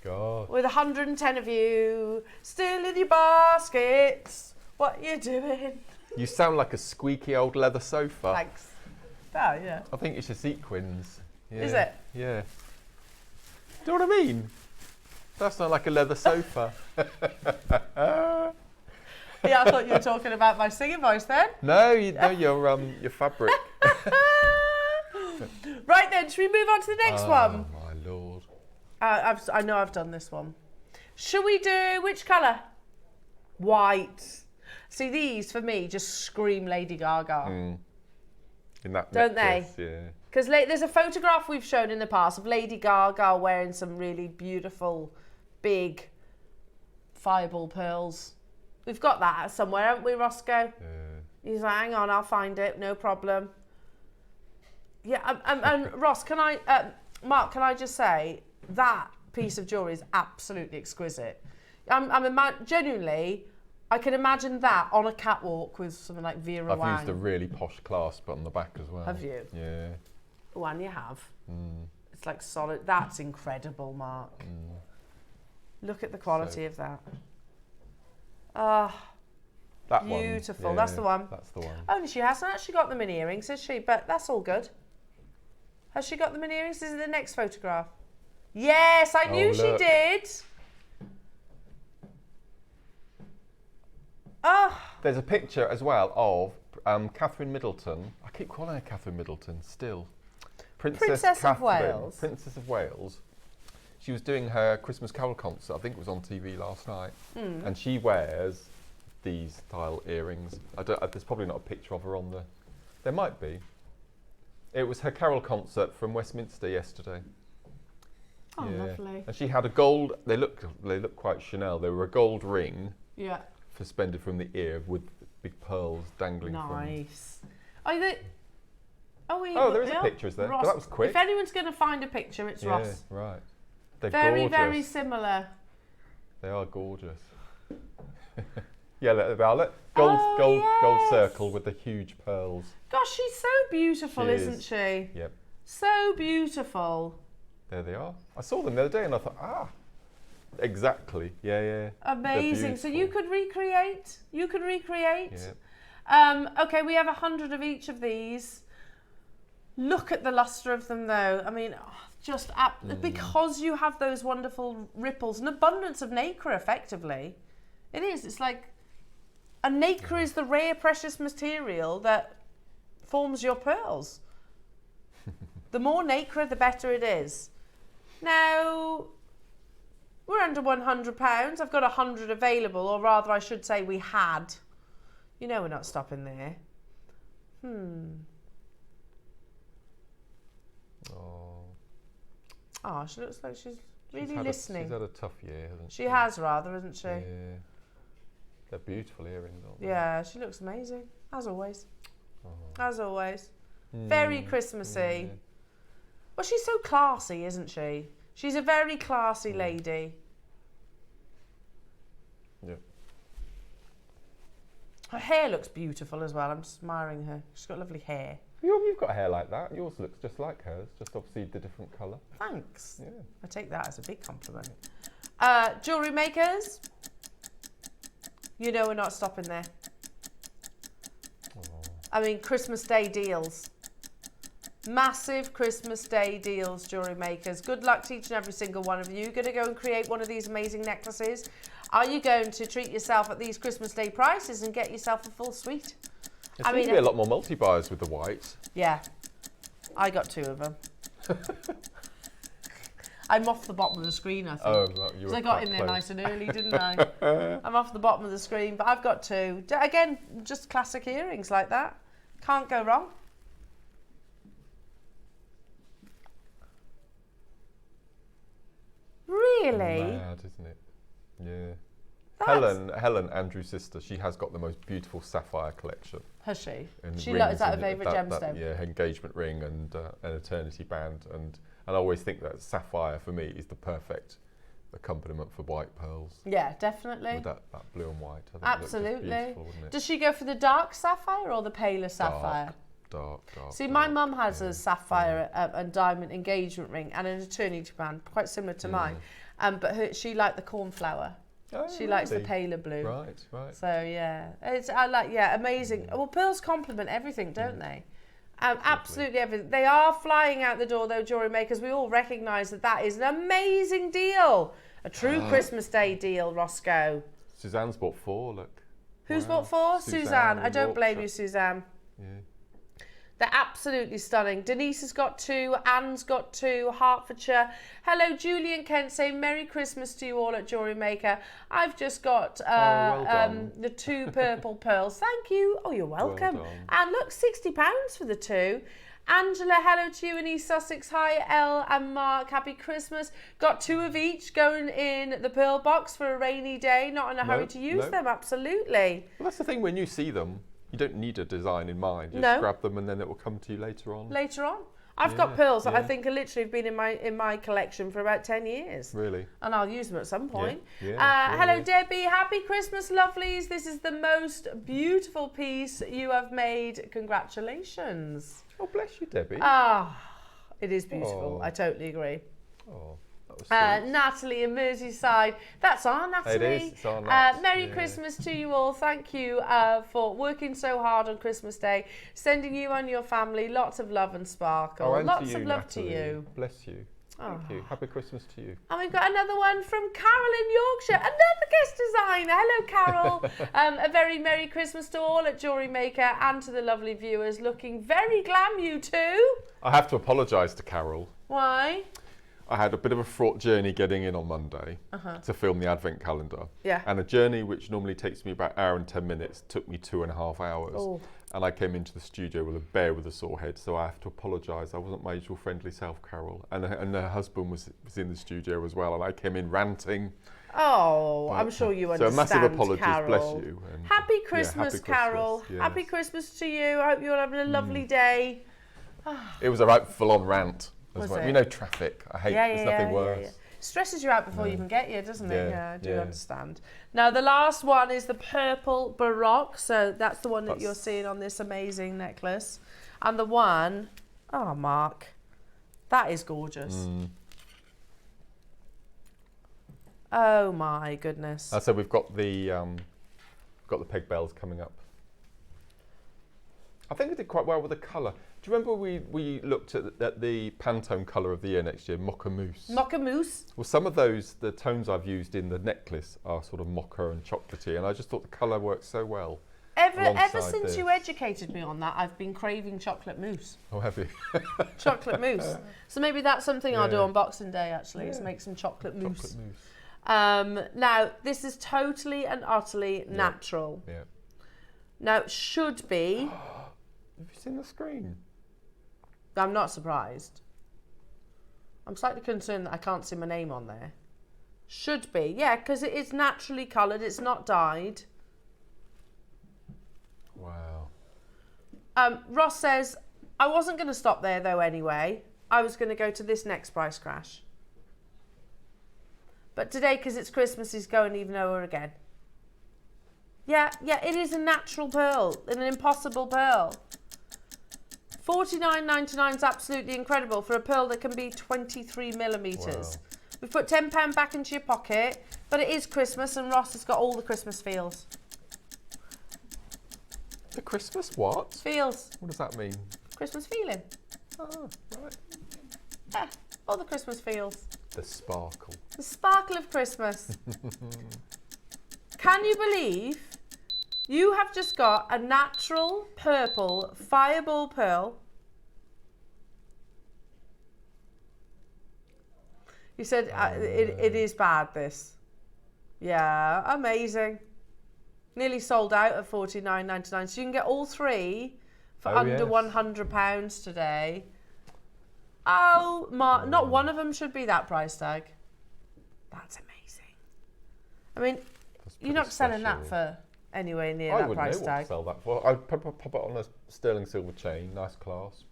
God. With 110 of you still in your baskets. What are you doing? You sound like a squeaky old leather sofa. Thanks. Oh, yeah. I think it's your sequins. Yeah. Is it? Yeah. Do you know what I mean? That sounds like a leather sofa. Yeah, I thought you were talking about my singing voice then. No, your fabric. Right then, should we move on to the next one? Oh my lord. I know I've done this one. Should we do which colour? White. See, these for me just scream Lady Gaga. In that Don't necklace, they? Yeah. Because there's a photograph we've shown in the past of Lady Gaga wearing some really beautiful, big fireball pearls. We've got that somewhere, haven't we, Roscoe? Yeah. He's like, hang on, I'll find it, no problem. Yeah, and Ross, Mark, can I just say, that piece of jewellery is absolutely exquisite. Genuinely, I can imagine that on a catwalk with something like Vera Wang. I've used a really posh clasp on the back as well. Have you? Yeah. Oh, and you have. It's like solid. That's incredible, Mark. Look at the quality of that. That beautiful. one. That's the one. That's the one. Only she hasn't actually got them in earrings, has she? But that's all good. Has she got them in earrings? This is the next photograph. Yes, I knew she did. Oh. There's a picture as well of Catherine Middleton. I keep calling her Catherine Middleton still. Princess of Wales. Princess of Wales. She was doing her Christmas Carol concert. I think it was on TV last night. And she wears these style earrings. There's probably not a picture of her on the... There might be. It was her carol concert from Westminster yesterday. Oh, lovely. And she had a gold... They look quite Chanel. They were a gold ring. Yeah. Suspended from the ear with big pearls dangling from... Nice. Are they... there is a picture, is there? Ross, but that was quick. If anyone's going to find a picture, it's Ross. Right. They're very, gorgeous. very similar. They are gorgeous. Yeah, look, Violet. Gold circle with the huge pearls. Gosh, she's so beautiful, isn't she? Yep. So beautiful. There they are. I saw them the other day and I thought, exactly. Yeah. Amazing. So you could recreate. Yeah. Okay, we have 100 of each of these. Look at the luster of them, though. I mean, because you have those wonderful ripples, an abundance of nacre, effectively. It is. It's like a nacre is the rare, precious material that forms your pearls. The more nacre, the better it is. Now, we're under £100. I've got 100 available, or rather, I should say we had. You know we're not stopping there. Oh, she looks like she's really listening. She's had a tough year, hasn't she? She has, rather, hasn't she? Yeah. They're beautiful earrings, aren't they? Yeah, she looks amazing, as always. As always. Very Christmassy. Yeah. Well, she's so classy, isn't she? She's a very classy lady. Yeah. Her hair looks beautiful as well. I'm just admiring her. She's got lovely hair. You've got hair like that. Yours looks just like hers, just obviously the different colour. Thanks. Yeah. I take that as a big compliment. Jewellery makers, you know we're not stopping there. I mean, Christmas Day deals. Massive Christmas Day deals, jewellery makers. Good luck to each and every single one of you. You're going to go and create one of these amazing necklaces. Are you going to treat yourself at these Christmas Day prices and get yourself a full suite? There seems to be a lot more multi-buyers with the whites. Yeah, I got 2 of them. I'm off the bottom of the screen, I think. Oh, right, you were I got in there nice and early, didn't I? I'm off the bottom of the screen, but I've got 2. Again, just classic earrings like that. Can't go wrong. Really? Mad, isn't it? Yeah. Helen, Andrew's sister, she has got the most beautiful sapphire collection. Has she? And Is that her favourite that, gemstone? Yeah, her engagement ring and an eternity band. And I always think that sapphire for me is the perfect accompaniment for white pearls. Yeah, definitely. With that blue and white. I think Absolutely. beautiful, wouldn't it? Does she go for the dark sapphire or the paler sapphire? Dark. See, my mum has a sapphire and diamond engagement ring and an eternity band, quite similar to mine. But she liked the cornflower. Oh, she likes the paler blue. Right. So yeah, amazing. Well, pearls complement everything, don't they? Absolutely everything. They are flying out the door though, jewellery makers. We all recognise that is an amazing deal. A true Christmas Day deal, Roscoe. Suzanne's bought 4, look. Who's bought 4? Suzanne. I don't blame Yorkshire. you, Suzanne. Yeah. They're absolutely stunning. Denise has got 2. Anne's got 2. Hertfordshire. Hello, Julie and Kent saying Merry Christmas to you all at Jewellery Maker. I've just got the 2 purple pearls. Thank you. Oh, you're welcome. Well done. And look, £60 for the 2. Angela, hello to you in East Sussex. Hi, Elle and Mark. Happy Christmas. Got 2 of each going in the pearl box for a rainy day. Not in a hurry to use them. Absolutely. Well, that's the thing. When you see them, you don't need a design in mind. You just grab them and then it will come to you later on. I've got pearls that I think are literally been in my collection for about 10 years. Really? And I'll use them at some point. Yeah, hello, Debbie. Happy Christmas, lovelies. This is the most beautiful piece you have made. Congratulations. Oh, bless you, Debbie. It is beautiful. I totally agree. Oh, that was sweet. Natalie in Merseyside. That's our Natalie. It is. It's our Nat. Merry Christmas to you all. Thank you for working so hard on Christmas Day. Sending you and your family lots of love and sparkle. And lots to you, of love Natalie. to you. Bless you. Thank you. Happy Christmas to you. And we've got another one from Carol in Yorkshire, another guest designer. Hello, Carol. A very Merry Christmas to all at Jewellery Maker and to the lovely viewers. Looking very glam, you two. I have to apologise to Carol. Why? I had a bit of a fraught journey getting in on Monday to film the advent calendar. Yeah. And a journey which normally takes me about an hour and 10 minutes took me 2.5 hours. Oh. And I came into the studio with a bear with a sore head, so I have to apologise. I wasn't my usual friendly self, Carol. And her husband was in the studio as well, and I came in ranting. Oh, I'm sure you understand, so massive apologies, Carol. bless you. And happy Christmas, happy Carol. Christmas, yes. Happy Christmas to you. I hope you're having a lovely day. It was a right full-on rant as well. it? You know, traffic. I hate. There's nothing worse. Stresses you out before you even get here, doesn't it? Yeah, I do understand. Now, the last one is the purple Baroque. So that's the one that you're seeing on this amazing necklace. And the one, oh, Mark, that is gorgeous. Oh, my goodness. So we've got the peg bells coming up. I think I did quite well with the colour. Do you remember we looked at the Pantone colour of the year next year, Mocha Mousse? Mocha Mousse? Well, some of those, the tones I've used in the necklace are sort of mocha and chocolatey, and I just thought the colour worked so well. Ever since you educated me on that, I've been craving chocolate mousse. Oh, have you? Chocolate mousse. So maybe that's something I'll do on Boxing Day, actually, is make some chocolate mousse. Chocolate mousse. Now, this is totally and utterly natural. Yeah. Now, it should be... Have you seen the screen? I'm not surprised. I'm slightly concerned that I can't see my name on there. Should be, yeah, because it is naturally coloured. It's not dyed. Wow. Ross says, I wasn't going to stop there though anyway. I was going to go to this next price crash. But today, because it's Christmas, he's going even lower again. Yeah, it is a natural pearl, an impossible pearl. $49.99 is absolutely incredible for a pearl that can be 23 millimetres. Wow. We've put £10 back into your pocket, but it is Christmas and Ross has got all the Christmas feels. The Christmas what? Feels. What does that mean? Christmas feeling. Oh, right. Yeah, all the Christmas feels. The sparkle. The sparkle of Christmas. Can you believe you have just got a natural purple fireball pearl? You said it is bad, this. Yeah, amazing. Nearly sold out at $49.99. So you can get all three for under £100 today. Oh, not one of them should be that price tag. That's amazing. I mean, you're not selling that for anywhere near that price tag. I wouldn't know what to sell that for. I'd pop it on a sterling silver chain, nice clasp.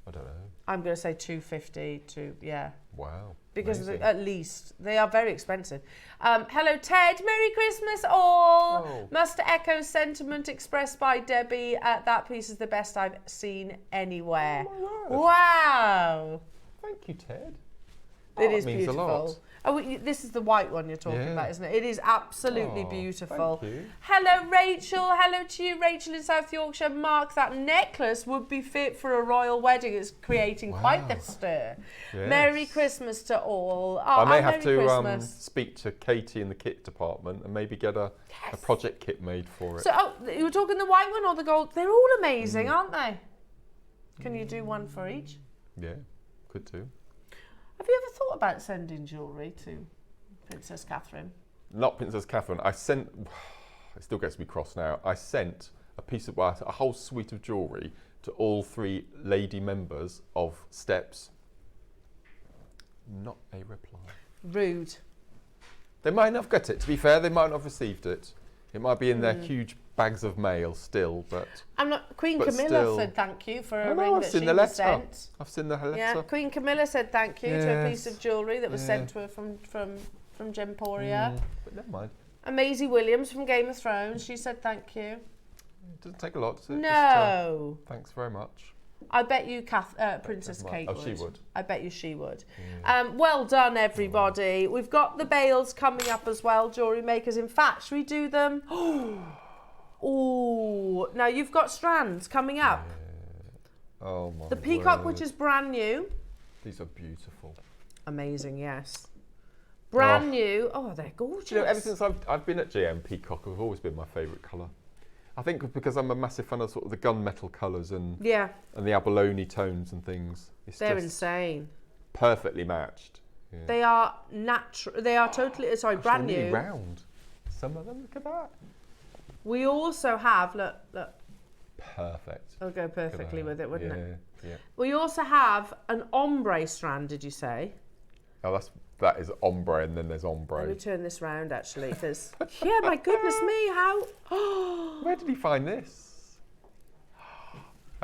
I don't know. I'm going to say $250 yeah. Wow. Because at least they are very expensive. Hello, Ted. Merry Christmas, all. Oh. Must echo sentiment expressed by Debbie. That piece is the best I've seen anywhere. Oh my word. Wow. Thank you, Ted. It is means beautiful. a lot. Oh, this is the white one you're talking about, isn't it? It is absolutely beautiful. Thank you. Hello, Rachel. Hello to you, Rachel in South Yorkshire. Mark, that necklace would be fit for a royal wedding. It's creating quite the stir. Yes. Merry Christmas to all. Oh, I may have to speak to Katie in the kit department and maybe get a project kit made for it. So, you were talking the white one or the gold? They're all amazing, aren't they? Can you do one for each? Yeah, could do. Have you ever thought about sending jewellery to Princess Catherine? Not Princess Catherine. I sent, it still gets me cross now, I sent a whole suite of jewellery to all 3 lady members of Steps. Not a reply. Rude. They might not have got it, to be fair, they might not have received it. It might be in their huge bags of mail still, but... Queen Camilla said thank you for a ring that she was sent. I've seen the letter. Yeah, Queen Camilla said thank you to a piece of jewellery that was sent to her from Gemporia. But never mind. And Maisie Williams from Game of Thrones, she said thank you. It doesn't take a lot, does it? No. Just, thanks very much. I bet you Princess Kate would. Oh, she would. I bet you she would. Well done, everybody. We've got the bales coming up as well, jewellery makers. In fact, should we do them? Oh, now you've got strands coming up. Yeah. Oh my. The Peacock, word. which is brand new. These are beautiful. Amazing, yes. Brand new. Oh, they're gorgeous. You know, ever since I've been at GM, Peacock have always been my favourite colour. I think because I'm a massissive fan of sort of the gunmetal colours and the abalone tones and things. They're insane. Perfectly matched. Yeah. They are natural. They are totally. Sorry, brand new. Really round. Some of them. Look at that. We also have look. Perfect. It'll go perfectly with it, wouldn't it? Yeah. We also have an ombre strand. Did you say? Oh, that is ombre, and then there's ombre. Let me turn this round actually, because my goodness me, how? Where did he find this?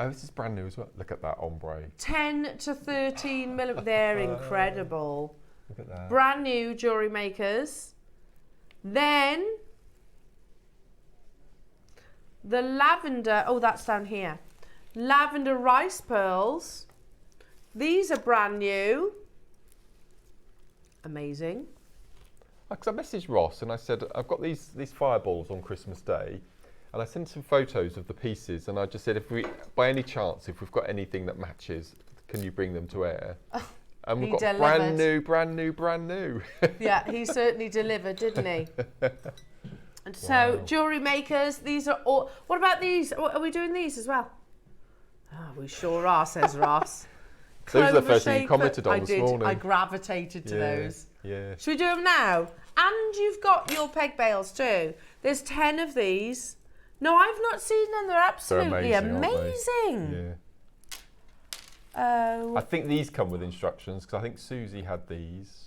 Oh, this is brand new as well. Look at that ombre. 10 to 13 millimeters. They're incredible. Look at that. Brand new jewellery makers. Then the lavender. Oh, that's down here. Lavender rice pearls. These are brand new. Amazing. Because I messaged Ross and I said, I've got these fireballs on Christmas Day, and I sent some photos of the pieces, and I just said, if we, by any chance, if we've got anything that matches, can you bring them to air? And we've got delivered. brand new. Yeah, he certainly delivered, didn't he? And so, jewellery makers, these are all. What about these? Are we doing these as well? Oh, we sure are, says Ross. Those are the first thing you commented on this morning. I gravitated to those. Yeah. Should we do them now? And you've got your peg bales too. There's 10 of these. No, I've not seen them. They're absolutely amazing. Yeah. I think these come with instructions because I think Susie had these.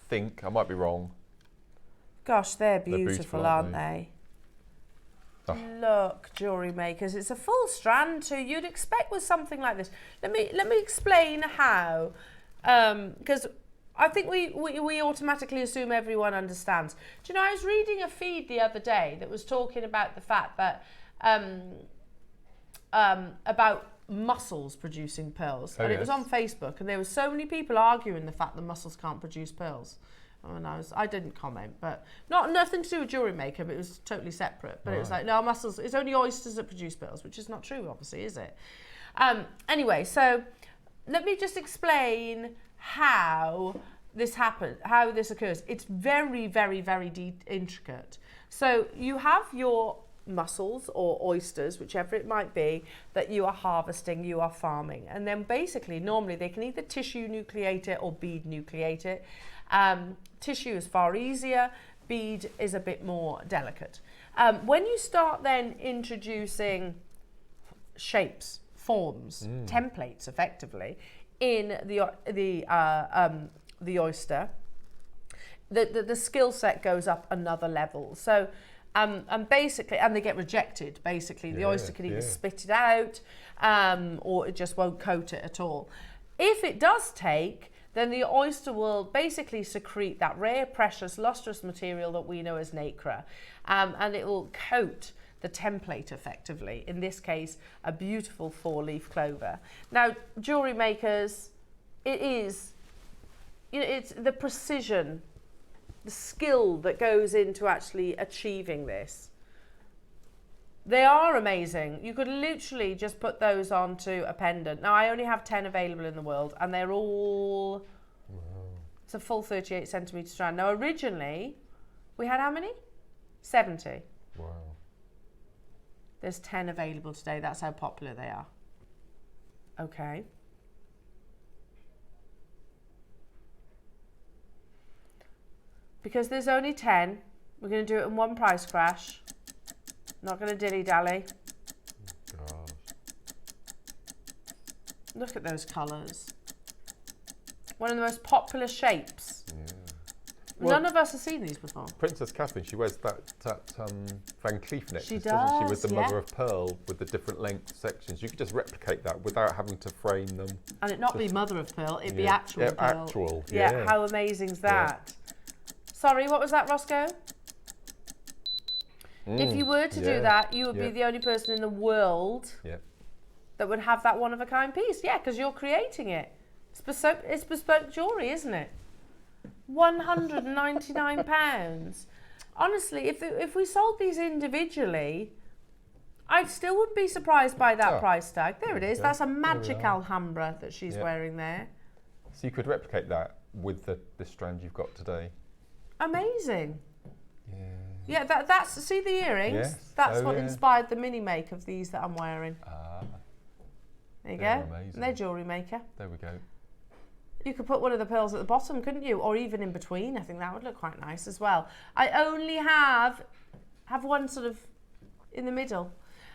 I might be wrong. Gosh, they're beautiful, aren't they? Oh. Look, jewellery makers, it's a full strand too. You'd expect with something like this. Let me explain how, because I think we automatically assume everyone understands. Do you know, I was reading a feed the other day that was talking about the fact that about mussels producing pearls, and it was on Facebook, and there were so many people arguing the fact that mussels can't produce pearls. And I didn't comment, but nothing to do with Jewelry Maker, but it was totally separate. But it was like, no, mussels, it's only oysters that produce pearls, which is not true, obviously, is it? Anyway, so let me just explain how this happens, how this occurs. It's very, very, very intricate. So you have your mussels or oysters, whichever it might be, that you are harvesting, you are farming. And then basically, normally they can either tissue nucleate it or bead nucleate it. Tissue is far easier, bead is a bit more delicate. When you start then introducing shapes, forms, templates effectively in the oyster, the skill set goes up another level. So and basically, and they get rejected, basically. The oyster can either spit it out or it just won't coat it at all. If it does take, then the oyster will basically secrete that rare, precious, lustrous material that we know as nacre, and it will coat the template effectively. In this case, a beautiful 4-leaf clover. Now, jewelry makers, it's the precision, the skill that goes into actually achieving this. They are amazing. You could literally just put those onto a pendant. Now, I only have 10 available in the world, and they're all, it's a full 38 centimetre strand. Now, originally, we had how many? 70. Wow. There's 10 available today. That's how popular they are. Okay. Because there's only 10, we're going to do it in one price crash. Not going to dilly-dally. Gosh. Look at those colours. One of the most popular shapes. Yeah. Well, none of us have seen these before. Princess Catherine, she wears that Van Cleef necklace, She doesn't she, with the does, mother of pearl, with the different length sections. You could just replicate that without having to frame them. And it not be mother of pearl, it'd be actual pearl. Actual, yeah. How amazing's that? Sorry, what was that, Roscoe? If you were to do that, you would be the only person in the world that would have that one-of-a-kind piece. Yeah, because you're creating it. It's bespoke jewellery, isn't it? £199. Honestly, if we sold these individually, I still wouldn't be surprised by that price tag. There it is. That's a magic Alhambra that she's wearing there. So you could replicate that with the strand you've got today. Amazing. Yeah. Yeah, that's, see the earrings? Yes. That's what inspired the mini make of these that I'm wearing. There you go. Amazing. And they're Jewelry Maker. There we go. You could put one of the pearls at the bottom, couldn't you? Or even in between. I think that would look quite nice as well. I only have one sort of in the middle.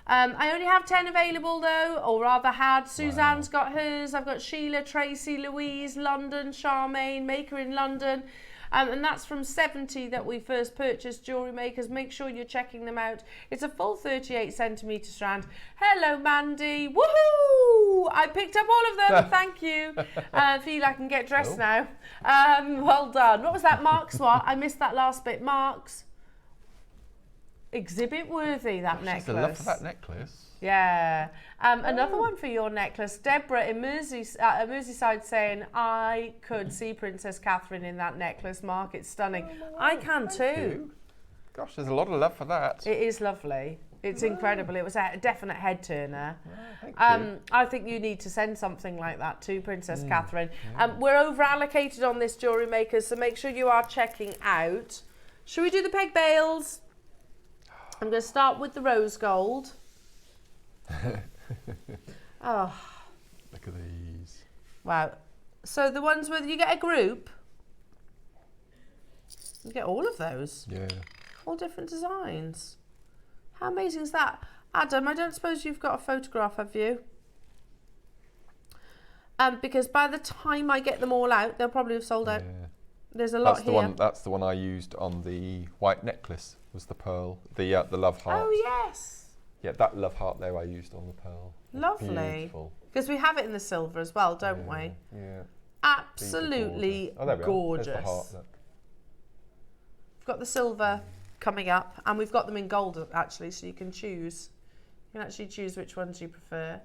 I only have 10 available though, or rather had. Suzanne's got hers. I've got Sheila, Tracy, Louise, London, Charmaine, Maker in London. And that's from 70 that we first purchased, Jewelry Makers. Make sure you're checking them out. It's a full 38 centimetre strand. Hello, Mandy. Woohoo! I picked up all of them. Thank you. I feel I can get dressed now. Well done. What was that, Mark's what? I missed that last bit. Mark's. Exhibit worthy, that necklace. She's a love for that necklace. Yeah. Another one for your necklace. Deborah in Merseyside saying, I could see Princess Catherine in that necklace. Mark, it's stunning. I can too. Gosh, there's a lot of love for that. It is lovely. It's incredible. It was a definite head turner. Thank you. I think you need to send something like that to Princess Catherine. We're over allocated on this, Jewelry Makers, so make sure you are checking out. Should we do the peg bales? I'm going to start with the rose gold. Oh. Look at these. Wow. So the ones where you get a group, you get all of those. Yeah. All different designs. How amazing is that? Adam, I don't suppose you've got a photograph, have you? Because by the time I get them all out, they'll probably have sold out. Yeah. There's a lot here. That's the one I used on the white necklace, was the pearl, the love heart. Oh, yes. Yeah, that love heart there I used on the pearl. Lovely. Beautiful. Because we have it in the silver as well, don't we? Yeah. Absolutely gorgeous. There's the heart, look. We've got the silver coming up, and we've got them in gold actually, so you can choose. You can actually choose which ones you prefer.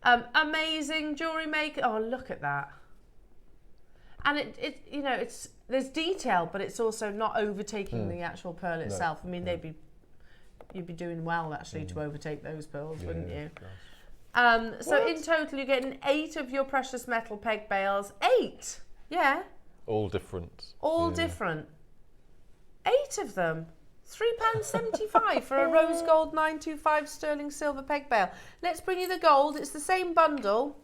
Amazing jewellery maker. Oh, look at that. And it you know, there's detail, but it's also not overtaking the actual pearl itself. I mean, you'd be doing well actually to overtake those pearls, wouldn't you? So in total, you're getting 8 of your precious metal peg bales. 8, yeah. All different. All different. 8 of them. £3.75 for a rose gold 925 sterling silver peg bale. Let's bring you the gold. It's the same bundle.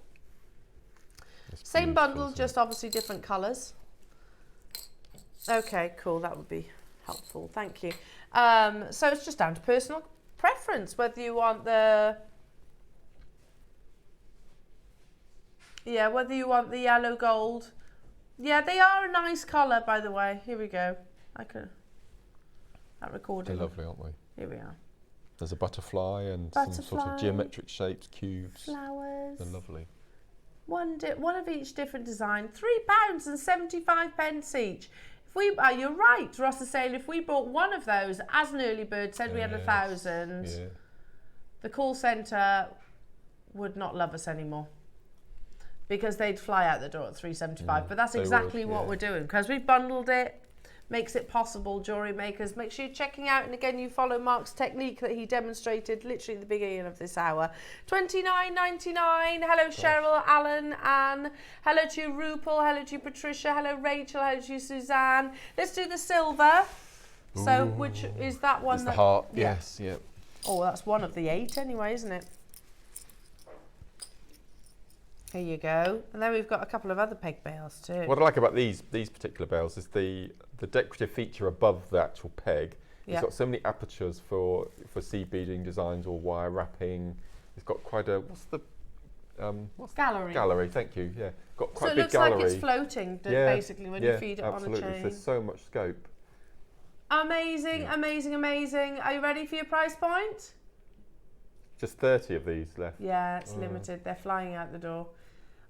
Same bundle, just obviously different colours. Okay, cool. That would be helpful. Thank you. So it's just down to personal preference, whether you want the whether you want the yellow gold. Yeah, they are a nice colour, by the way. Here we go. That recording. They're lovely, aren't they? Here we are. There's a butterfly and some sort of geometric shapes, cubes. Flowers. They're lovely. One of each different design. £3.75 each. If we, you're right. Ross is saying if we bought one of those as an early bird, said we had 1,000, the call centre would not love us anymore because they'd fly out the door at £3.75. But that's exactly what we're doing because we've bundled it. Makes it possible, jewellery makers. Make sure you're checking out, and again, you follow Mark's technique that he demonstrated literally at the beginning of this hour. $29.99. Hello, Cheryl, Alan, Anne. Hello to you, Rupal. Hello to you, Patricia. Hello, Rachel. Hello to you, Suzanne. Let's do the silver. So, which is that one? It's the heart. Yeah. Yes, yeah. Oh, that's one of the 8 anyway, isn't it? Here you go. And then we've got a couple of other peg bales too. What I like about these particular bales is the decorative feature above the actual peg. It's got so many apertures for seed beading designs or wire wrapping. It's got quite a gallery. Gallery, thank you. Yeah, got quite a big gallery. So it looks like it's floating basically when you feed it absolutely. on a chain. There's so much scope. Amazing, amazing, amazing. Are you ready for your price point? Just 30 of these left. Yeah, it's limited. They're flying out the door.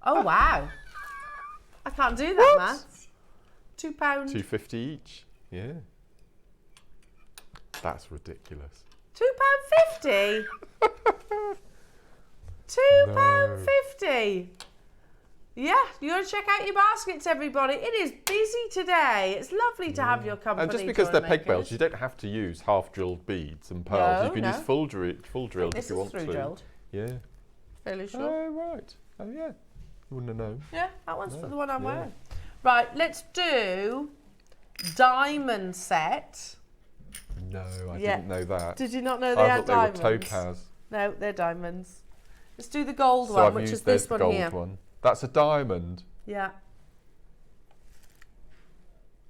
Oh wow! I can't do that, man. £2. £2.50 each. Yeah. That's ridiculous. £2.50. £2.50. Yeah, you got to check out your baskets, everybody. It is busy today. It's lovely to have your company. And just because they're peg bales, you don't have to use half-drilled beads and pearls. You can use full drilled if you want to. Drilled. Yeah. Fairly sure. Oh right. Oh yeah. You wouldn't have known. Yeah, that one's for the one I'm wearing. Right, let's do diamond set. No, I didn't know that. Did you not know they had diamonds? I thought they were topaz. No, they're diamonds. Let's do the gold one, which is this one here. One. That's a diamond. Yeah.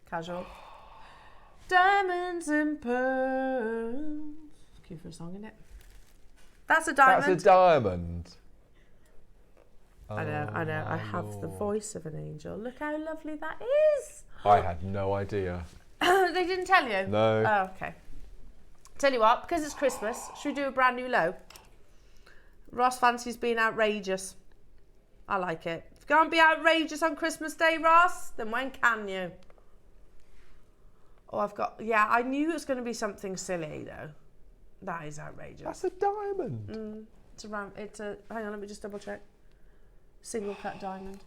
Casual. Diamonds and pearls. Cue for a song, isn't it? That's a diamond. That's a diamond. I know. I have the voice of an angel. Look how lovely that is. I had no idea. They didn't tell you? No. Oh, okay. Tell you what, because it's Christmas, should we do a brand new low? Ross fancies being outrageous. I like it. If you can't be outrageous on Christmas Day, Ross, then when can you? Oh, I knew it was going to be something silly, though. That is outrageous. That's a diamond. Hang on, let me just double check. Single cut diamond.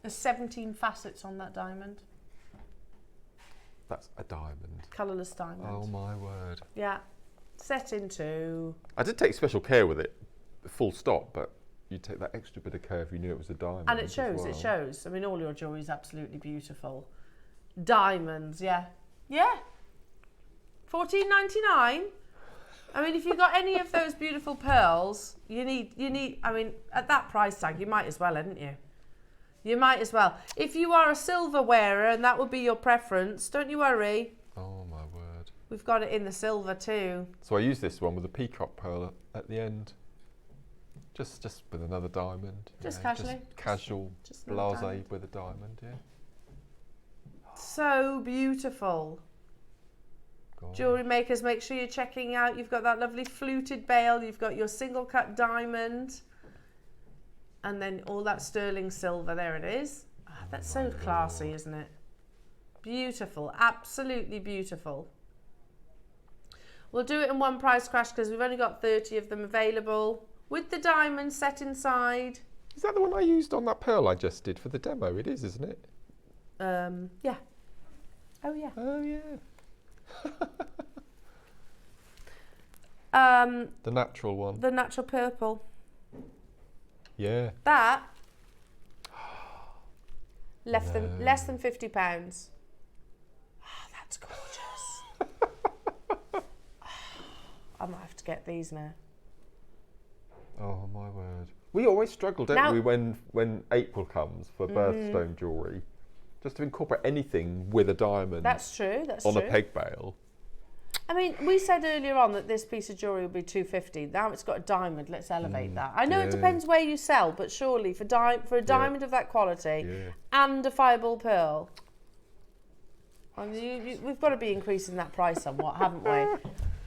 There's 17 facets on that diamond. That's a diamond. Colourless diamond. Oh my word. Yeah. Set in 2. I did take special care with it, full stop, but you take that extra bit of care if you knew it was a diamond. And it shows, it shows. I mean, all your jewellery is absolutely beautiful. Diamonds, yeah. Yeah. $14.99. I mean, if you've got any of those beautiful pearls, you need, I mean, at that price tag, you might as well, hadn't you? You might as well. If you are a silver wearer and that would be your preference, don't you worry. Oh my word. We've got it in the silver too. So I use this one with a peacock pearl at the end. Just with another diamond. Just casually. Just casual, just blasé with a diamond, yeah. So beautiful. Jewellery makers, make sure you're checking out. You've got that lovely fluted bail. You've got your single cut diamond. And then all that sterling silver. There it is. That's so classy, isn't it? Beautiful, absolutely beautiful. We'll do it in one price crash because we've only got 30 of them available with the diamond set inside. Is that the one I used on that pearl I just did for the demo? It is, isn't it? Yeah. Oh yeah. Oh yeah. The natural one. The natural purple. Yeah. That less than £50. Oh, that's gorgeous. I might have to get these now. Oh my word. We always struggle, don't we, when April comes for birthstone jewellery, just to incorporate anything with a diamond. That's true. That's on true. a peg bail. I mean, we said earlier on that this piece of jewellery would be $250. Now it's got a diamond. Let's elevate that. I know it depends where you sell, but surely for a diamond of that quality and a fireball pearl, I mean, we've got to be increasing that price somewhat, haven't we?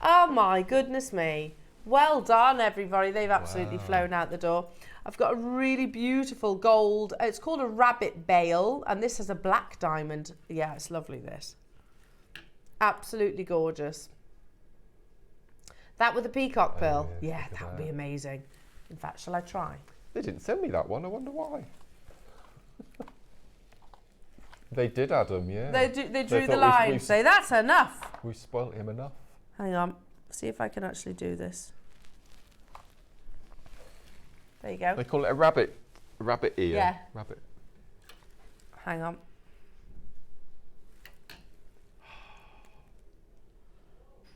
Oh my goodness me. Well done, everybody. They've absolutely flown out the door. I've got a really beautiful gold. It's called a rabbit bail, and this has a black diamond. Yeah, it's lovely, this. Absolutely gorgeous. That with the peacock pearl. Yeah, that would be amazing. In fact, shall I try? They didn't send me that one. I wonder why. They did, Adam, yeah. They drew the line, say that's enough. We spoilt him enough. Hang on, see if I can actually do this. There you go. They call it a rabbit ear. Yeah. Rabbit. Hang on.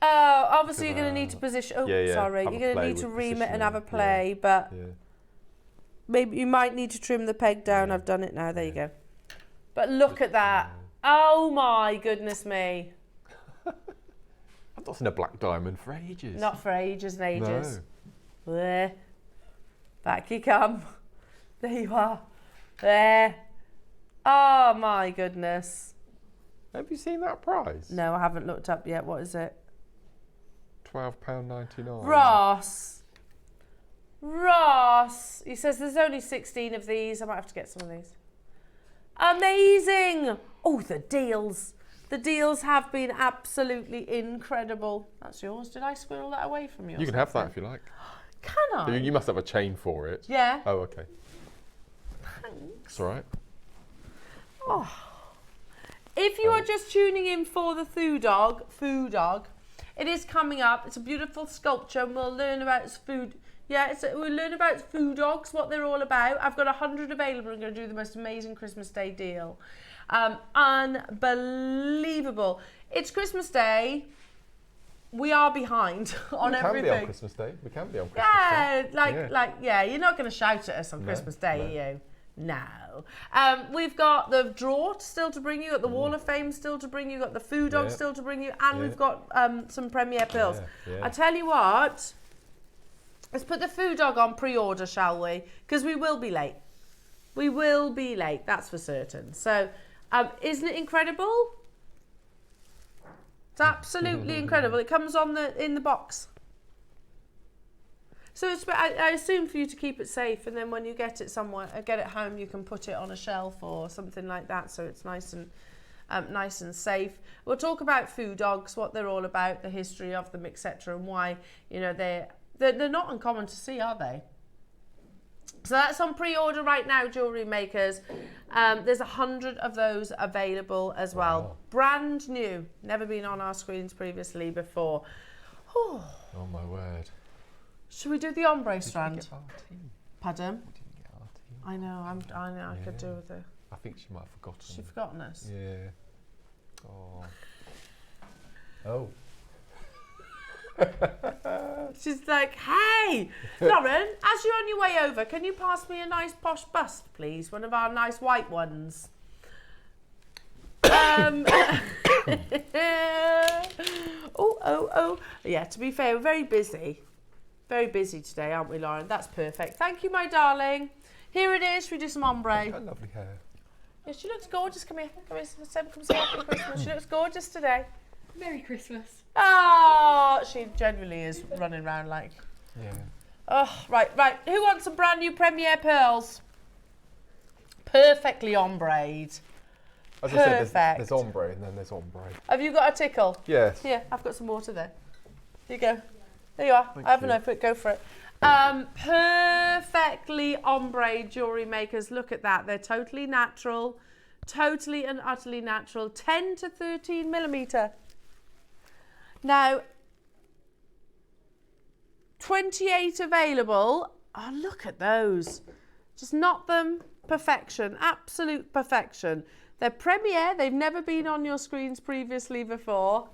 Oh, obviously you're going to need to position. Oh, sorry. You're going to need to ream it and have a play, but maybe you might need to trim the peg down. I've done it now. There you go. But look at that. Oh my goodness me. I've not seen a black diamond for ages. Not for ages and ages. No. There. Back you come. There you are. There. Oh my goodness. Have you seen that price? No, I haven't looked up yet. What is it? £12.99. Ross. He says there's only 16 of these. I might have to get some of these. Amazing. Oh, the deals. The deals have been absolutely incredible. That's yours. Did I squirrel that away from you? You can have that if you like. Can I? You must have a chain for it. Yeah. Oh, okay. Thanks. It's all right. Oh. If you are just tuning in for the Foo Dog, it is coming up. It's a beautiful sculpture, and we'll learn about its food. Yeah, we'll learn about Foo Dogs, what they're all about. I've got 100 available. I'm going to do the most amazing Christmas Day deal. Unbelievable. It's Christmas Day. We are behind on everything. We can be on Christmas Day. We can be on Christmas Day. You're not going to shout at us on Christmas Day, are you? No. We've got the Draught still to bring you, got the Wall of Fame still to bring you, got the Foo Dog still to bring you, and we've got some Premier Pearls. I tell you what, let's put the Foo Dog on pre-order, shall we? Because we will be late. We will be late, that's for certain. So, isn't it incredible? It's absolutely incredible. It comes on in the box. So it's, I assume for you to keep it safe, and then when you get it somewhere, get it home, you can put it on a shelf or something like that, so it's nice and safe. We'll talk about Foo Dogs, what they're all about, the history of them, etc., and why they're not uncommon to see, are they? So that's on pre-order right now, jewellery makers. There's 100 of those available as well. Wow. Brand new, never been on our screens previously before. Oh my word. Should we do the ombre strand? Pardon? We didn't get our tea. I know, I could do with it. I think she might have forgotten. She's forgotten us? Yeah. Oh. She's like, hey, Lauren, as you're on your way over, can you pass me a nice posh bust, please? One of our nice white ones. Oh. Yeah, to be fair, we're very busy. Very busy today, aren't we, Lauren? That's perfect. Thank you, my darling. Here it is. We do some ombre. Got lovely hair. Yeah, she looks gorgeous. Come here. Come say Happy Christmas. She looks gorgeous today. Merry Christmas. Oh, she genuinely is running around like... Yeah. Oh, right. Who wants some brand new Premier Pearls? perfectly ombre'd. As I said, there's ombre and then there's ombre. Have you got a tickle? Yes. Here, I've got some water there. Here you go. There you are. I have an outfit. Go for it. Perfectly ombre jewellery makers. Look at that. They're totally natural. Totally and utterly natural. 10 to 13 millimetre. Now, 28 available. Oh, look at those. Just knot them. Perfection. Absolute perfection. They're premiere. They've never been on your screens previously before.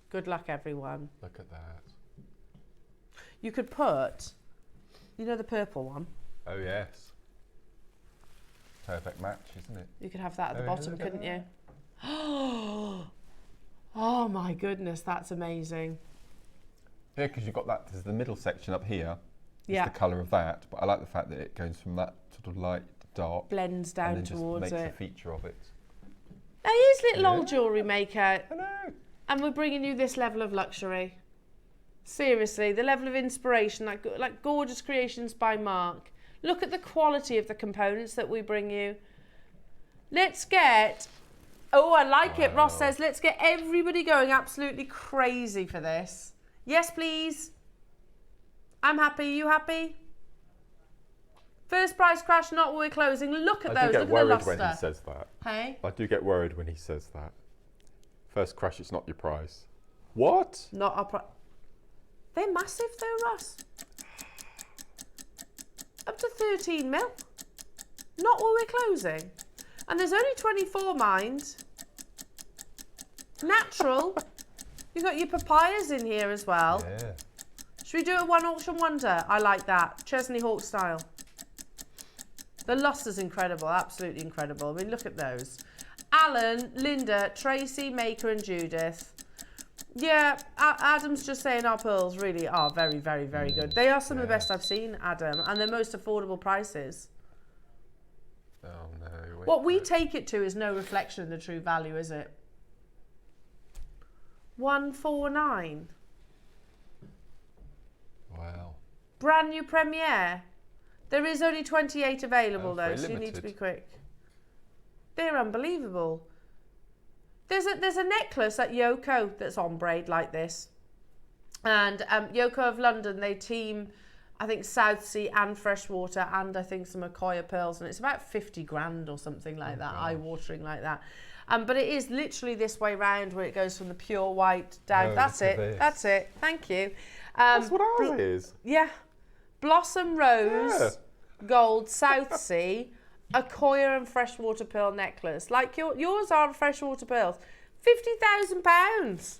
Good luck, everyone. Look at that. You could put, you know the purple one? Oh, yes. Perfect match, isn't it? You could have that at the bottom, couldn't you? Oh my goodness, that's amazing. Yeah, because you've got that, there's the middle section up here. Yeah. It's the colour of that, but I like the fact that it goes from that sort of light to dark. Blends down and then towards just makes it. a feature of it. Now here's little old jewellery maker. I know. And we're bringing you this level of luxury. Seriously, the level of inspiration, like gorgeous creations by Mark. Look at the quality of the components that we bring you. Let's get, oh, I like it. Ross says, let's get everybody going absolutely crazy for this. Yes, please. I'm happy. You happy? First price crash, not we're closing. Look at those. Look at the luster. I do get worried when he says that. Hey? I do get worried when he says that. First crash, it's not your price. What? Not our price. They're massive though, Ross. Up to 13 mil. Not while we're closing. And there's only 24, mind. Natural. You've got your papayas in here as well. Yeah. Should we do a one auction wonder? I like that. Chesney Hawk style. The luster's incredible. Absolutely incredible. I mean, look at those. Alan, Linda, Tracy, Maker and Judith. Yeah, Adam's just saying our pearls really are very, very, very good. They are some of the best I've seen, Adam, and they're most affordable prices. Oh no. What we take it to is no reflection of the true value, is it? 149. Wow. Brand new premiere. There is only 28 available though, so you need to be quick. They're unbelievable. There's a necklace at Yoko that's ombre like this. And Yoko of London, they team, I think, South Sea and freshwater and I think some Akoya pearls. And it's about 50 grand or something like that, eye-watering like that. But it is literally this way round where it goes from the pure white down. That's it. That's it. Thank you. That's what ours is. Yeah. Blossom Rose, Gold, South Sea, Akoya and freshwater pearl necklace. Like yours are freshwater pearls. £50,000.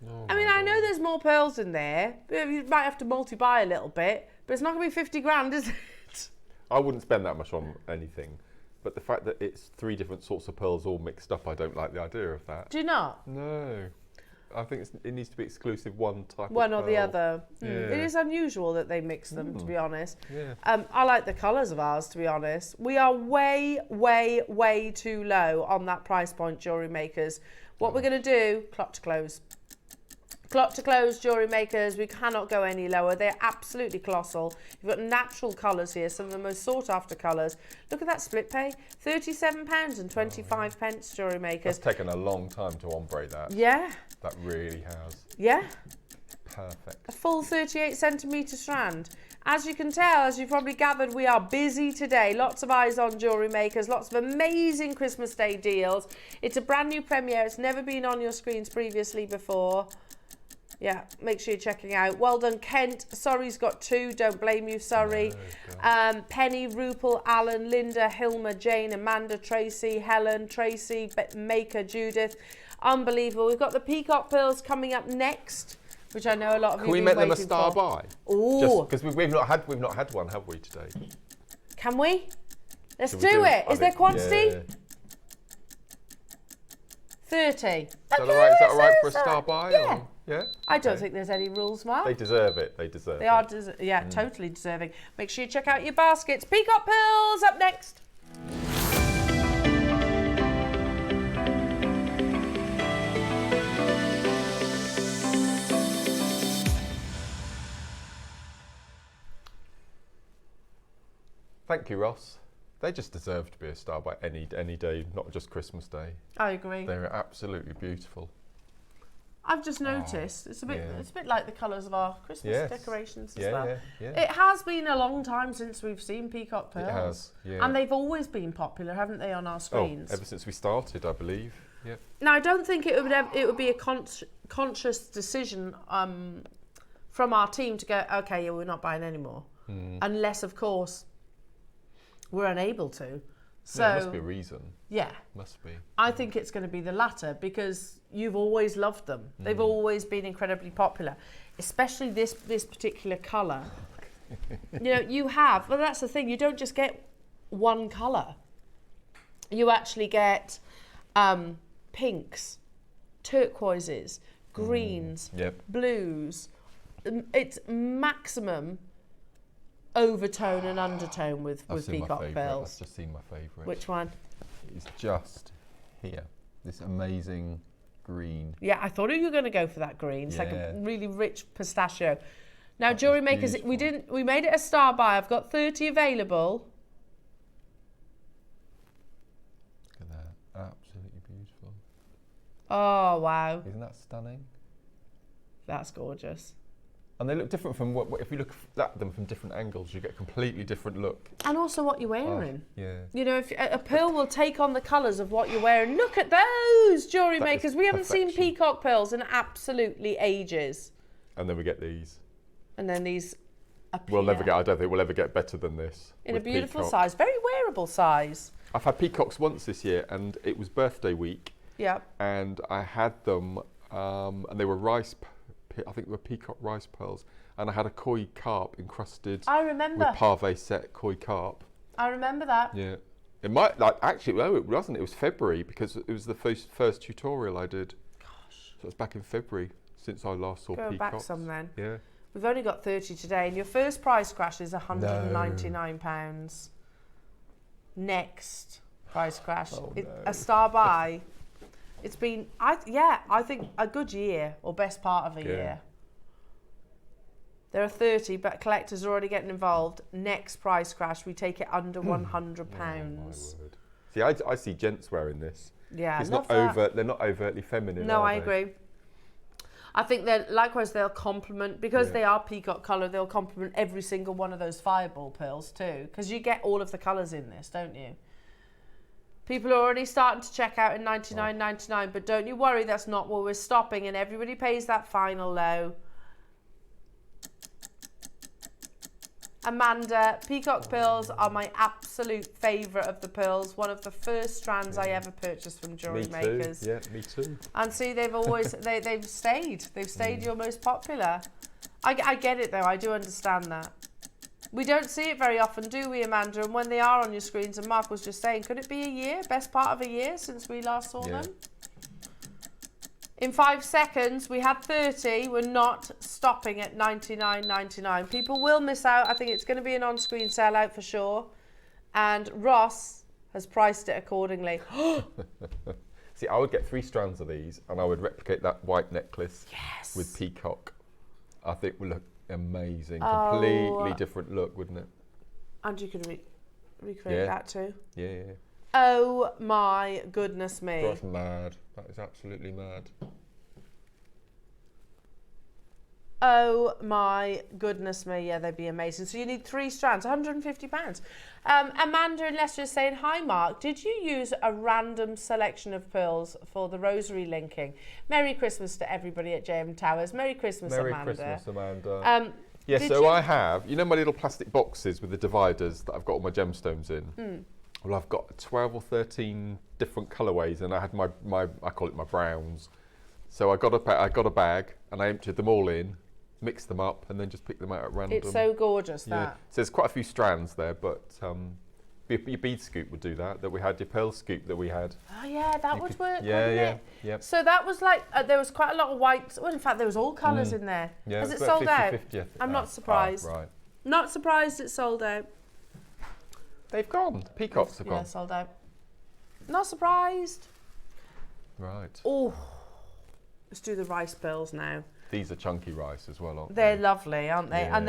Oh I mean, I know there's more pearls in there. You might have to multi-buy a little bit, but it's not going to be 50 grand, is it? I wouldn't spend that much on anything. But the fact that it's 3 different sorts of pearls all mixed up, I don't like the idea of that. Do you not? No. I think it needs to be exclusive one type of pearl. One or the other. Yeah. It is unusual that they mix them, to be honest. Yeah. I like the colours of ours, to be honest. We are way, way, way too low on that price point, jewellery makers. What we're going to do, clock to close. Clock to close, jewellery makers. We cannot go any lower. They're absolutely colossal. You've got natural colours here, some of the most sought after colours. Look at that split pay. £37.25, jewellery makers. It's taken a long time to ombre that. Yeah. That really has. Yeah. Perfect. A full 38 centimetre strand. As you can tell, as you've probably gathered, we are busy today. Lots of eyes on jewellery makers, lots of amazing Christmas Day deals. It's a brand new premiere. It's never been on your screens previously before. Yeah, make sure you're checking out. Well done, Kent. Surrey's got 2. Don't blame you, Surrey. Penny, Rupel, Alan, Linda, Hilma, Jane, Amanda, Tracy, Helen, Tracy, Maker, Judith. Unbelievable. We've got the Peacock pearls coming up next, which I know a lot of you have been waiting for. Can we make them a star buy? Ooh. Because we've not had one, have we, today? Can we? Let's do it. Is there quantity? Yeah. 30. Is that all right for a star buy? Yeah. Or? Yeah? I don't think there's any rules, Mark. They deserve it. They deserve They it. are, totally deserving. Make sure you check out your baskets. Peacock pearls up next. Thank you, Ross. They just deserve to be a star by any day, not just Christmas Day. I agree. They're absolutely beautiful. I've just noticed it's a bit like the colours of our Christmas decorations as well. Yeah. It has been a long time since we've seen peacock pearls. It has, yeah. And they've always been popular, haven't they, on our screens? Oh, ever since we started, I believe. Yeah. Now, I don't think it would be a conscious decision from our team to go, okay, yeah, we're not buying any more, unless, of course, we're unable to. So there must be a reason. Yeah. Must be. I think it's going to be the latter because you've always loved them. They've always been incredibly popular, especially this particular colour. You know, you have, well, that's the thing, you don't just get one colour. You actually get pinks, turquoises, greens, blues. It's maximum overtone and undertone with peacock pearls. I've just seen my favourite. Which one? It's just here. This amazing green. Yeah, I thought you were going to go for that green. It's like a really rich pistachio. Now, jewellery makers, we made it a star buy. I've got 30 available. Look at that. Absolutely beautiful. Oh, wow. Isn't that stunning? That's gorgeous. And they look different from if you look at them from different angles, you get a completely different look. And also what you're wearing. Yeah. You know, if a pearl will take on the colours of what you're wearing. Look at those, jewellery makers. We haven't seen peacock pearls in absolutely ages. And then we get these. And then these appear. I don't think we'll ever get better than this. In a beautiful size, very wearable size. I've had peacocks once this year, and it was birthday week. Yeah. And I had them, and they were I think they were peacock rice pearls, and I had a koi carp encrusted. I remember. With pave set koi carp. I remember that. Yeah. It might, actually, no, it wasn't. It was February, because it was the first tutorial I did. Gosh. So it was back in February, since I last saw peacocks. Go back some then. Yeah. We've only got 30 today, and your first price crash is £199. Next price crash, a star buy. It's been, I think a good year, or best part of a year. There are 30, but collectors are already getting involved. Next price crash, we take it under £100. See, I see gents wearing this. Yeah, it's not they're not overtly feminine. No, I agree. I think that likewise they'll complement, because they are peacock colour, they'll complement every single one of those fireball pearls too, because you get all of the colours in this, don't you? People are already starting to check out in $99.99, but don't you worry, that's not where we're stopping, and everybody pays that final low. Amanda, peacock pearls are my absolute favourite of the pearls. One of the first strands I ever purchased from Jewellery Makers. Yeah, me too. And see, they've always they've stayed. They've stayed your most popular. I get it though. I do understand that. We don't see it very often, do we, Amanda? And when they are on your screens, and Mark was just saying, could it be a year? Best part of a year since we last saw them? In 5 seconds, we had 30. We're not stopping at $99.99. People will miss out. I think it's going to be an on-screen sellout for sure. And Ross has priced it accordingly. See, I would get 3 strands of these, and I would replicate that white necklace with peacock. I think would look amazing. Completely different look, wouldn't it? And you could recreate that too. Yeah. Oh my goodness me. That's mad. That is absolutely mad. Oh my goodness me. Yeah, they'd be amazing. So you need 3 strands, £150. Amanda in Leicester is saying, hi Mark, did you use a random selection of pearls for the rosary linking? Merry Christmas to everybody at JM Towers. Merry Christmas, Amanda. Merry Christmas, Amanda. Yeah, so I have, you know my little plastic boxes with the dividers that I've got all my gemstones in? Well, I've got 12 or 13 different colourways, and I had my I call it my browns. So I got a bag, and I emptied them all in, mixed them up, and then just picked them out at random. It's so gorgeous, that. So there's quite a few strands there, but your bead scoop would do that. That we had your pearl scoop that we had. Oh yeah, that would work. Yeah. So that was like there was quite a lot of whites. Well, in fact, there was all colours in there. Yeah, has it sold 50, out? 50, I'm not surprised. Right. Not surprised it's sold out. They've gone. The peacocks have gone. Yeah, sold out. Not surprised. Right. Oh, let's do the rice pearls now. These are chunky rice as well, aren't They're lovely, aren't they? Yeah. And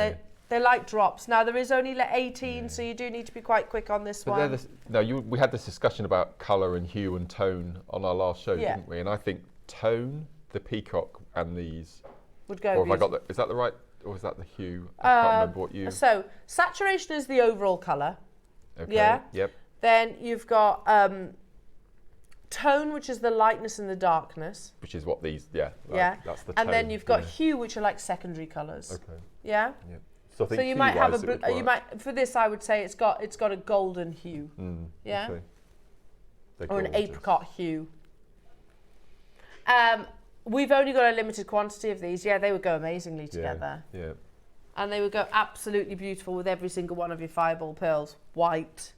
They're like drops. Now there is only 18, so you do need to be quite quick on this one. We had this discussion about colour and hue and tone on our last show, didn't we? And I think tone, the Peacock and these would go. Or have I got that? Is that the right, or is that the hue? I can't remember what you. So saturation is the overall colour. Okay. Yeah. Yep. Then you've got tone, which is the lightness and the darkness. Which is what these, that's the tone. And then you've got hue, which are like secondary colours. Okay. Yeah. Yep. So I think you might have for this I would say it's got a golden hue. Yeah. Okay. Or an apricot hue. We've only got a limited quantity of these. Yeah, they would go amazingly together. Yeah. And they would go absolutely beautiful with every single one of your fireball pearls. White,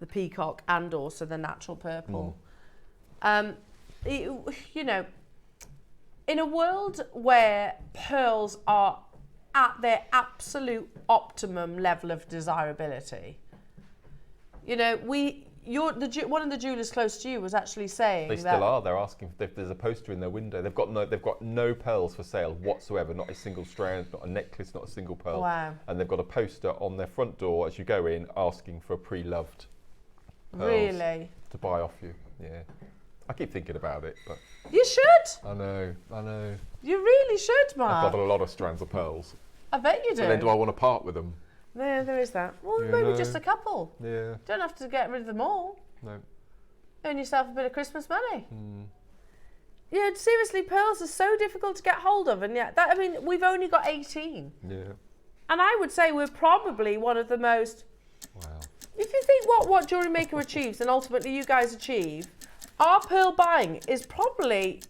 the peacock, and also the natural purple. You know, in a world where pearls are at their absolute optimum level of desirability, you know, one of the jewellers close to you was actually saying they still are. They're asking if there's a poster in their window. They've got no pearls for sale whatsoever. Not a single strand, not a necklace, not a single pearl. Wow. And they've got a poster on their front door as you go in, asking for pre-loved pearls really to buy off you. Yeah. I keep thinking about it, but you should. I know. You really should, Mark. I've got a lot of strands of pearls. I bet you do. So then, do I want to part with them? There is that. Well, maybe just a couple. Yeah. Don't have to get rid of them all. No. Earn yourself a bit of Christmas money. Yeah, seriously, pearls are so difficult to get hold of, and yet we've only got 18. Yeah. And I would say we're probably one of the most. Wow. If you think what JewelleryMaker achieves, and ultimately you guys achieve, our pearl buying is probably.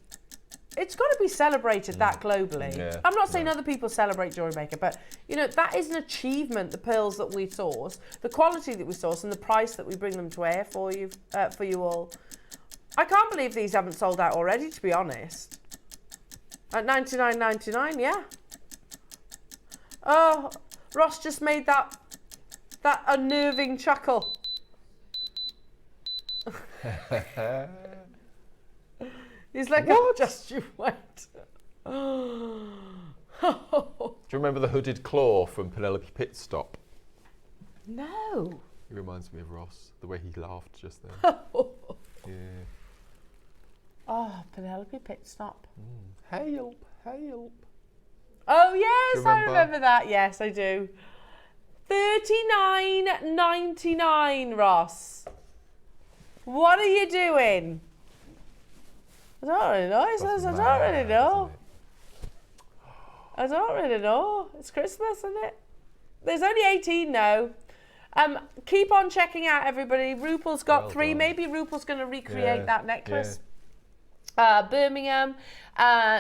It's got to be celebrated that globally. Yeah, I'm not saying other people celebrate JewelleryMaker, but you know that is an achievement. The pearls that we source, the quality that we source, and the price that we bring them to air for you all. I can't believe these haven't sold out already. To be honest, at $99.99, yeah. Oh, Ross just made that unnerving chuckle. He's like, oh, just you wait. Do you remember the hooded claw from Penelope Pitstop? No. He reminds me of Ross, the way he laughed just then. Yeah. Oh, Penelope Pitstop. Help. Oh, yes, I remember? remember that. Yes, I do. $39.99, Ross. What are you doing? I don't really know. He says, I don't really know. I don't really know. It's Christmas, isn't it? There's only 18 now. Keep on checking out, everybody. Rupal's got 3. Done. Maybe Rupal's going to recreate that necklace. Yeah. Birmingham,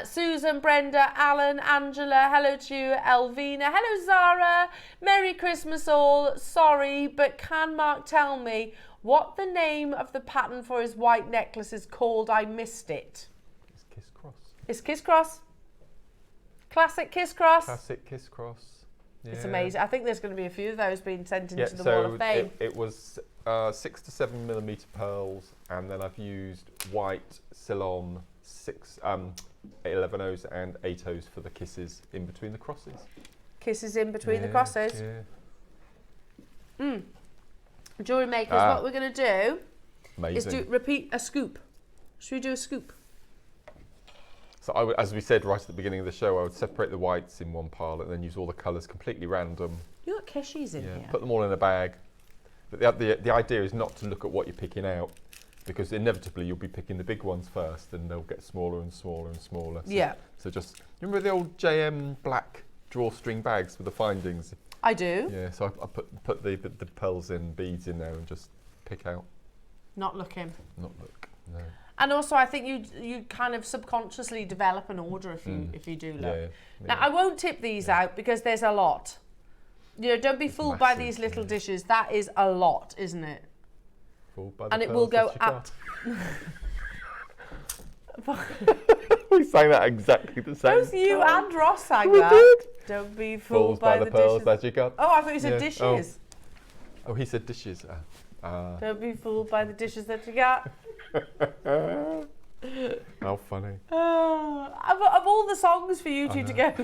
Susan, Brenda, Alan, Angela, hello to you, Elvina, hello Zara, Merry Christmas all. Sorry, but can Mark tell me what the name of the pattern for his white necklace is called? I missed it. It's Kiss Cross. It's Kiss Cross. Classic Kiss Cross. Classic Kiss Cross. Yeah. It's amazing. I think there's going to be a few of those being sent into the Wall of Fame. It was 6 to 7 millimeter pearls, and then I've used white Ceylon 11/0s and 8/0s for the kisses in between the crosses. Kisses in between the crosses. Yeah. JewelleryMakers, what we're going to do Amazing. is repeat a scoop. Should we do a scoop? So as we said right at the beginning of the show, I would separate the whites in one pile and then use all the colours completely random. You got kishies in here. Put them all in a bag. But the idea is not to look at what you're picking out, because inevitably you'll be picking the big ones first and they'll get smaller and smaller and smaller. So just, remember the old JM black drawstring bags with the findings? I do. Yeah, so I put the pearls in, beads in there and just pick out. Not looking. Not look, no. And also, I think you kind of subconsciously develop an order if you do look. Yeah. Now, I won't tip these out because there's a lot. You know, don't be fooled by these little dishes. That is a lot, isn't it? Fooled by the and it will go up. We sang that exactly the same. Both you and Ross sang we that. Did. Don't be fooled by the pearls dishes that you got. Oh, I thought you said dishes. Oh, he said dishes. Don't be fooled by the dishes that you got. How funny. Of all the songs for you two to go.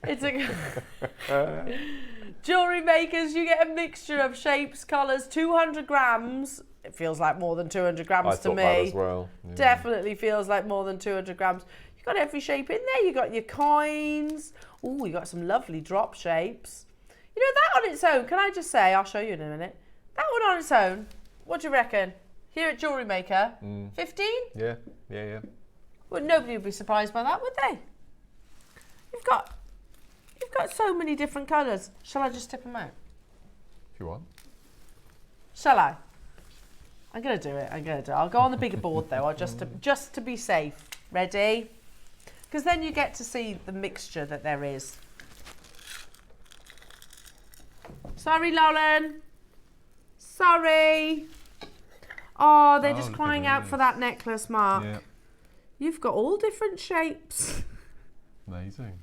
It's a Jewellery Makers, you get a mixture of shapes, colours, 200 grams. It feels like more than 200 grams to me. I thought that as well. Yeah. Definitely feels like more than 200 grams. You've got every shape in there. You've got your coins. Ooh, you got some lovely drop shapes. You know, that on its own, can I just say, I'll show you in a minute. That one on its own, what do you reckon? Here at Jewellery Maker, 15? Yeah. Well, nobody would be surprised by that, would they? You've got so many different colours. Shall I just tip them out? If you want. Shall I? I'm going to do it. I'll go on the bigger board though, just to be safe. Ready? Because then you get to see the mixture that there is. Sorry, Lauren. Sorry. Oh, they're just crying out for that necklace, Mark. Yeah. You've got all different shapes. Amazing.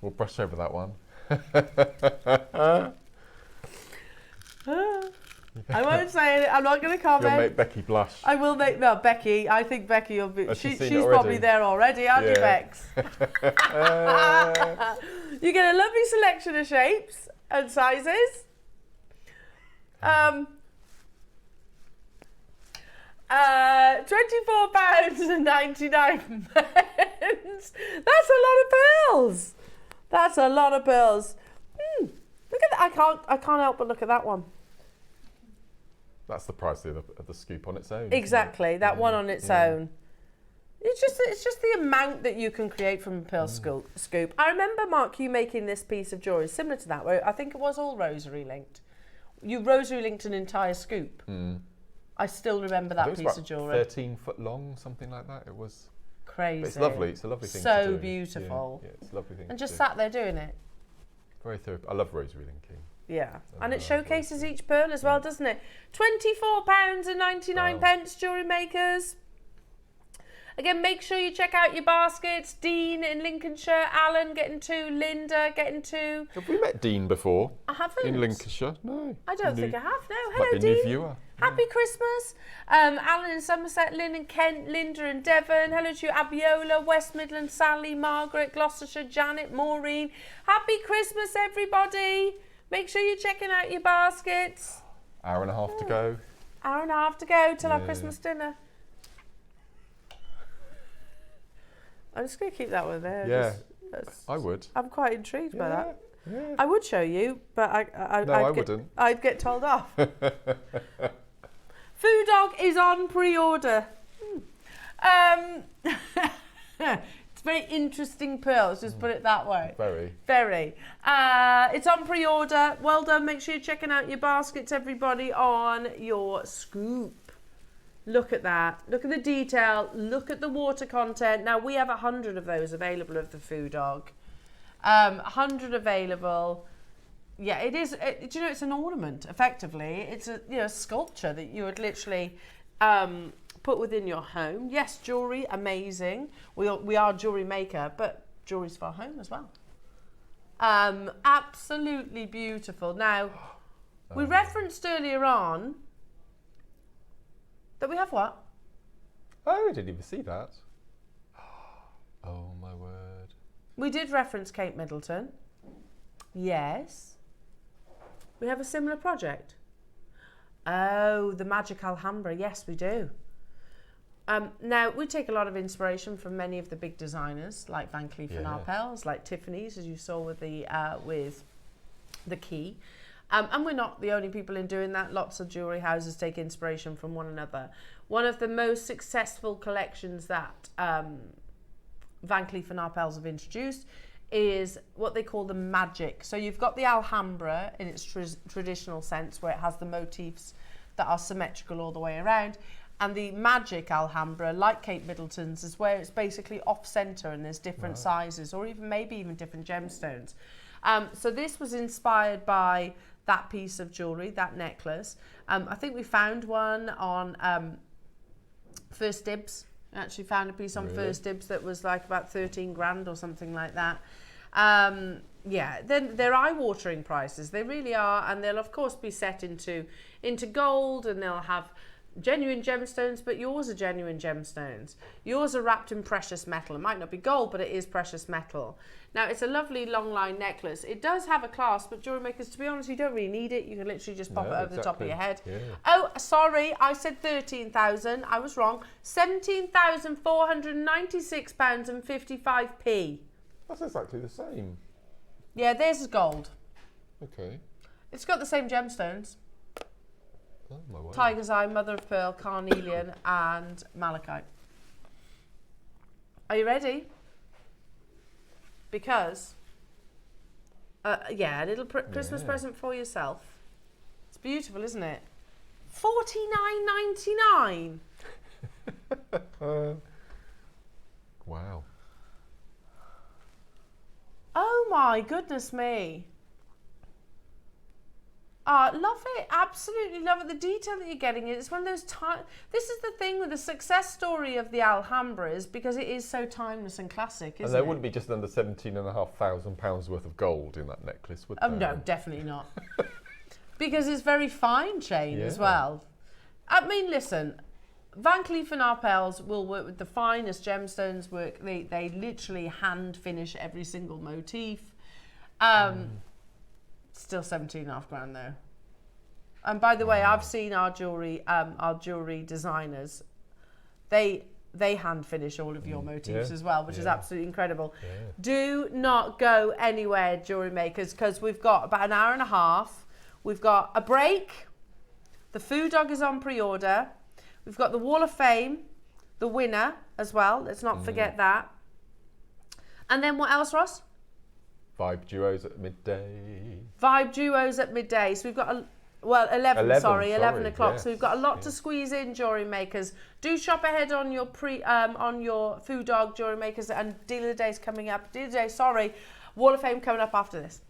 We'll brush over that one. I won't say it. I'm not going to comment. You'll make Becky blush. I will make, no, Becky. I think Becky will be. She's probably there already, aren't you, Yeah. Bex? You get a lovely selection of shapes and sizes. £24.99. That's a lot of pearls. That's a lot of pearls. Look at that. I can't help but look at that one. That's the price of the scoop on its own. Exactly, that one on its own. It's just the amount that you can create from a pearl scoop. I remember, Mark, you making this piece of jewellery similar to that, where I think it was all rosary linked. You rosary linked an entire scoop. I still remember that piece of jewellery. 13 foot long, something like that. It was crazy. But it's lovely. It's a lovely thing to do. So beautiful. Yeah, it's a lovely thing and to just do. sat there doing it. Very therapeutic. I love rosary linking. Yeah, and it showcases each pearl as well, doesn't it? £24.99, Jewellery Makers. Again, make sure you check out your baskets. Dean in Lincolnshire, Alan getting 2, Linda getting 2. Have we met Dean before? I haven't. In Lincolnshire? No. I don't think I have, no. Might Hello, be a Dean. new viewer. Happy Christmas. Alan in Somerset, Lynn in Kent, Linda in Devon. Hello to you, Abiola, West Midlands, Sally, Margaret, Gloucestershire, Janet, Maureen. Happy Christmas, everybody. Make sure you're checking out your baskets. Hour and a half to go. Hour and a half to go till our Christmas dinner. I'm just going to keep that one there. Yeah, I would. I'm quite intrigued by that. Yeah. I would show you, but I wouldn't. I'd get told off. Foo Dog is on pre-order. It's very interesting pearls, just put it that way. Very. It's on pre-order. Well done. Make sure you're checking out your baskets, everybody, on your scoop. Look at that. Look at the detail. Look at the water content. Now, we have 100 of those available of the Foo Dog. 100 available. Yeah, it is. Do you know, it's an ornament, effectively. It's a sculpture that you would literally put within your home. Yes, jewellery, amazing. We are Jewellery Maker, but jewellery's for our home as well. Absolutely beautiful. Now, we referenced earlier on that we have what? Oh, I didn't even see that. Oh, my word. We did reference Kate Middleton. Yes. We have a similar project. Oh, the Magic Alhambra. Yes, we do. Now, we take a lot of inspiration from many of the big designers, like Van Cleef and Arpels, like Tiffany's, as you saw with the key. And we're not the only people in doing that. Lots of jewellery houses take inspiration from one another. One of the most successful collections that Van Cleef and Arpels have introduced is what they call the Magic. So you've got the Alhambra in its traditional sense, where it has the motifs that are symmetrical all the way around. And the Magic Alhambra, like Kate Middleton's, is where it's basically off-centre and there's different sizes, or maybe even different gemstones. So this was inspired by that piece of jewellery, that necklace. I think we found one on First Dibs. We actually found a piece on First Dibs that was like about 13 grand or something like that. Yeah, then they're eye-watering prices. They really are, and they'll of course be set into gold, and they'll have genuine gemstones, but yours are genuine gemstones. Yours are wrapped in precious metal. It might not be gold, but it is precious metal. Now, it's a lovely long line necklace. It does have a clasp, but jewellery makers, to be honest, you don't really need it. You can literally just pop it over the top of your head. Yeah. Oh, sorry, I said 13,000. I was wrong. £17,496 and 55p. That's exactly the same. Yeah, theirs is gold. Okay. It's got the same gemstones. Oh, my word. Tiger's eye, mother of pearl, carnelian, and malachite. Are you ready? Because, yeah, a little Christmas present for yourself. It's beautiful, isn't it? $49.99. Wow. Oh my goodness me. Love it, absolutely love it. The detail that you're getting, it's one of those this is the thing with the success story of the Alhambras, because it is so timeless and classic, isn't it? And there wouldn't be just under £17,500 worth of gold in that necklace, would there? Oh no, definitely not. Because it's very fine chain as well. I mean, listen, Van Cleef & Arpels will work with the finest gemstones. They literally hand finish every single motif. Still 17.5 grand though. And by the way, I've seen our jewelry designers. They hand finish all of your motifs as well, which is absolutely incredible. Yeah. Do not go anywhere, jewellery makers, because we've got about an hour and a half. We've got a break. The Foo Dog is on pre-order. We've got the Wall of Fame, the winner as well. Let's not forget that. And then what else, Ross? Vibe duos at midday. Vibe duos at midday. So we've got 11 o'clock. Yeah. So we've got a lot to squeeze in, jewellery makers. Do shop ahead on your Foo Dog, jewellery makers, and deal of the day's coming up. Deal of the day, Wall of Fame coming up after this.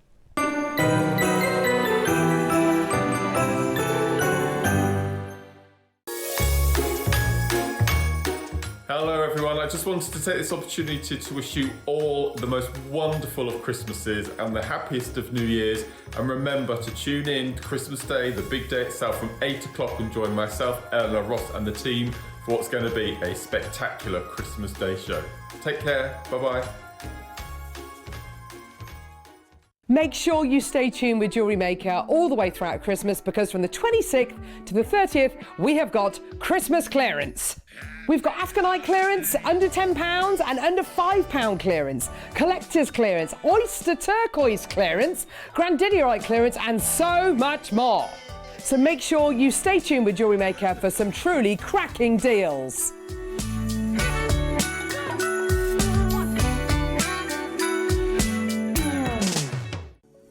Hello everyone, I just wanted to take this opportunity to wish you all the most wonderful of Christmases and the happiest of New Years. And remember to tune in Christmas Day, the big day itself, from 8 o'clock and join myself, Elena, Ross and the team for what's going to be a spectacular Christmas Day show. Take care, bye-bye. Make sure you stay tuned with Jewellery Maker all the way throughout Christmas, because from the 26th to the 30th, we have got Christmas clearance. We've got Afghanite clearance, under £10 and under £5 clearance, collector's clearance, oyster turquoise clearance, grandinierite clearance, and so much more. So make sure you stay tuned with Jewellery Maker for some truly cracking deals.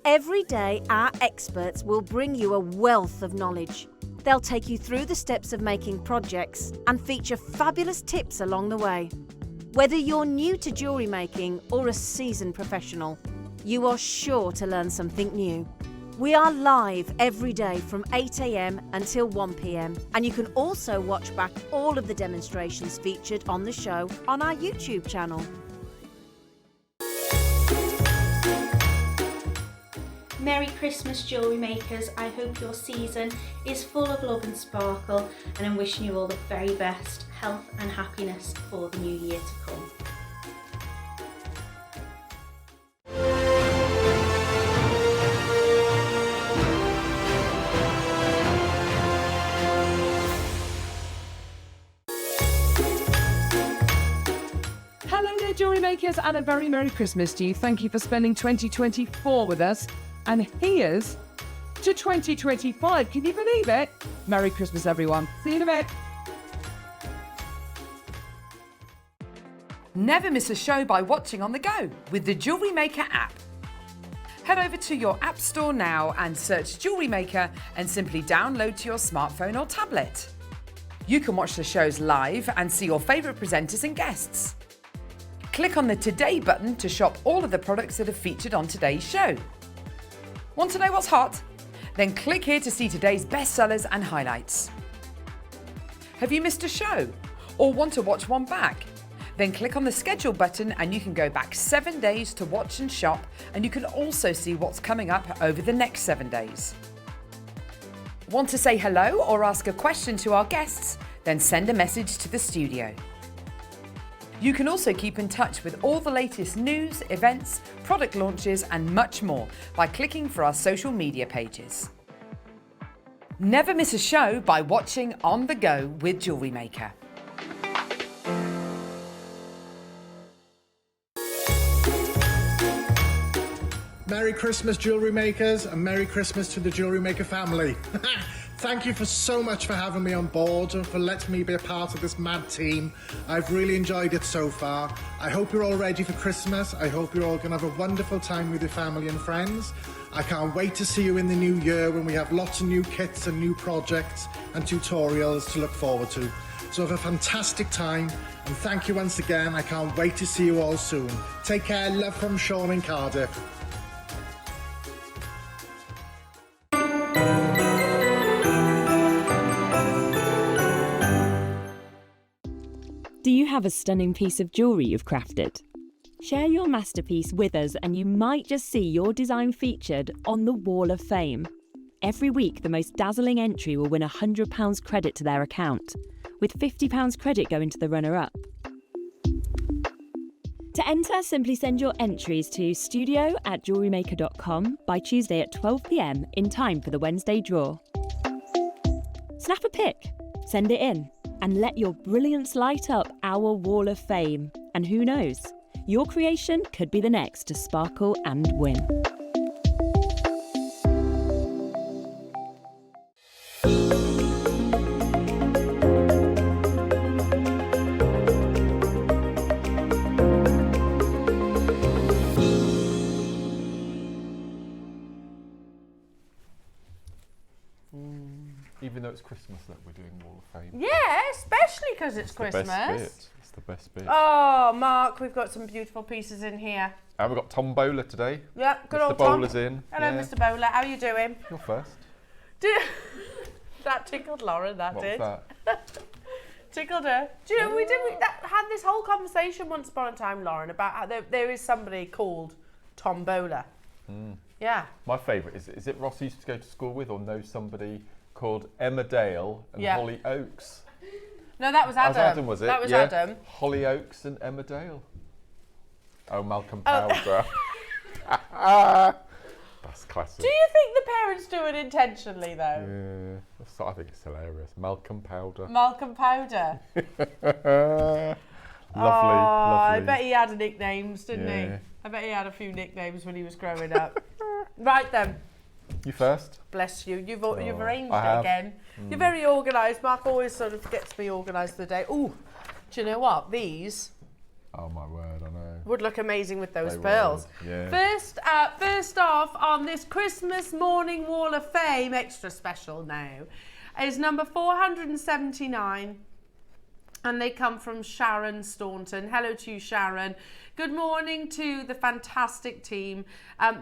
Every day, our experts will bring you a wealth of knowledge. They'll take you through the steps of making projects and feature fabulous tips along the way. Whether you're new to jewellery making or a seasoned professional, you are sure to learn something new. We are live every day from 8 AM until 1 PM, and you can also watch back all of the demonstrations featured on the show on our YouTube channel. Merry Christmas, jewellery makers. I hope your season is full of love and sparkle, and I'm wishing you all the very best health and happiness for the new year to come. Hello there, jewellery makers, and a very Merry Christmas to you. Thank you for spending 2024 with us. And here's to 2025. Can you believe it? Merry Christmas, everyone. See you in a bit. Never miss a show by watching on the go with the Jewellery Maker app. Head over to your app store now and search Jewellery Maker and simply download to your smartphone or tablet. You can watch the shows live and see your favourite presenters and guests. Click on the Today button to shop all of the products that are featured on today's show. Want to know what's hot? Then click here to see today's bestsellers and highlights. Have you missed a show or want to watch one back? Then click on the schedule button and you can go back 7 days to watch and shop, and you can also see what's coming up over the next 7 days. Want to say hello or ask a question to our guests? Then send a message to the studio. You can also keep in touch with all the latest news, events, product launches and much more by clicking for our social media pages. Never miss a show by watching On The Go with JewelleryMaker. Merry Christmas, Jewellery Makers, and Merry Christmas to the Jewellery Maker family. Thank you so much for having me on board and for letting me be a part of this mad team. I've really enjoyed it so far. I hope you're all ready for Christmas. I hope you're all going to have a wonderful time with your family and friends. I can't wait to see you in the new year when we have lots of new kits and new projects and tutorials to look forward to. So have a fantastic time, and thank you once again. I can't wait to see you all soon. Take care. Love from Sean in Cardiff. Do you have a stunning piece of jewellery you've crafted? Share your masterpiece with us and you might just see your design featured on the Wall of Fame. Every week, the most dazzling entry will win £100 credit to their account, with £50 credit going to the runner-up. To enter, simply send your entries to studio@jewellerymaker.com by Tuesday at 12 p.m. in time for the Wednesday draw. Snap a pic, send it in, and let your brilliance light up our Wall of Fame. And who knows, your creation could be the next to sparkle and win. Even though it's Christmas that we're doing Wall of Fame. Yeah, especially because it's Christmas. The best bit. It's the best bit. Oh, Mark, we've got some beautiful pieces in here. And we've got Tom Bowler today. Yeah, good Mr. old Tom. Bowler's in. Hello, yeah. Mr. Bowler. How are you doing? You're first. That tickled Lauren, that What did. was that? Tickled her. Do you know, we had this whole conversation once upon a time, Lauren, about how there is somebody called Tom Bowler. Mm. Yeah. My favourite is it Ross used to go to school with or know somebody called Emma Dale and Holly Oakes? No, that was Adam. That was Adam, was it? That was Adam. Holly Oakes and Emma Dale. Oh, Malcolm Powder. That's classic. Do you think the parents do it intentionally, though? Yeah, I think it's hilarious. Malcolm Powder. Malcolm Powder. Lovely. I bet he had nicknames, didn't he? I bet he had a few nicknames when he was growing up. Right then. You first. Bless you. You've arranged it again. You're Mm. very organised. Mark always sort of gets me organised for the day. Ooh, do you know what? These. Oh my word, I know. Would look amazing with those They pearls. would, yeah. First off, on this Christmas morning Wall of Fame, extra special now, is number 479. And they come from Sharon Staunton. Hello to you, Sharon. Good morning to the fantastic team.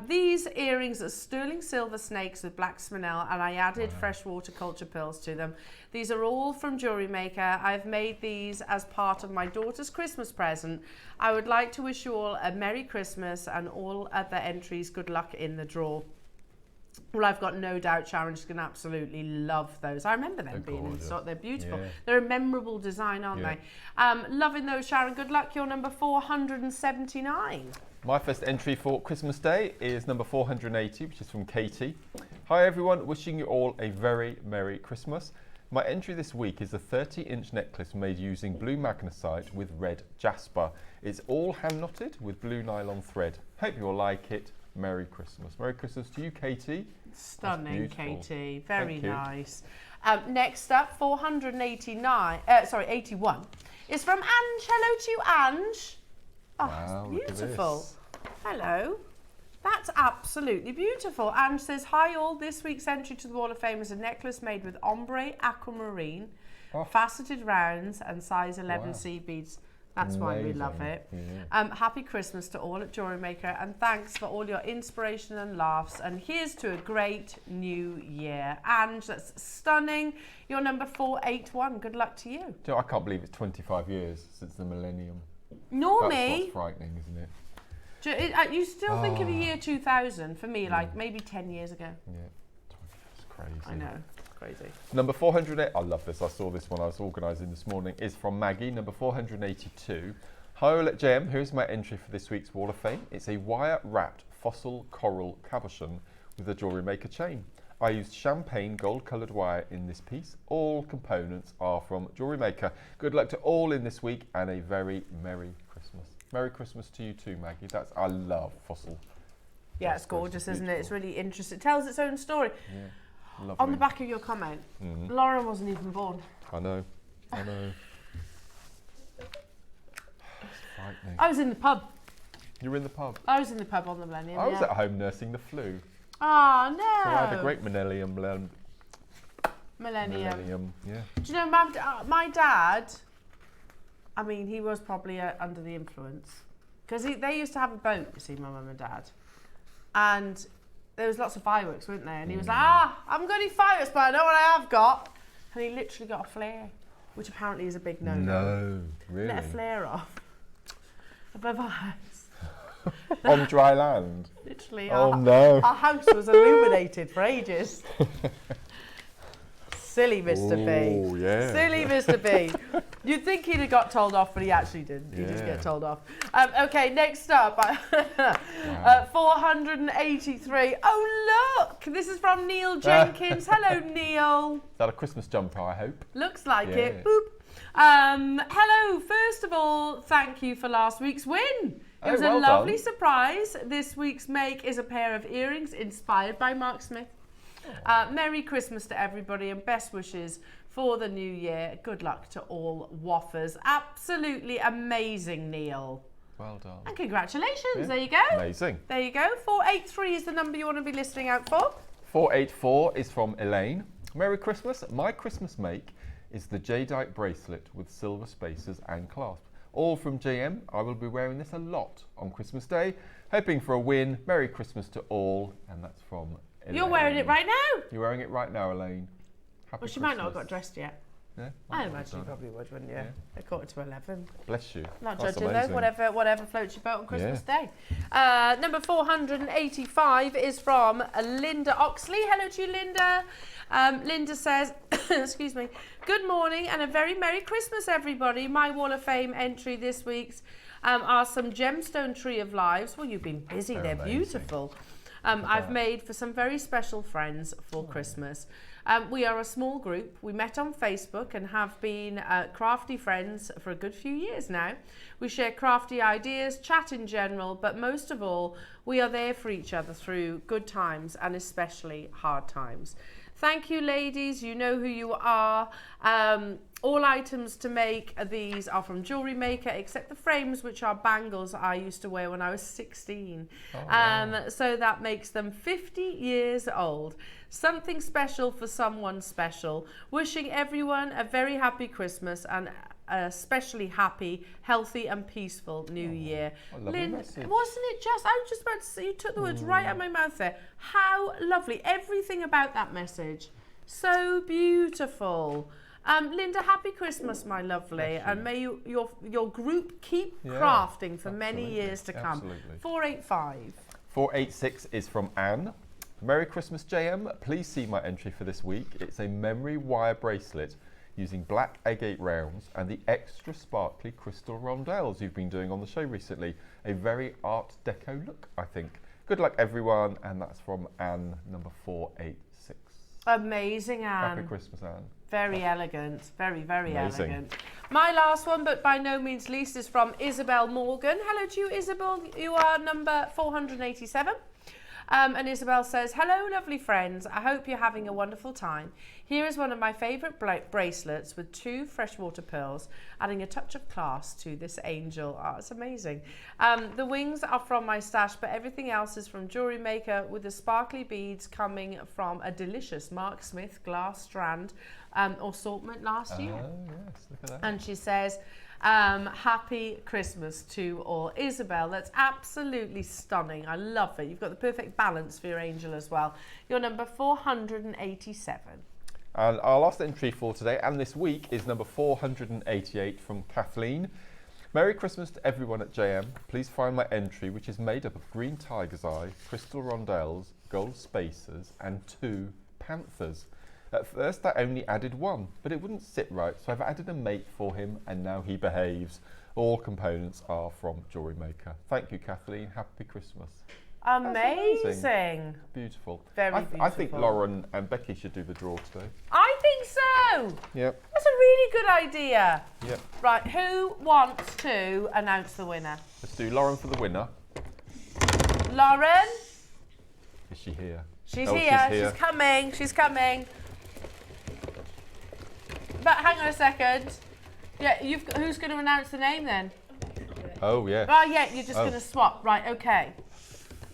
These earrings are sterling silver snakes with black spinel, and I added freshwater culture pearls to them. These are all from JewelleryMaker. I've made these as part of my daughter's Christmas present. I would like to wish you all a Merry Christmas and all other entries good luck in the draw. Well, I've got no doubt Sharon's going to absolutely love those. I remember them being in stock. They're beautiful. Yeah. They're a memorable design, aren't they? Loving those, Sharon. Good luck. You're number 479. My first entry for Christmas Day is number 480, which is from Katie. Hi, everyone. Wishing you all a very Merry Christmas. My entry this week is a 30-inch necklace made using blue magnesite with red jasper. It's all hand-knotted with blue nylon thread. Hope you'll like it. Merry Christmas. Merry Christmas to you, Katie. Stunning, Katie. Very nice. Next up, 81 is from Ange. Hello to you, Ange. Oh, wow, it's beautiful. Hello. That's absolutely beautiful. Ange says, hi all. This week's entry to the Wall of Fame is a necklace made with ombre, aquamarine, faceted rounds and size 11 seed beads. That's why we love it. Yeah. Happy Christmas to all at JewelleryMaker, and thanks for all your inspiration and laughs. And here's to a great new year. Ange, that's stunning. You're number 481. Good luck to you. Do you know, I can't believe it's 25 years since the millennium. Normally. That's what's frightening, isn't it? You still think of the year 2000, for me, like maybe 10 years ago. Yeah, it's crazy. I know. crazy. Number 408, I love this, I saw this when I was organising this morning, is from Maggie, number 482. Hi all at JM, here's my entry for this week's Wall of Fame. It's a wire-wrapped fossil coral cabochon with a Jewellery Maker chain. I used champagne gold-coloured wire in this piece. All components are from Jewellery Maker. Good luck to all in this week and a very Merry Christmas. Merry Christmas to you too, Maggie. I love fossil. Yeah, it's gorgeous, isn't it? It's really interesting. It tells its own story. Yeah, lovely. On the back of your comment, Lauren wasn't even born. I know. It's frightening. I was in the pub. You were in the pub? I was in the pub on the Millennium. I was at home nursing the flu. Oh, no. So I had a great Millennium. Millennium. Yeah. Do you know, my dad, I mean, he was probably under the influence. Because they used to have a boat, you see, my mum and dad. And there was lots of fireworks, weren't there? And he was like, I haven't got any fireworks, but I know what I have got. And he literally got a flare, which apparently is a big no-no. No, really? Let a flare off above our house. On dry land? Literally. Oh, no. Our house was illuminated for ages. Silly Mr. B. Oh, yeah. Silly Mr. B. You'd think he'd have got told off, but he actually didn't. He didn't get told off. Okay, next up, 483. Oh, look! This is from Neil Jenkins. Hello, Neil. Is that a Christmas jumper, I hope? Looks like it. Boop. Hello, first of all, thank you for last week's win. It was a lovely surprise. This week's make is a pair of earrings inspired by Mark Smith. Merry Christmas to everybody and best wishes for the new year. Good luck to all waffers. Absolutely amazing, Neil. Well done. And congratulations. There you go. Amazing. There you go. 483 is the number you want to be listening out for. 484 is from Elaine. Merry Christmas. My Christmas make is the Jadeite bracelet with silver spaces and clasp. All from JM. I will be wearing this a lot on Christmas Day. Hoping for a win. Merry Christmas to all. And that's from Elaine. You're wearing it right now. You're wearing it right now, Elaine. Happy She Christmas. might not have got dressed yet. Yeah, I imagine you probably would, wouldn't you? Yeah. 11:15. Bless you. Not That's judging amazing. though, whatever floats your boat on Christmas Day. Number 485 is from Linda Oxley. Hello to you, Linda. Linda says, excuse me, good morning and a very Merry Christmas, everybody. My Wall of Fame entry this week's are some Gemstone Tree of Lives. Well, you've been busy. They're beautiful. I've made for some very special friends for Christmas. We are a small group. We met on Facebook and have been crafty friends for a good few years now. We share crafty ideas, chat in general, but most of all, we are there for each other through good times and especially hard times. Thank you, ladies. You know who you are. All items to make these are from Jewellery Maker, except the frames, which are bangles I used to wear when I was 16. Oh, wow. So that makes them 50 years old. Something special for someone special. Wishing everyone a very happy Christmas and especially happy, healthy and peaceful new year. Lynn, wasn't it just, I was just about to say, you took the words right out of my mouth there. How lovely. Everything about that message. So beautiful. Linda, happy Christmas, my lovely. And may your group keep crafting for many years to come. 485. 486 is from Anne. Merry Christmas, JM. Please see my entry for this week. It's a memory wire bracelet using black agate rounds and the extra sparkly crystal rondelles you've been doing on the show recently. A very art deco look, I think. Good luck, everyone. And that's from Anne, number 486. Amazing, Anne. Happy Christmas, Anne. Very elegant. Very, very elegant. My last one, but by no means least, is from Isabel Morgan. Hello to you, Isabel. You are number 487. And Isabel says, hello, lovely friends. I hope you're having a wonderful time. Here is one of my favourite bracelets with 2 freshwater pearls, adding a touch of class to this angel. Oh, it's amazing. The wings are from my stash, but everything else is from Jewellery Maker, with the sparkly beads coming from a delicious Mark Smith glass strand assortment last year. Oh, yes, look at that. And she says, happy Christmas to all. Isabel, that's absolutely stunning. I love it. You've got the perfect balance for your angel as well. You're number 487. And our last entry for today and this week is number 488 from Kathleen. Merry Christmas to everyone at JM. Please find my entry, which is made up of green tiger's eye, crystal rondelles, gold spacers and 2 panthers. At first I only added one, but it wouldn't sit right, so I've added a mate for him and now he behaves. All components are from JewelleryMaker. Thank you, Kathleen. Happy Christmas. Amazing. Beautiful. Very beautiful. I think Lauren and Becky should do the draw today. I think so. Yep. That's a really good idea. Yep. Right, who wants to announce the winner? Let's do Lauren for the winner. Lauren? Is she here? She's here. She's coming. She's coming. But hang on a second. Yeah, who's going to announce the name then? Oh, yeah. Oh, yeah, you're just going to swap. Right, okay.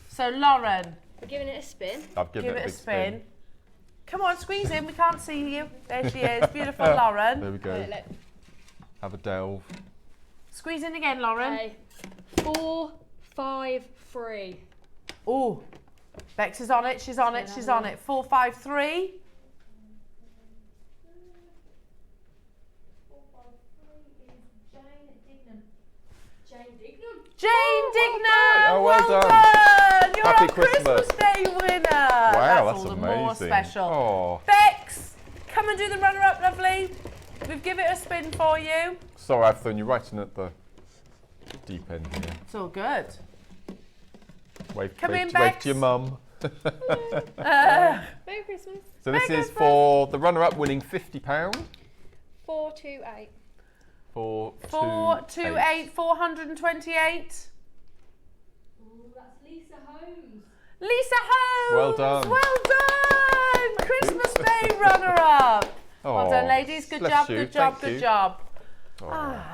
So, Lauren. We're giving it a spin. I've given it a big spin. Come on, squeeze in. We can't see you. There she is. Beautiful, Lauren. There we go. Have a delve. Squeeze in again, Lauren. Okay. 4, 5, 3. Oh, Bex is on it. She's on it. She's on it. 4, 5, 3. Jane Dignam! Oh, well done. You're Happy our Christmas Day winner! Wow, that's all the amazing. more special. Oh. Bex, come and do the runner-up, lovely. We've given it a spin for you. Sorry, I've thrown you right in at the deep end here. It's all good. Wave in, to Bex. your mum. Merry Christmas. So this is for the runner-up winning £50. 428. 428, 428. Oh, that's Lisa Holmes. Lisa Holmes! Well done. Well done! Christmas Day runner-up. Well done, ladies. Good job, good job, good job.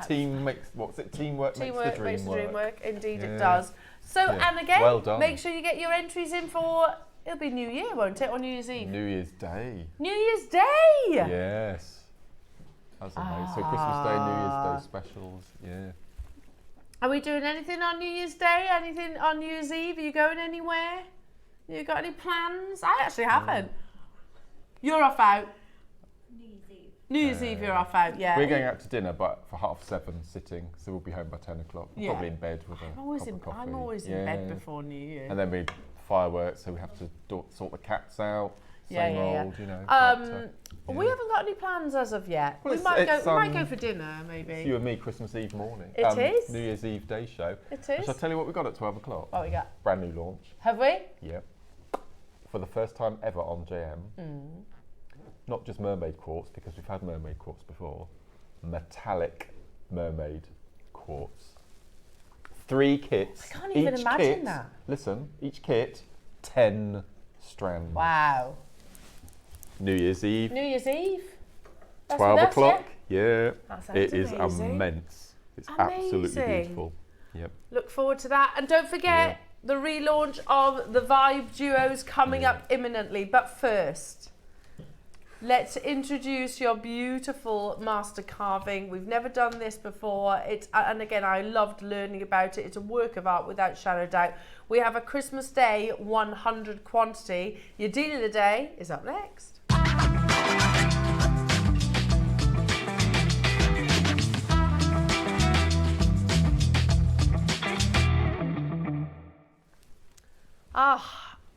Team makes, what's it? Teamwork makes the dream work. Indeed it does. So, and again, well done. make sure you get your entries in for, it'll be New Year, won't it, or New Year's Eve? New Year's Day. New Year's Day! Yes. That's amazing. So Christmas Day, New Year's Day specials, yeah. Are we doing anything on New Year's Day? Anything on New Year's Eve? Are you going anywhere? You got any plans? I actually haven't. You're off out. New Year's Eve, you're off out, yeah. We're going out to dinner, but for 7:30 sitting, so we'll be home by 10 o'clock. We're probably in bed with a cup of coffee. I'm always in bed before New Year. And then we fireworks, so we have to sort the cats out. Same old, you know. We haven't got any plans as of yet. Well, we might go for dinner, maybe. It's you and me Christmas Eve morning. It is. New Year's Eve day show. It is. Shall I tell you what we got at 12 o'clock? What we got? Brand new launch. Have we? Yep. For the first time ever on JM. Not just mermaid quartz, because we've had mermaid quartz before. Metallic mermaid quartz. 3 kits. I can't even imagine that. Listen, each kit, 10 strands. Wow. New Year's Eve. New Year's Eve. 12 o'clock. Yeah. It is amazing. Immense. It's absolutely beautiful. Yep. Look forward to that. And don't forget the relaunch of the WibeDuos coming up imminently. But first, let's introduce your beautiful master carving. We've never done this before. And again, I loved learning about it. It's a work of art without shadow of doubt. We have a Christmas Day 100 quantity. Your deal of the day is up next.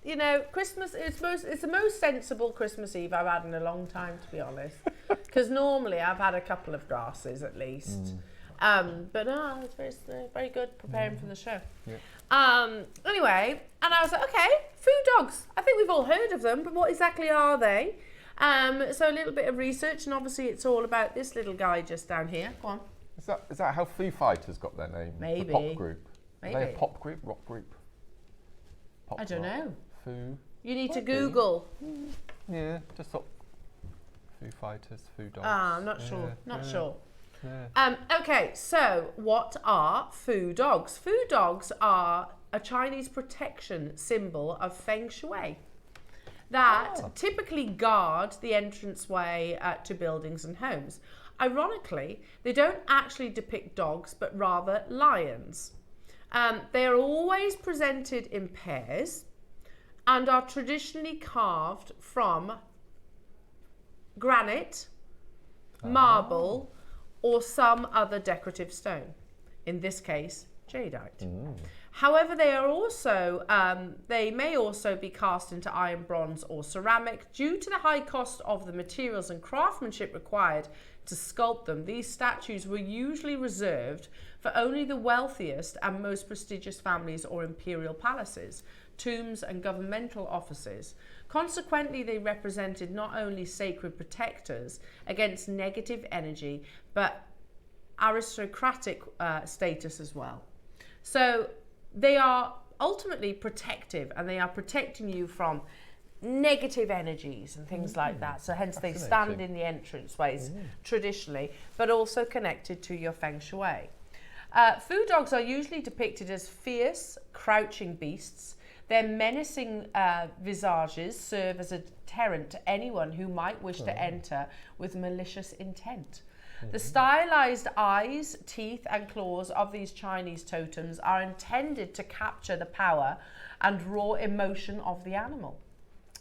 You know, Christmas, it's the most sensible Christmas Eve I've had in a long time, to be honest. Because normally I've had a couple of glasses at least. But no, it's very good preparing for the show. Anyway, and I was like, okay, food dogs. I think we've all heard of them, but what exactly are they? So a little bit of research, and obviously it's all about this little guy just down here. Go on. Is that how Foo Fighters got their name? Maybe. The pop group. Maybe. Are they a pop group, rock group? Pop I don't know. Foo. You need to Google. Yeah, just thought Foo Fighters, Foo Dogs. I'm not sure. Not sure. Yeah. Okay, so what are Foo dogs? Foo dogs are a Chinese protection symbol of Feng Shui that typically guard the entranceway to buildings and homes. Ironically, they don't actually depict dogs, but rather lions. They are always presented in pairs and are traditionally carved from granite, marble, or some other decorative stone. In this case, jadeite. However, they are also, they may also be cast into iron, bronze or ceramic. Due to the high cost of the materials and craftsmanship required to sculpt them, these statues were usually reserved for only the wealthiest and most prestigious families or imperial palaces, tombs and governmental offices. Consequently, they represented not only sacred protectors against negative energy, but aristocratic status as well. So they are ultimately protective, and they are protecting you from negative energies and things like that. So hence they stand in the entranceways traditionally, but also connected to your feng shui. Fu dogs are usually depicted as fierce, crouching beasts. Their menacing visages serve as a deterrent to anyone who might wish to enter with malicious intent. The stylized eyes, teeth and claws of these Chinese totems are intended to capture the power and raw emotion of the animal.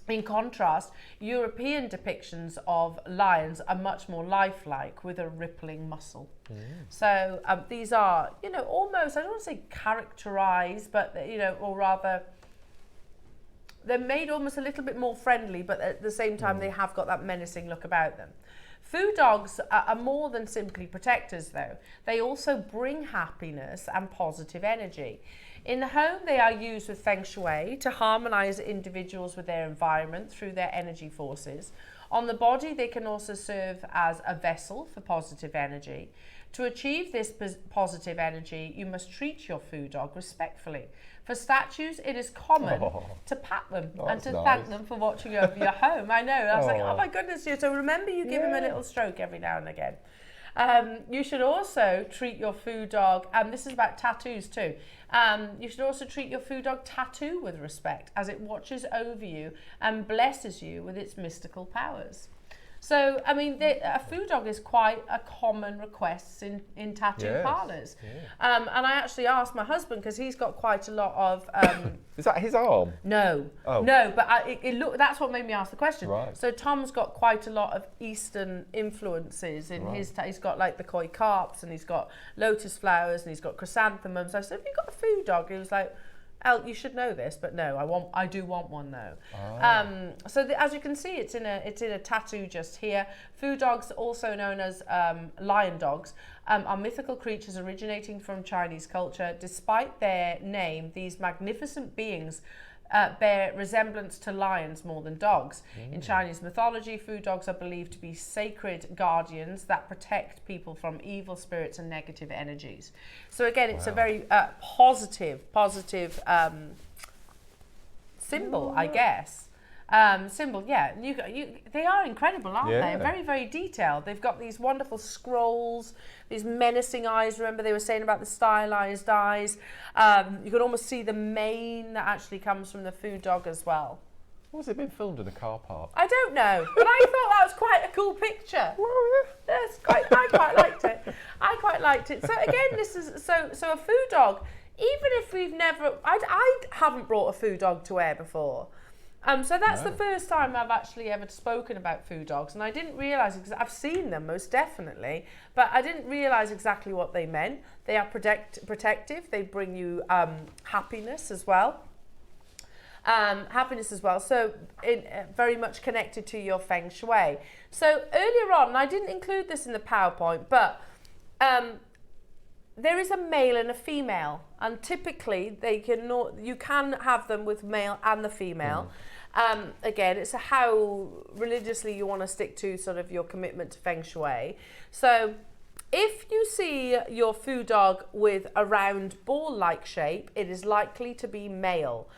In contrast, European depictions of lions are much more lifelike, with a rippling muscle. So these are, you know, almost, I don't want to say characterized, but, you know, or rather, they're made almost a little bit more friendly, but at the same time, they have got that menacing look about them. Fu dogs are more than simply protectors, though. They also bring happiness and positive energy. In the home, they are used with feng shui to harmonize individuals with their environment through their energy forces. On the body, they can also serve as a vessel for positive energy. To achieve this positive energy, you must treat your Fu dog respectfully. For statues, it is common to pat them and to thank them for watching over your home. I know, I was like, oh my goodness, so remember you give him a little stroke every now and again. You should also treat your Fu dog, and this is about tattoos too, you should also treat your Fu dog tattoo with respect, as it watches over you and blesses you with its mystical powers. So, I mean, a Fu dog is quite a common request in tattoo parlours. And I actually asked my husband, because he's got quite a lot of... Is that his arm? No. Oh. No, but that's what made me ask the question. Right. So Tom's got quite a lot of Eastern influences in his... He's got like the koi carps, and he's got lotus flowers, and he's got chrysanthemums. I said, have you got a Fu dog? He was like... El, you should know this, but no, I do want one though. So as you can see, it's in a tattoo just here. Fu dogs, also known as lion dogs, are mythical creatures originating from Chinese culture. Despite their name, these magnificent beings bear resemblance to lions more than dogs. In Chinese mythology, Fu dogs are believed to be sacred guardians that protect people from evil spirits and negative energies. So again, it's a very positive symbol, I guess. Symbol, yeah. They are incredible, aren't they? Very, very detailed. They've got these wonderful scrolls, these menacing eyes. Remember they were saying about the stylized eyes. You can almost see the mane that actually comes from the Fu dog as well. Was it been filmed in a car park? I don't know, but I thought that was quite a cool picture. Yes, I quite liked it. I quite liked it. So again, this is so a Fu dog. Even if we've never, I haven't brought a Fu dog to air before. So that's the first time I've actually ever spoken about Fu dogs, and I didn't realise, because I've seen them most definitely, but I didn't realise exactly what they meant. They are protective. They bring you happiness as well. So very much connected to your feng shui. So earlier on, and I didn't include this in the PowerPoint, but there is a male and a female, and typically you can have them with male and the female. Again, it's how religiously you want to stick to sort of your commitment to feng shui. So if you see your Fu dog with a round ball-like shape, it is likely to be male,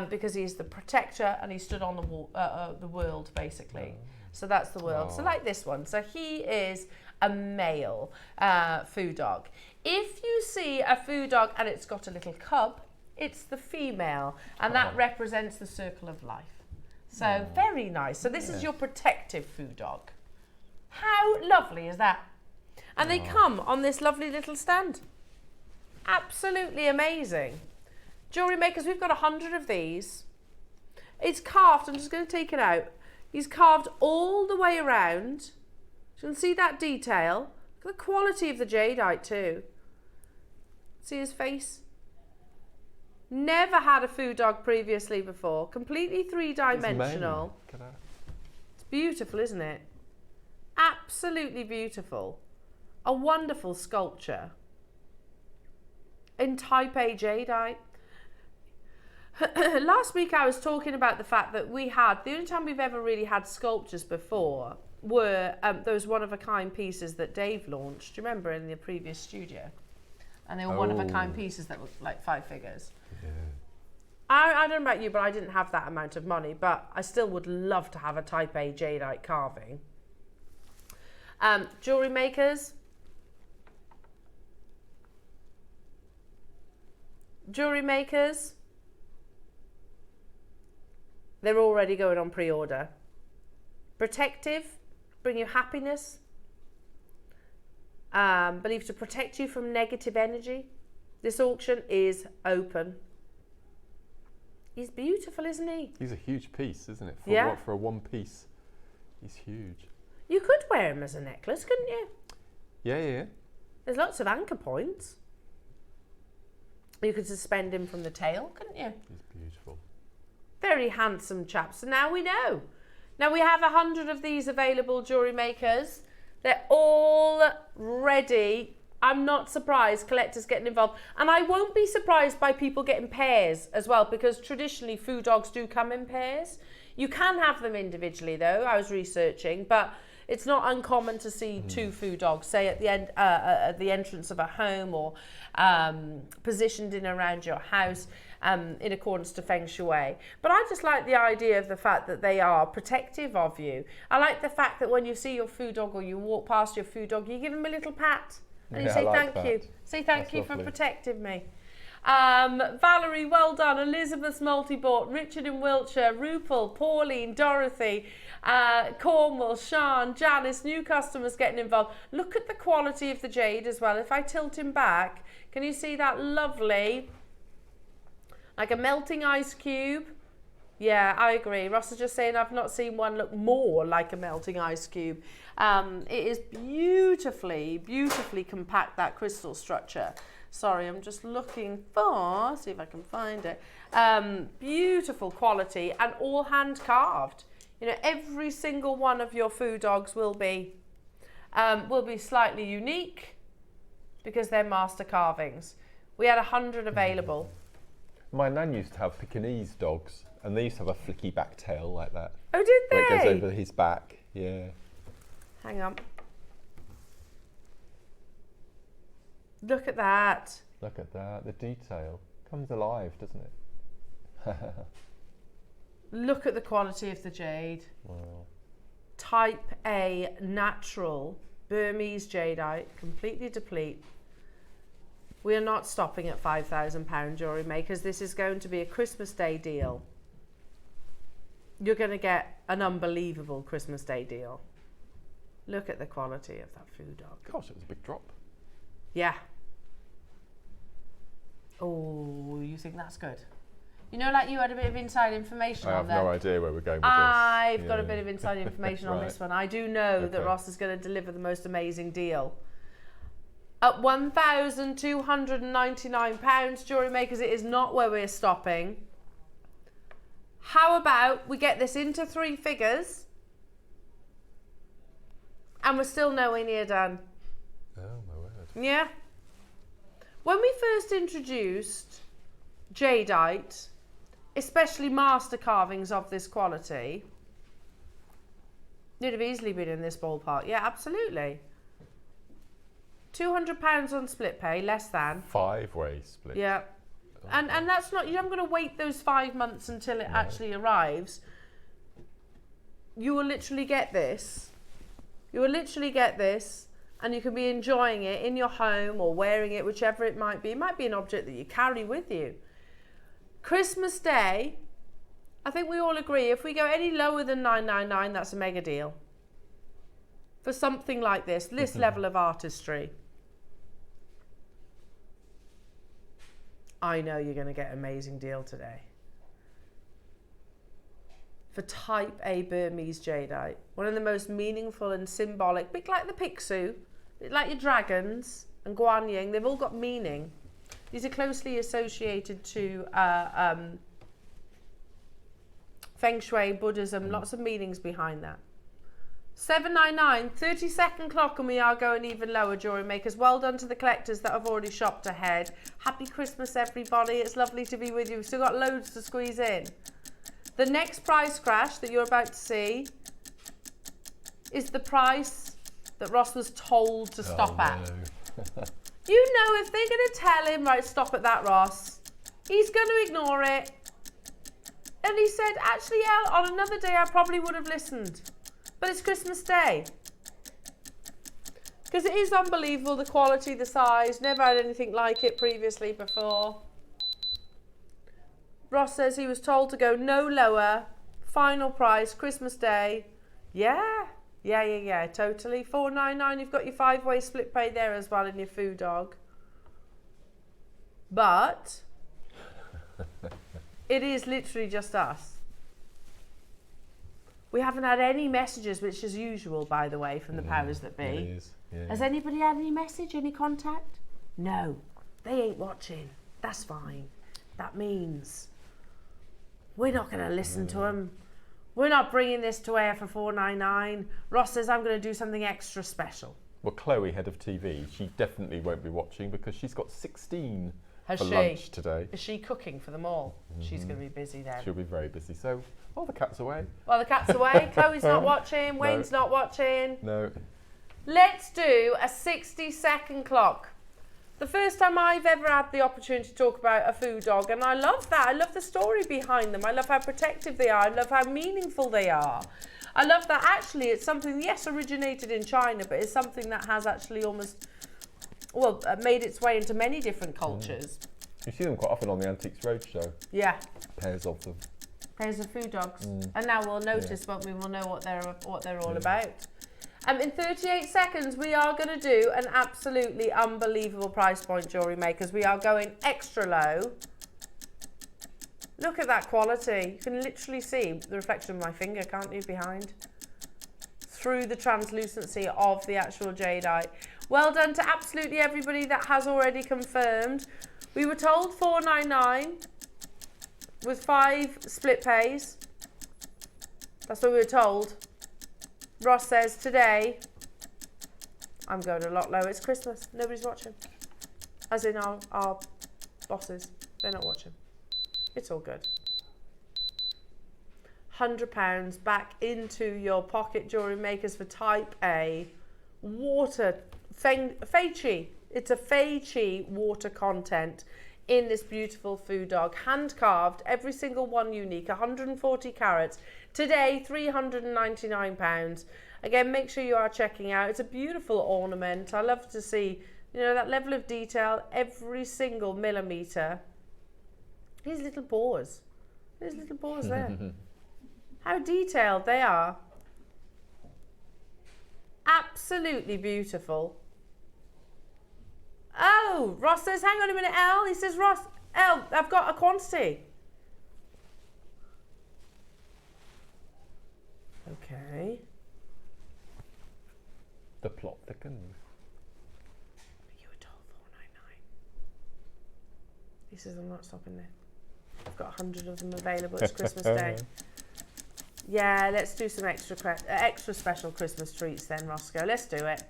because he's the protector and he stood on the world, basically. So that's the world. So like this one. So he is a male Fu dog. If you see a Fu dog and it's got a little cub, it's the female, and that represents the circle of life. So very nice. So this is your protective Fu dog. How lovely is that? And they come on this lovely little stand. Absolutely amazing. Jewellery makers, we've got 100 of these. It's carved. I'm just going to take it out. He's carved all the way around. You can see that detail. Look at the quality of the jadeite too. See his face? Never had a Foo dog previously before. Completely three-dimensional. It's beautiful, isn't it? Absolutely beautiful. A wonderful sculpture. In Type A Jadeite. Last week I was talking about the fact that the only time we've ever really had sculptures before were those one-of-a-kind pieces that Dave launched. Do you remember in the previous studio? And they were one-of-a-kind pieces that were like 5 figures. Yeah. I don't know about you, but I didn't have that amount of money, but I still would love to have a Type A Jadeite carving. Jewellery makers. Jewellery makers. They're already going on pre-order. Protective, bring you happiness. Believed to protect you from negative energy. This auction is open. He's beautiful, isn't he? He's a huge piece, isn't it? For a one piece, he's huge. You could wear him as a necklace, couldn't you? Yeah. There's lots of anchor points. You could suspend him from the tail, couldn't you? He's beautiful. Very handsome chap. So now we know. Now we have 100 of these available, jewellery makers. They're all ready. I'm not surprised collectors getting involved. And I won't be surprised by people getting pairs as well, because traditionally Foo dogs do come in pairs. You can have them individually though, I was researching, but it's not uncommon to see 2 Foo dogs, say at the end, at the entrance of a home, or positioned in around your house in accordance to Feng Shui. But I just like the idea of the fact that they are protective of you. I like the fact that when you see your Foo dog or you walk past your Foo dog, you give him a little pat and you say thank you. Say thank you for protecting me. Valerie, well done. Elizabeth's multi-bought. Richard in Wiltshire. Rupel, Pauline, Dorothy, Cornwall, Sean, Janice, new customers getting involved. Look at the quality of the jade as well. If I tilt him back, can you see that lovely, like a melting ice cube? Yeah, I agree. Ross is just saying I've not seen one look more like a melting ice cube. It is beautifully, beautifully compact, that crystal structure. Sorry, I'm just looking for, see if I can find it. Beautiful quality and all hand carved. You know, every single one of your Foo dogs will be slightly unique because they're master carvings. We had 100 available. My nan used to have Pekingese dogs, and they used to have a flicky back tail like that. Oh, did they? Where it goes over his back, yeah. Hang on. Look at that. Look at that, the detail comes alive, doesn't it? Look at the quality of the jade. Wow. Type A natural Burmese jadeite, completely deplete. We are not stopping at £5,000, jewellery makers. This is going to be a Christmas Day deal. You're going to get an unbelievable Christmas Day deal. Look at the quality of that Foo dog. Gosh, it was a big drop. Yeah. Oh, you think that's good? You know, like you had a bit of inside information on that. I have no idea where we're going with this. I've got a bit of inside information on this one. I do know that Ross is going to deliver the most amazing deal. At £1,299, jewellery makers, it is not where we're stopping. How about we get this into 3 figures and we're still nowhere near done? Oh, my word. Yeah. When we first introduced jadeite, especially master carvings of this quality, you'd have easily been in this ballpark. Yeah, absolutely. £200 on split pay, less than. 5-way split. Yeah. And that's not, I'm going to wait those 5 months until it actually arrives. You will literally get this. You will literally get this, and you can be enjoying it in your home or wearing it, whichever it might be. It might be an object that you carry with you. Christmas Day, I think we all agree, if we go any lower than £999, that's a mega deal. For something like this level of artistry. I know you're going to get an amazing deal today. For Type A Burmese jadeite, one of the most meaningful and symbolic, bit like the Pixiu, bit like your dragons and Guan Yin, they've all got meaning. These are closely associated to Feng Shui, Buddhism, lots of meanings behind that. 799, 30-second clock, and we are going even lower, jewellery makers. Well done to the collectors that have already shopped ahead. Happy Christmas, everybody. It's lovely to be with you. We've still got loads to squeeze in. The next price crash that you're about to see is the price that Ross was told to stop at. You know, if they're going to tell him, right, stop at that, Ross, he's going to ignore it. And he said, actually, yeah, on another day, I probably would have listened. But it's Christmas Day. Because it is unbelievable, the quality, the size. Never had anything like it previously before. Ross says he was told to go no lower. Final price, Christmas Day. Yeah, totally. $4.99. You've got your 5-way split pay there as well in your Foo dog. But it is literally just us. We haven't had any messages, which is usual, by the way, from the powers that be. It is. Yeah. Has anybody had any message, any contact? No, they ain't watching. That's fine. That means we're not going to listen to them. We're not bringing this to air for $4.99. Ross says I'm going to do something extra special. Well, Chloe, head of TV, she definitely won't be watching because she's got 16 Has for she? lunch today. Is she cooking for them all? She's going to be busy then. She'll be very busy. So, the cat's away. Well, the cat's away. Chloe's not watching. Wayne's not watching. No. Let's do a 60-second clock. The first time I've ever had the opportunity to talk about a Foo dog, and I love that. I love the story behind them. I love how protective they are. I love how meaningful they are. I love that actually it's something, yes, originated in China, but it's something that has actually almost, well, made its way into many different cultures. You see them quite often on the Antiques Roadshow. Yeah. Pairs of them. Pairs of Foo dogs. And now we'll notice, won't we? We'll know what they're all about. In 38 seconds, we are going to do an absolutely unbelievable price point, jewellery makers. We are going extra low. Look at that quality. You can literally see the reflection of my finger, can't you, behind? Through the translucency of the actual jadeite. Well done to absolutely everybody that has already confirmed. We were told $4.99 with 5 split pays. That's what we were told. Ross says today, I'm going a lot lower. It's Christmas. Nobody's watching. As in our bosses. They're not watching. It's all good. £100 back into your pocket, jewellery makers, for Type A water Fei Chi. It's a Fei Chi water content in this beautiful Foo dog, hand carved, every single one unique, 140 carats. Today, £399. Again, make sure you are checking out. It's a beautiful ornament. I love to see, you know, that level of detail, every single millimetre. These little boars. There's little boars there. How detailed they are. Absolutely beautiful. Oh, Ross says, hang on a minute, Elle. He says, Ross, Elle, I've got a quantity. Okay. The plot thickens. You were told $4.99. He says, I'm not stopping there. I've got 100 of them available. It's Christmas Day. Yeah, let's do some extra special Christmas treats then, Roscoe. Let's do it.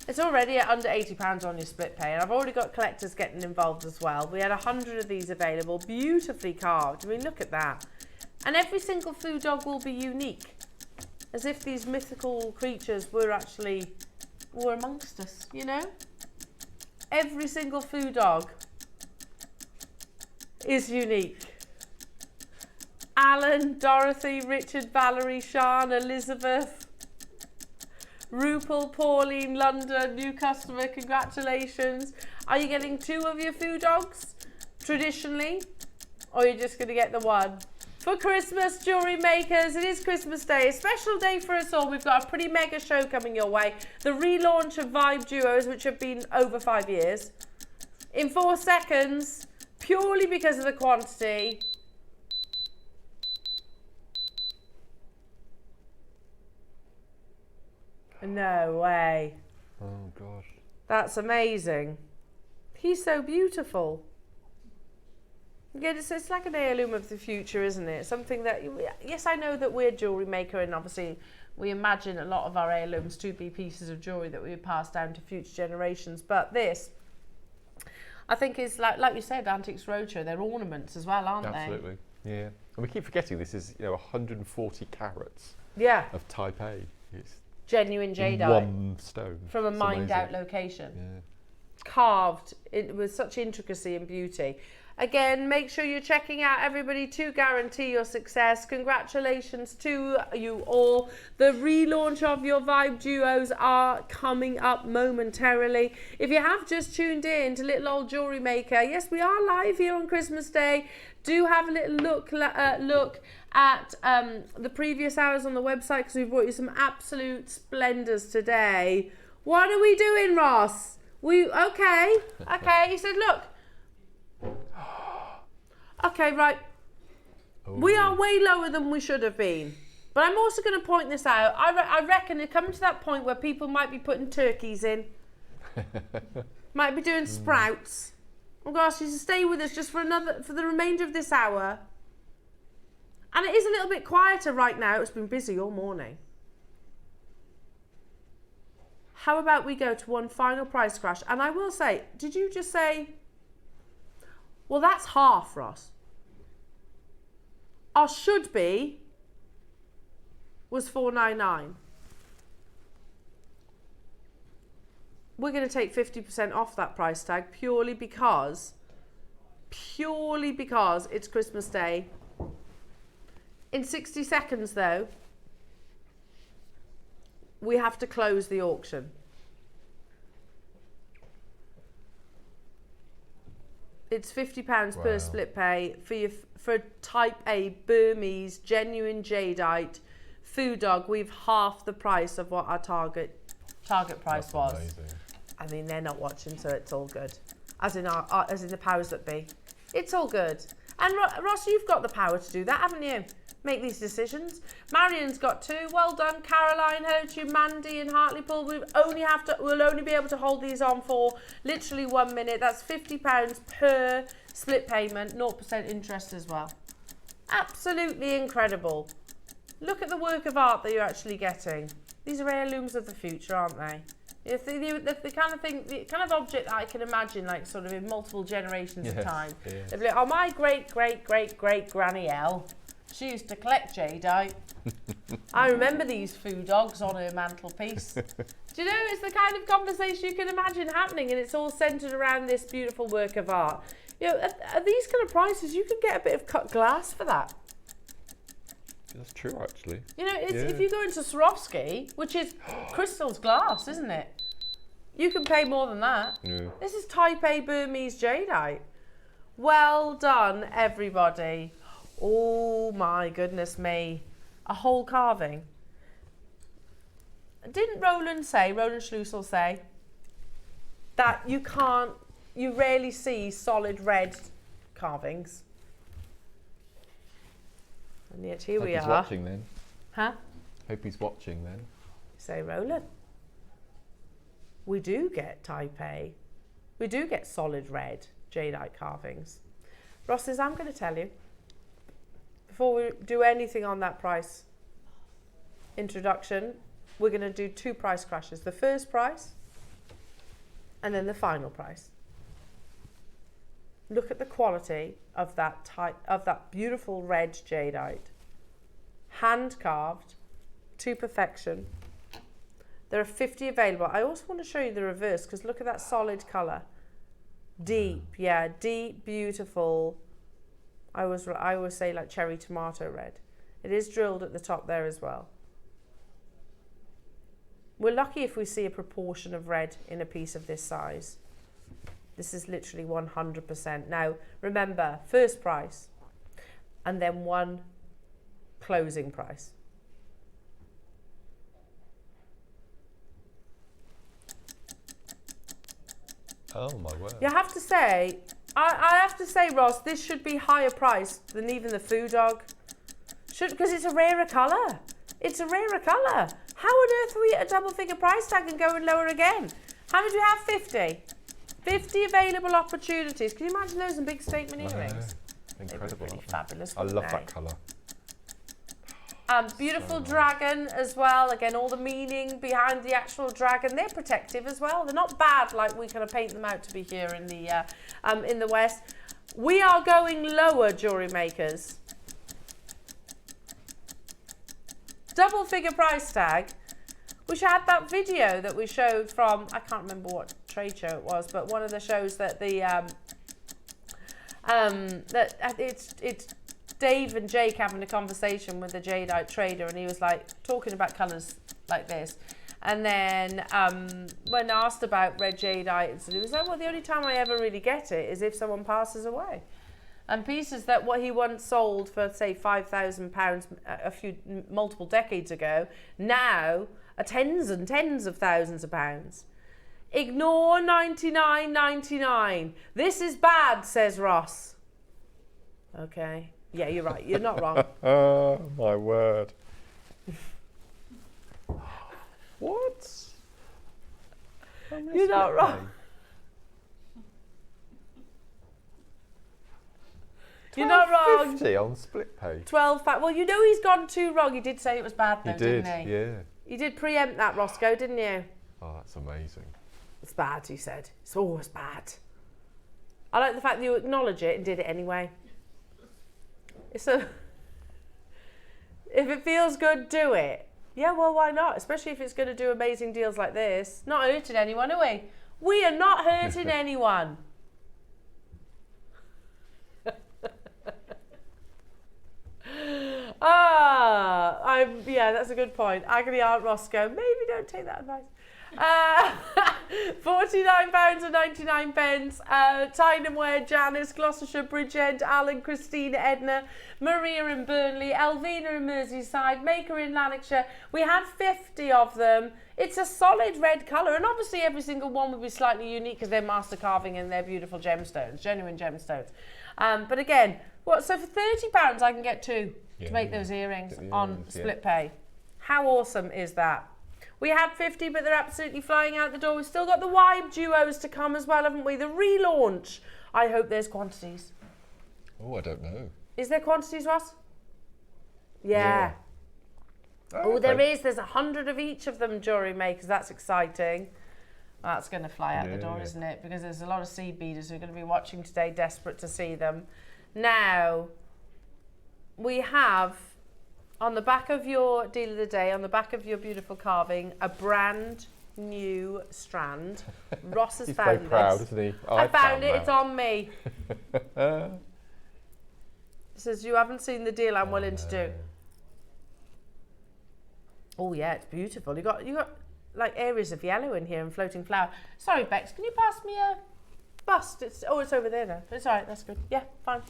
It's already at under £80 on your split pay, and I've already got collectors getting involved as well. We had 100 of these available, beautifully carved. I mean, look at that. And every single Foo dog will be unique, as if these mythical creatures were amongst us, you know? Every single Foo dog is unique. Alan, Dorothy, Richard, Valerie, Sean, Elizabeth, Rupal, Pauline, London, new customer, congratulations. Are you getting 2 of your Foo dogs, traditionally, or are you just going to get the 1? For Christmas, jewellery makers, it is Christmas Day, a special day for us all. We've got a pretty mega show coming your way. The relaunch of WibeDuos, which have been over 5 years. In 4 seconds, purely because of the quantity. No way. Oh, gosh. That's amazing. He's so beautiful. Yeah, it's like an heirloom of the future, isn't it? Something that, yes, I know that we're jewellery maker, and obviously we imagine a lot of our heirlooms to be pieces of jewellery that we would pass down to future generations. But this, I think, is like you said, Antiques Roadshow. They're ornaments as well, aren't they? Absolutely, yeah. And we keep forgetting this is 140 carats. Yeah. Of Type A. It's genuine jadeite. One stone. From a mined out location. Yeah. Carved with such intricacy and beauty. Again, make sure you're checking out everybody to guarantee your success. Congratulations to you all. The relaunch of your WibeDuos are coming up momentarily. If you have just tuned in to Little Old Jewellery Maker, yes, we are live here on Christmas Day. Do have a little look at the previous hours on the website, because we've brought you some absolute splendours today. What are we doing, Ross? Okay. He said, look. Okay, right. Oh. We are way lower than we should have been. But I'm also going to point this out. I reckon it's coming to that point where people might be putting turkeys in. Might be doing sprouts. I'm going to ask you to stay with us just for the remainder of this hour. And it is a little bit quieter right now. It's been busy all morning. How about we go to one final price crash? And I will say, did you just say... Well, that's half, Ross. Our should be was $499. We're going to take 50% off that price tag purely because it's Christmas Day. In 60 seconds, though, we have to close the auction. It's £50 per split pay for Type A Burmese genuine jadeite Foo dog. We've half the price of what our target price was. Amazing. I mean, they're not watching, so it's all good. As in the powers that be, it's all good. And Ross, you've got the power to do that, haven't you? Make these decisions. Marion's got 2. Well done, Caroline. Hello to you, Mandy in Hartlepool. We'll only be able to hold these on for literally 1 minute. That's £50 per split payment, 0% interest as well. Absolutely incredible. Look at the work of art that you're actually getting. These are heirlooms of the future, aren't they? It's the kind of thing, the kind of object that I can imagine, like sort of in multiple generations of time. Yeah. Like, oh, my great granny Elle, she used to collect jadeite. I remember these Foo dogs on her mantelpiece. Do you know, it's the kind of conversation you can imagine happening, and it's all centred around this beautiful work of art. You know, at these kind of prices, you can get a bit of cut glass for that. That's true, actually. You know, if you go into Swarovski, which is crystal's glass, isn't it? You can pay more than that. Yeah. This is Type A Burmese jadeite. Well done, everybody. Oh my goodness me. A whole carving. Didn't Roland Schlussel say that you rarely see solid red carvings? And yet here we are. Hope he's watching then. Huh? Hope he's watching then. Say, Roland. We do get Type A. We do get solid red jadeite carvings. Ross says, I'm going to tell you, before we do anything on that price introduction, we're going to do 2 price crashes. The first price and then the final price. Look at the quality of that beautiful red jadeite. Hand carved to perfection. There are 50 available. I also want to show you the reverse, because look at that solid colour. Deep, yeah, deep, beautiful. I always say like cherry tomato red. It is drilled at the top there as well. We're lucky if we see a proportion of red in a piece of this size. This is literally 100%. Now, remember, first price and then 1 closing price. Oh my word. You have to say, I have to say, Ross, this should be higher priced than even the Foo dog. Because it's a rarer colour. It's a rarer colour. How on earth are we at a double figure price tag and going lower again? How much do we have? 50? 50 available opportunities. Can you imagine those in big statement earrings? Incredible. Really fabulous. I love that colour. Beautiful dragon as well. Again, all the meaning behind the actual dragon. They're protective as well. They're not bad like we kind of paint them out to be here in the West. We are going lower, jewellery makers. Double figure price tag. We had that video that we showed from, I can't remember what trade show it was, but one of the shows that it's Dave and Jake having a conversation with the jadeite trader, and he was like talking about colours like this, and then when asked about red jadeite, he was like, well, the only time I ever really get it is if someone passes away. And pieces that what he once sold for, say, £5,000 multiple decades ago, now are tens and tens of thousands of pounds. Ignore 99.99. This is bad, says Ross. Okay. Yeah, you're right. You're not wrong. Oh, my word. What? You're not wrong. You're not wrong. 50 on split pay. 12 pounds. Well, you know he's gone too wrong. He did say it was bad though, didn't he? Yeah. You did preempt that, Roscoe, didn't you? Oh, that's amazing. It's bad, he said. It's always bad. I like the fact that you acknowledge it and did it anyway. If it feels good, do it. Yeah, well, why not? Especially if it's going to do amazing deals like this. Not hurting anyone, are we? We are not hurting anyone. Yeah, that's a good point. Agony Aunt Roscoe, maybe don't take that advice. £49.99. Tyne & Wear, Janice, Gloucestershire, Bridgend, Alan, Christina, Edna, Maria in Burnley, Elvina in Merseyside, Maker in Lanarkshire. We had 50 of them. It's a solid red colour, and obviously every single one would be slightly unique because they're master carving and they're beautiful gemstones, genuine gemstones. But again, so for £30 I can get two to make those earrings on split pay. How awesome is that? We had 50, but they're absolutely flying out the door. We've still got the WibeDuos to come as well, haven't we? The relaunch. I hope there's quantities. Oh, I don't know. Is there quantities, Ross? Yeah. Oh, there is. There's 100 of each of them, jewellery makers. That's exciting. That's going to fly out the door, isn't it? Because there's a lot of seed beaders who are going to be watching today, desperate to see them. Now, we have, on the back of your deal of the day, on the back of your beautiful carving, a brand new strand. Ross has found this. He's very proud, isn't he? I found it. It's on me. It says, you haven't seen the deal I'm willing to do. Oh, yeah, it's beautiful. You got like areas of yellow in here and floating flower. Sorry, Bex, can you pass me a bust? It's over there now. It's all right, that's good. Yeah, fine.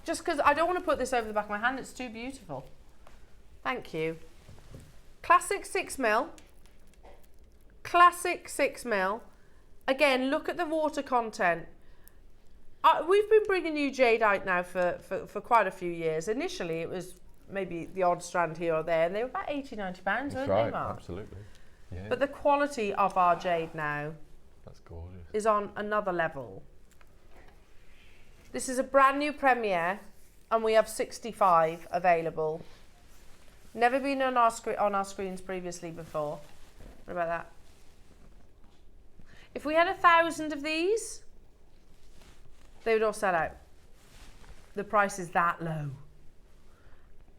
Just because I don't want to put this over the back of my hand, it's too beautiful. Thank you. Classic 6mm. Classic 6mm. Again, look at the water content. We've been bringing you jadeite now for quite a few years. Initially, it was maybe the odd strand here or there, and they were about £80, £90, weren't they, Mark? Absolutely. Yeah. But the quality of our jade now is on another level. This is a brand new premiere, and we have 65 available. Never been on our screens previously before. What about that? If we had 1,000 of these, they would all sell out. The price is that low.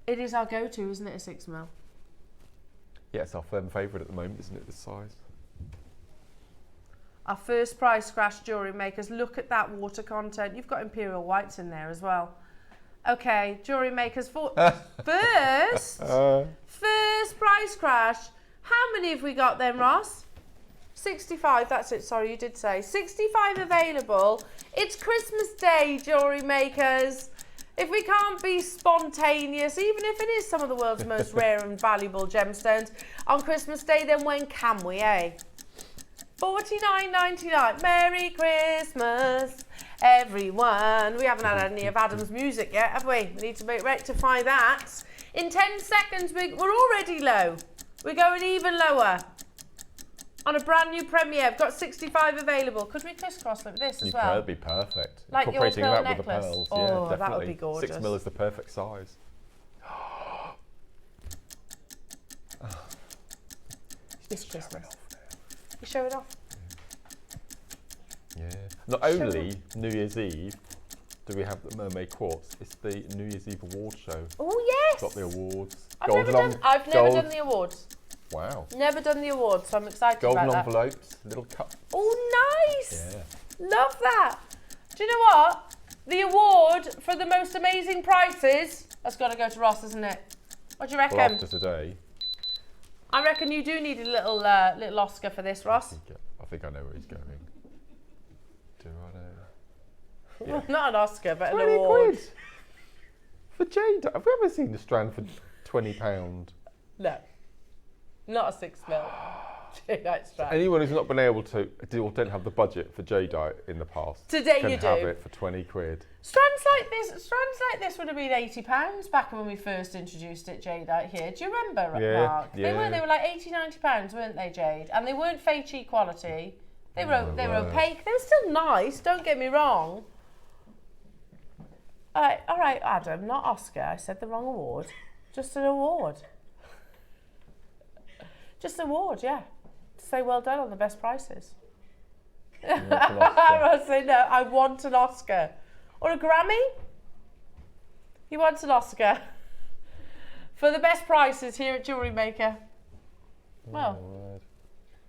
It is our go-to, isn't it, a 6mm? Yeah, it's our firm favourite at the moment, isn't it, this size? Our first price crash jewellery makers. Look at that water content. You've got imperial whites in there as well. Okay, jewellery makers for first price crash. How many have we got then, Ross? 65, that's it. Sorry, you did say 65 available. It's Christmas Day, jewellery makers. If we can't be spontaneous, even if it is some of the world's most rare and valuable gemstones on Christmas Day, then when can we, eh? $49.99. Merry Christmas, everyone. We haven't had any of Adam's music yet, have we? We need to rectify that. In 10 seconds, we're already low. We're going even lower. On a brand new premiere. I've got 65 available. Could we crisscross like this as well? That'd be perfect. Like your Incorporating pearl that necklace. with the pearls. Oh, Yeah, definitely. that would be gorgeous. 6 mil is the perfect size. This Christmas. You show it off. Yeah. Not only New Year's Eve do we have the Mermaid Quartz, it's the New Year's Eve award show. Oh yes! Got the awards. I've never done the awards. Wow. Never done the awards, so I'm excited Golden about that. envelopes, little cup. Oh, nice! Yeah. Love that. Do you know what? The award for the most amazing prices, that's got to go to Ross, isn't it? What do you reckon? Well, after today. I reckon you do need a little little Oscar for this, Ross. I think I know where he's going. Do I know? Yeah. Well, not an Oscar, but an 20 award. quid for Jade. Have we ever seen the strand for £20? No, not a 6 mil. Jadeite strand. Anyone who's not been able to or don't have the budget for Jadeite in the past Today can you have do. it for 20 quid. Strands like this would have been £80 back when we first introduced it, Jadeite here. Do you remember, Yeah, Mark? yeah. They were like £80–90, weren't they, Jade? And they weren't fake cheap quality. They were opaque. They were still nice. Don't get me wrong. All right, Adam, not Oscar. I said the wrong award. Just an award. Just an award, yeah. To say well done on the best prices. I must say no. I want an Oscar or a Grammy. You want an Oscar for the best prices here at Jewellery Maker. Well,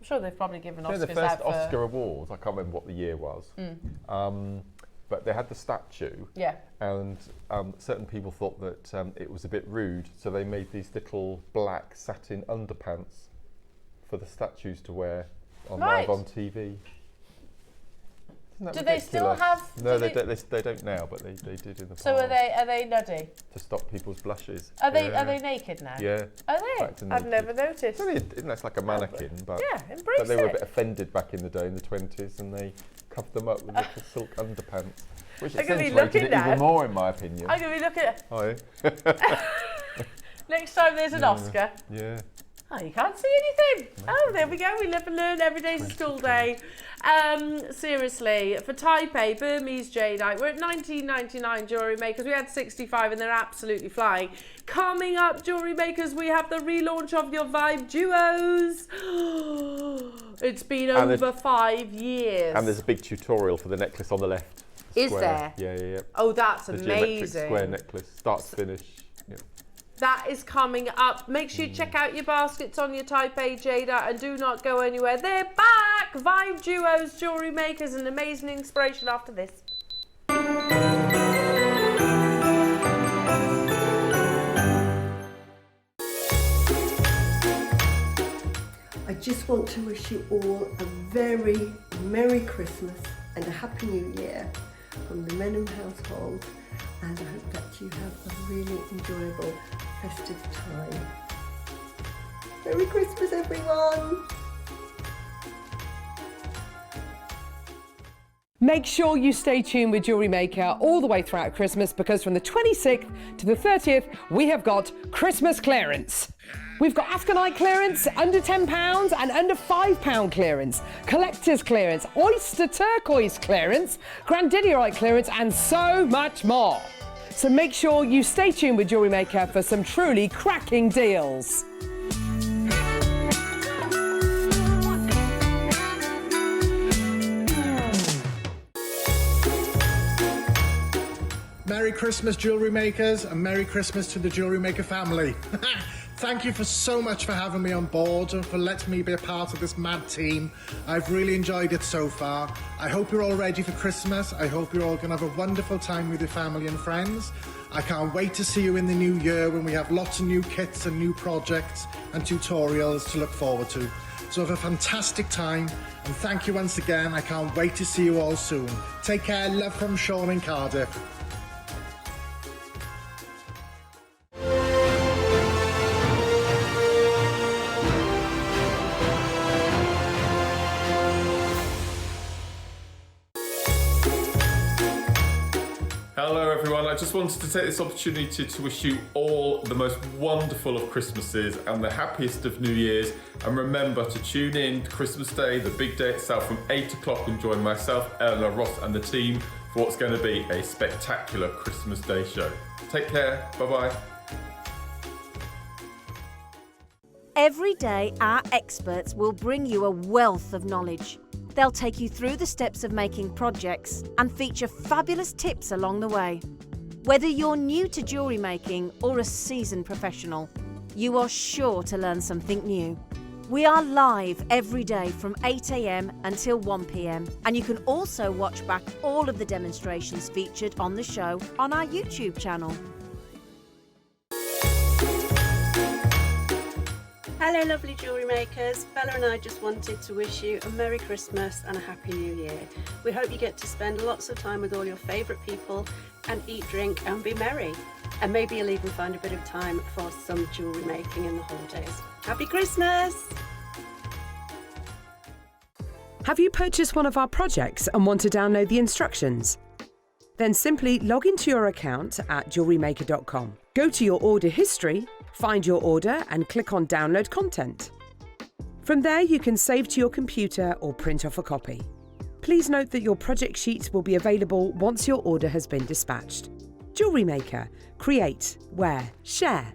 I'm sure they've probably given Oscars the first out for... Oscar awards, I can't remember what the year was, but they had the statue, and certain people thought that it was a bit rude, so they made these little black satin underpants for the statues to wear live on TV. Do they still have? No, they don't now, but they did in the past. So are they nuddy? To stop people's blushes. Are they naked now? Yeah. Are they? I've never noticed. It's like a mannequin, but embrace but they were a it. bit offended back in the day in the 20s, and they covered them up with little silk underpants, which accentuated it even more, in my opinion. I'm gonna be looking at. Oh, yeah. Next time there's an Oscar. Yeah. Oh, you can't see anything. Oh, there we go. We live and learn. Every day's a school day. Seriously, for Type A, Burmese Jadeite, we're at $19.99 Jewellery Makers. We had 65 and they're absolutely flying. Coming up, Jewellery Makers, we have the relaunch of your WibeDuos. It's been over 5 years. And there's a big tutorial for the necklace on the left. Is there? Yeah. Oh, that's the amazing. geometric square necklace, start to finish. Yeah. That is coming up. Make sure you check out your baskets on your Type A Jadeite and do not go anywhere. They're back! WibeDuos, Jewellery Makers, an amazing inspiration after this. I just want to wish you all a very Merry Christmas and a Happy New Year from the Menham household, and I hope that you have a really enjoyable festive time. Merry Christmas, everyone! Make sure you stay tuned with Jewellery Maker all the way throughout Christmas, because from the 26th to the 30th, we have got Christmas clearance. We've got Afghanite clearance, under £10 and under £5 clearance, collector's clearance, oyster turquoise clearance, grandidiorite clearance, and so much more. So make sure you stay tuned with Jewellery Maker for some truly cracking deals. Merry Christmas, Jewellery Makers, and Merry Christmas to the Jewellery Maker family. Thank you so much for having me on board and for letting me be a part of this mad team. I've really enjoyed it so far. I hope you're all ready for Christmas. I hope you're all going to have a wonderful time with your family and friends. I can't wait to see you in the new year when we have lots of new kits and new projects and tutorials to look forward to. So have a fantastic time, and thank you once again. I can't wait to see you all soon. Take care. Love from Sean in Cardiff. Hello everyone, everyone. I just wanted to take this opportunity to wish you all the most wonderful of Christmases and the happiest of New Years. And remember to tune in to Christmas Day, the big day itself, from 8 o'clock, and join myself, Elena, Ross and the team for what's going to be a spectacular Christmas Day show. Take care. Bye-bye. Every day, our experts will bring you a wealth of knowledge. They'll take you through the steps of making projects and feature fabulous tips along the way. Whether you're new to jewellery making or a seasoned professional, you are sure to learn something new. We are live every day from 8 AM until 1 PM, and you can also watch back all of the demonstrations featured on the show on our YouTube channel. Hello lovely jewellery makers, Bella and I just wanted to wish you a Merry Christmas and a Happy New Year. We hope you get to spend lots of time with all your favourite people and eat, drink and be merry. And maybe you'll even find a bit of time for some jewellery making in the holidays. Happy Christmas! Have you purchased one of our projects and want to download the instructions? Then simply log into your account at JewelleryMaker.com. Go to your order history, find your order and click on Download Content. From there you can save to your computer or print off a copy. Please note that your project sheets will be available once your order has been dispatched. Jewellery Maker. Create, wear, share.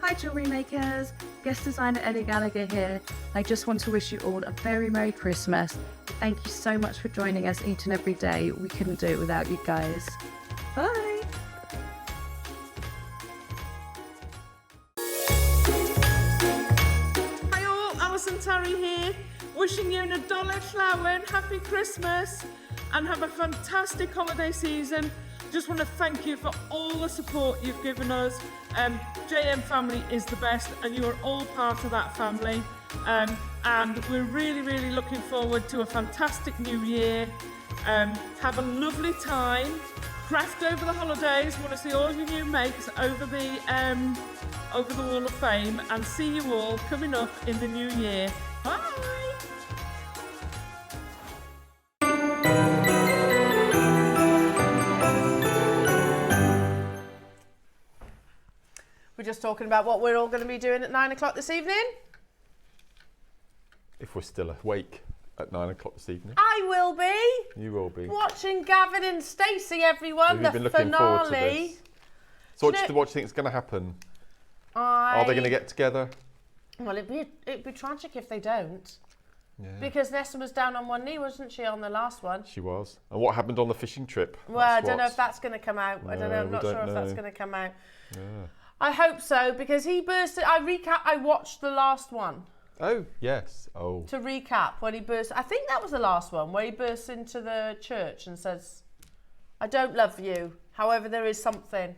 Hi jewellery makers, guest designer Ellie Gallagher here. I just want to wish you all a very Merry Christmas. Thank you so much for joining us each and every day. We couldn't do it without you guys. Bye! Hi all, Alison Terry here, wishing you and Adola Llawen happy Christmas and have a fantastic holiday season. Just want to thank you for all the support you've given us. JM family is the best and you are all part of that family. And we're really looking forward to a fantastic new year. Have a lovely time. Craft over the holidays. Want to see all your new makes over the Wall of Fame, and see you all coming up in the new year. Bye. We're just talking about what we're all going to be doing at 9 o'clock this evening. If we're still awake at 9 o'clock this evening. I will be. You will be. Watching Gavin and Stacey, everyone. Have you been looking forward to this? So what do you think is going to happen? Are they going to get together? Well, it'd be tragic if they don't. Yeah. Because Nessa was down on one knee, wasn't she, on the last one? She was. And what happened on the fishing trip? Well, I don't know if that's going to come out. No, I don't know. I'm not sure if that's going to come out. Yeah. I hope so, because he burst. I watched the last one. Oh, yes. Oh. To recap, when he burst, I think that was the last one, where he bursts into the church and says, I don't love you. However, there is something.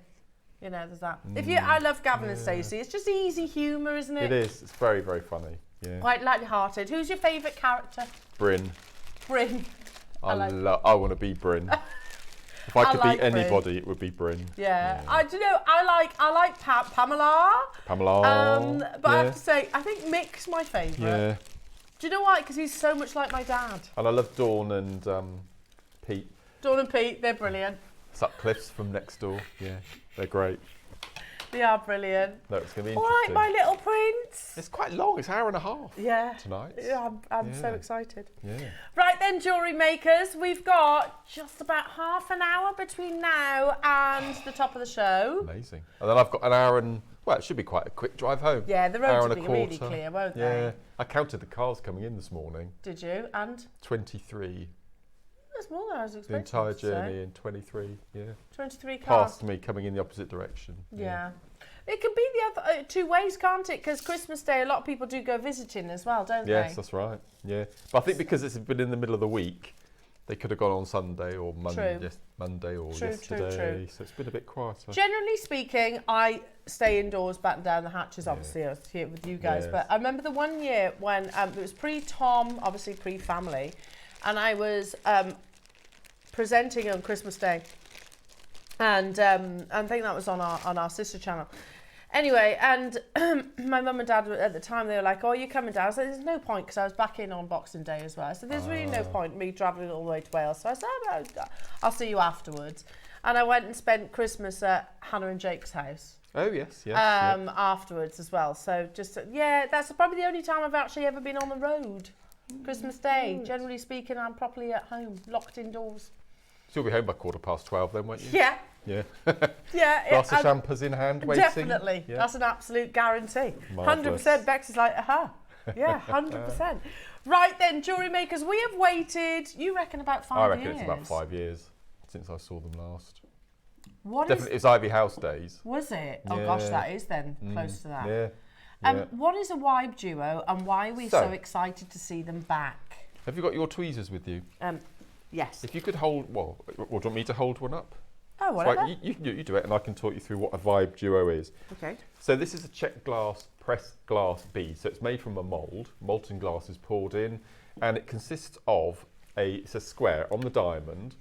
You know, there's that. I love Gavin and Stacey. It's just easy humour, isn't it? It is. It's very, very funny. Yeah. Quite light-hearted. Who's your favourite character? Bryn. Bryn. I want to be Bryn. If I could be anybody, it would be Bryn. Yeah. I like Pamela. Pamela. But I have to say, I think Mick's my favourite. Yeah. Do you know why? Because he's so much like my dad. And I love Dawn and Pete. Dawn and Pete, they're brilliant. Sutcliffe's from next door. Yeah, they're great. They are brilliant. No, it's going to be All interesting. right, my little prince. It's quite long. It's an hour and a half. Yeah. Tonight. Yeah, I'm so excited. Yeah. Right then, jewellery makers, we've got just about half an hour between now and the top of the show. Amazing. And then I've got an hour and, well, it should be quite a quick drive home. Yeah, the roads will be really clear, won't they? Yeah. I counted the cars coming in this morning. Did you? And? 23. That's more than I was expecting. The entire journey in 23, yeah. 23 cars. Past me, coming in the opposite direction. Yeah. It could be the other two ways, can't it? Because Christmas Day, a lot of people do go visiting as well, don't they? Yes, that's right. Yeah, but I think because it's been in the middle of the week, they could have gone on Sunday or Monday, Monday or yesterday. So it's been a bit quieter. Generally speaking, I stay indoors, batten down the hatches. Obviously, I was here with you guys. But I remember the one year when it was pre-Tom, obviously pre-family, and I was presenting on Christmas Day, and I think that was on our sister channel. Anyway, and my mum and dad at the time, they were like, oh, you're coming down. I said, there's no point, because I was back in on Boxing Day as well. I said, there's really no point me travelling all the way to Wales. So I said, oh, no, I'll see you afterwards. And I went and spent Christmas at Hannah and Jake's house. Oh, yes, yes. Afterwards as well. So just, yeah, that's probably the only time I've actually ever been on the road. Christmas Day. Generally speaking, I'm properly at home, locked indoors. So you'll be home by 12:15 then, won't you? Yeah. Yeah. Yeah. Glass of champers in hand, waiting. Definitely. Yeah. That's an absolute guarantee. Marvellous. 100%. Bex is like, yeah, 100%. Right then, jewellery makers, we have waited, you reckon about 5 years? I reckon it's about 5 years since I saw them last. What Definitely, it's Ivy House days. Was it? Oh gosh, that is then close to that. Yeah. What is a WibeDuo and why are we so excited to see them back? Have you got your tweezers with you? Yes. If you could hold, well, do you want me to hold one up? Oh, whatever. Like, you do it and I can talk you through what a WibeDuo is. Okay. So this is a checked glass, pressed glass bead. So it's made from a mould. Molten glass is poured in and it consists of it's a square on the diamond.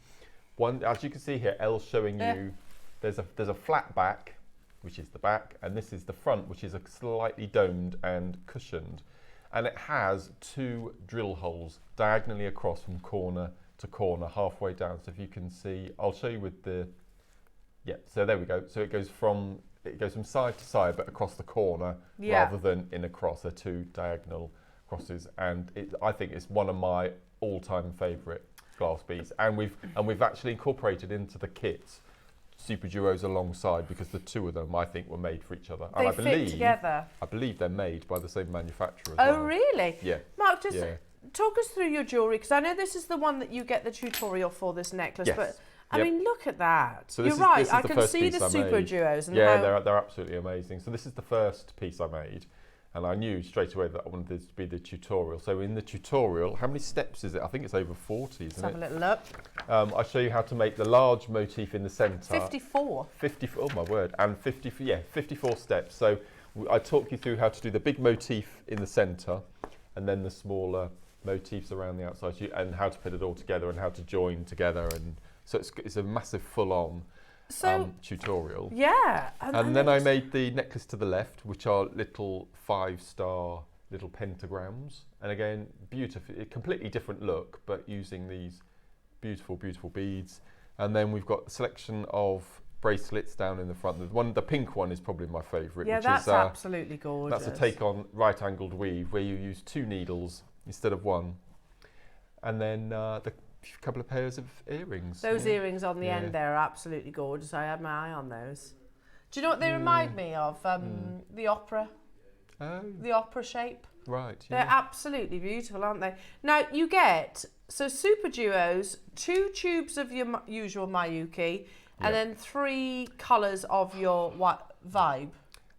One, as you can see here, Elle's showing you, there's a flat back, which is the back, and this is the front, which is a slightly domed and cushioned. And it has 2 drill holes diagonally across from corner to corner, halfway down. So if you can see, I'll show you with the, so there we go. So it goes from side to side, but across the corner rather than in a cross. They're 2 diagonal crosses, and I think it's one of my all-time favourite glass beads. And we've actually incorporated into the kits Super Duos alongside, because the 2 of them I think were made for each other. They and fit together. I believe they're made by the same manufacturer. Oh, really? Yeah. Mark, just talk us through your jewellery, because I know this is the one that you get the tutorial for, this necklace. Yes. But I mean, look at that. So You're right. I can see the Super Duos. And they're absolutely amazing. So this is the first piece I made. And I knew straight away that I wanted this to be the tutorial. So in the tutorial, how many steps is it? I think it's over 40, isn't it? Let's have a little look. I'll show you how to make the large motif in the centre. 54. 54, oh my word. And 54 steps. So I talk you through how to do the big motif in the centre and then the smaller motifs around the outside, and how to put it all together and how to join together. And so it's a massive full-on tutorial. Yeah. And then I made the necklace to the left, which are little 5-star little pentagrams. And again, beautiful, a completely different look, but using these beautiful, beautiful beads. And then we've got a selection of bracelets down in the front. The pink one is probably my favourite. Yeah, which that's is, absolutely gorgeous. That's a take on right-angled weave, where you use 2 needles instead of 1. And then the couple of pairs of earrings. Those earrings on the end there are absolutely gorgeous. I had my eye on those. Do you know what they remind me of? The opera. Oh. The opera shape. Right. They're absolutely beautiful, aren't they? Now you get Super Duos, 2 tubes of your usual Miyuki, and then 3 colours of your Vibe.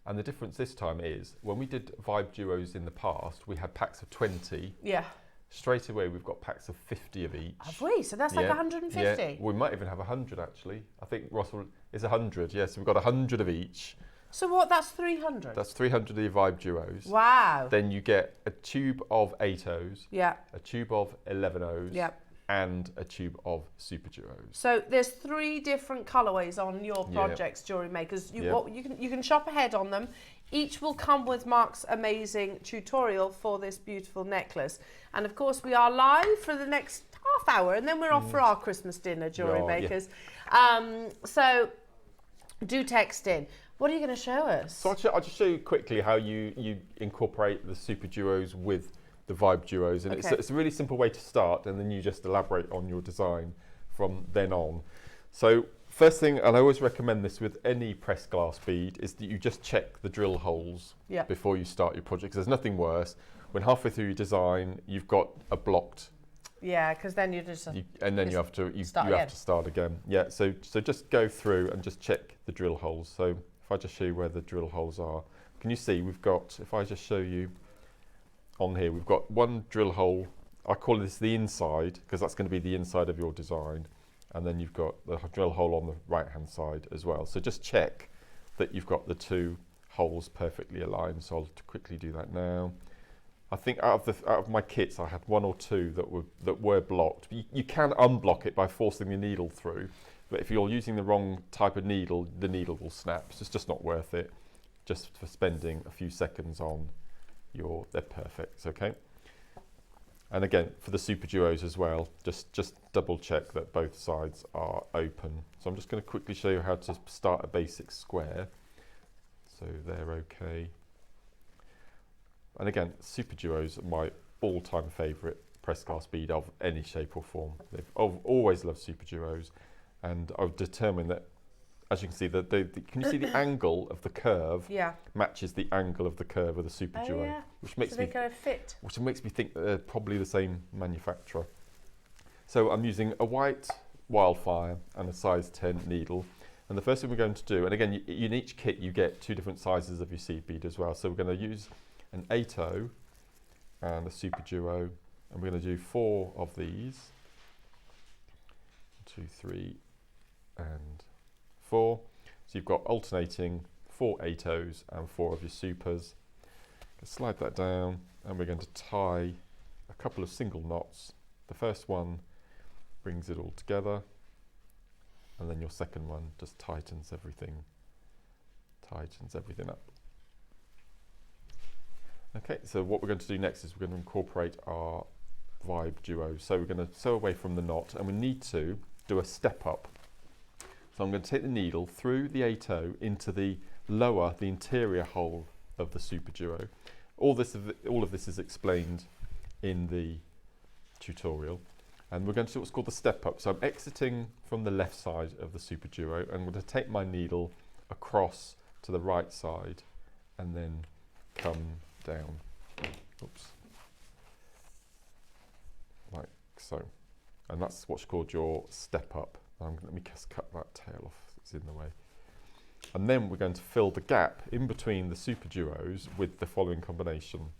And the difference this time is, when we did WibeDuos in the past, we had packs of 20. Yeah. Straight away, we've got packs of 50 of each. Have we? So that's like 150? Yeah, we might even have 100 actually. I think Russell is 100, yes. We've got 100 of each. So what, that's 300? That's 300 of the WibeDuos. Wow. Then you get a tube of 8-Os. Yeah. A tube of 11-Os. Yeah. And a tube of Super Duos. So there's 3 different colourways on your projects, jewellery makers. You can shop ahead on them. Each will come with Mark's amazing tutorial for this beautiful necklace. And of course we are live for the next half hour, and then we're off for our Christmas dinner, jewellery makers. So do text in. What are you going to show us? So I'll just show you quickly how you incorporate the Super Duos with the WibeDuos, and it's a really simple way to start, and then you just elaborate on your design from then on. So first thing, and I always recommend this with any pressed glass bead, is that you just check the drill holes before you start your project, because there's nothing worse when halfway through your design you've got a blocked. Yeah, because then you just you have to start again. Yeah, so just go through and just check the drill holes. So if I just show you where the drill holes are, can you see we've got, if I just show you on here, we've got 1 drill hole. I call this the inside, because that's going to be the inside of your design. And then you've got the drill hole on the right-hand side as well. So just check that you've got the 2 holes perfectly aligned. So I'll quickly do that now. I think out of my kits, I had 1 or 2 that were blocked. You can unblock it by forcing the needle through, but if you're using the wrong type of needle, the needle will snap. So it's just not worth it. just for spending a few seconds on they're perfect, okay? And again, for the super duos as well, just double check that both sides are open. So I'm just going to quickly show you how to start a basic square. So they're okay. And again, super duos are my all-time favourite press glass bead of any shape or form. I've always loved super duos, and I've determined that, as you can see, can you see the angle of the curve matches the angle of the curve of the super duo, which makes they kind of fit. Which makes me think that they're probably the same manufacturer. So I'm using a white wildfire and a size 10 needle. And the first thing we're going to do, and again, in each kit you get 2 different sizes of your seed bead as well. So we're going to use an 8/0 and a super duo, and we're going to do 4 of these. 2, 3, and 4. So you've got alternating 4 8/0s and 4 of your supers. Slide that down, and we're going to tie a couple of single knots. The first one brings it all together, and then your second one just tightens everything up. Okay, so what we're going to do next is we're going to incorporate our WibeDuo. So we're going to sew away from the knot, and we need to do a step up. So I'm going to take the needle through the 8/0 into the interior hole of the super duo. All of this is explained in the tutorial, and we're going to do what's called the step up. So I'm exiting from the left side of the super duo, and I'm going to take my needle across to the right side and then come down. Oops. Like so. And that's what's called your step up. Let me just cut that tail off, it's in the way. And then we're going to fill the gap in between the super duos with the following combination.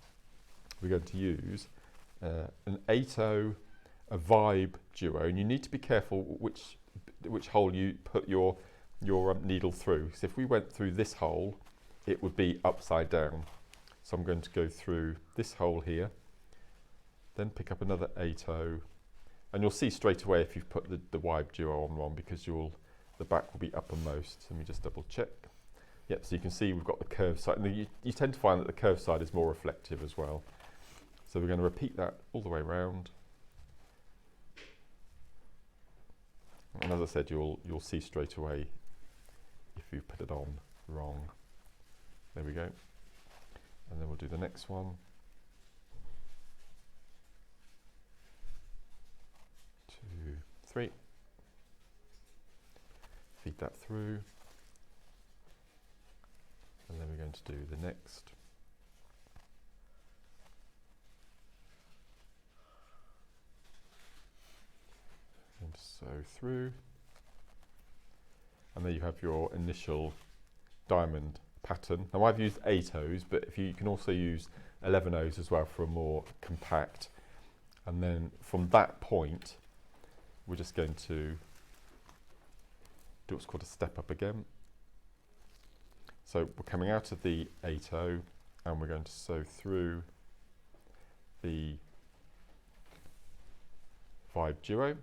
We're going to use an 8/0, a WibeDuo, and you need to be careful which hole you put your needle through. So if we went through this hole, it would be upside down. So I'm going to go through this hole here, then pick up another 8/0, and you'll see straight away if you've put the WibeDuo on one, because the back will be uppermost. Let me just double check. Yep, so you can see we've got the curved side, and you tend to find that the curved side is more reflective as well. So we're going to repeat that all the way around. And as I said, you'll see straight away if you put it on wrong. There we go. And then we'll do the next one. 2, 3. Feed that through. And then we're going to do the next. And sew through. And there you have your initial diamond pattern. Now I've used 8/0s, but if you can also use 11/0s as well for a more compact. And then from that point, we're just going to do what's called a step up again. So we're coming out of the 8/0, and we're going to sew through the WibeDuo,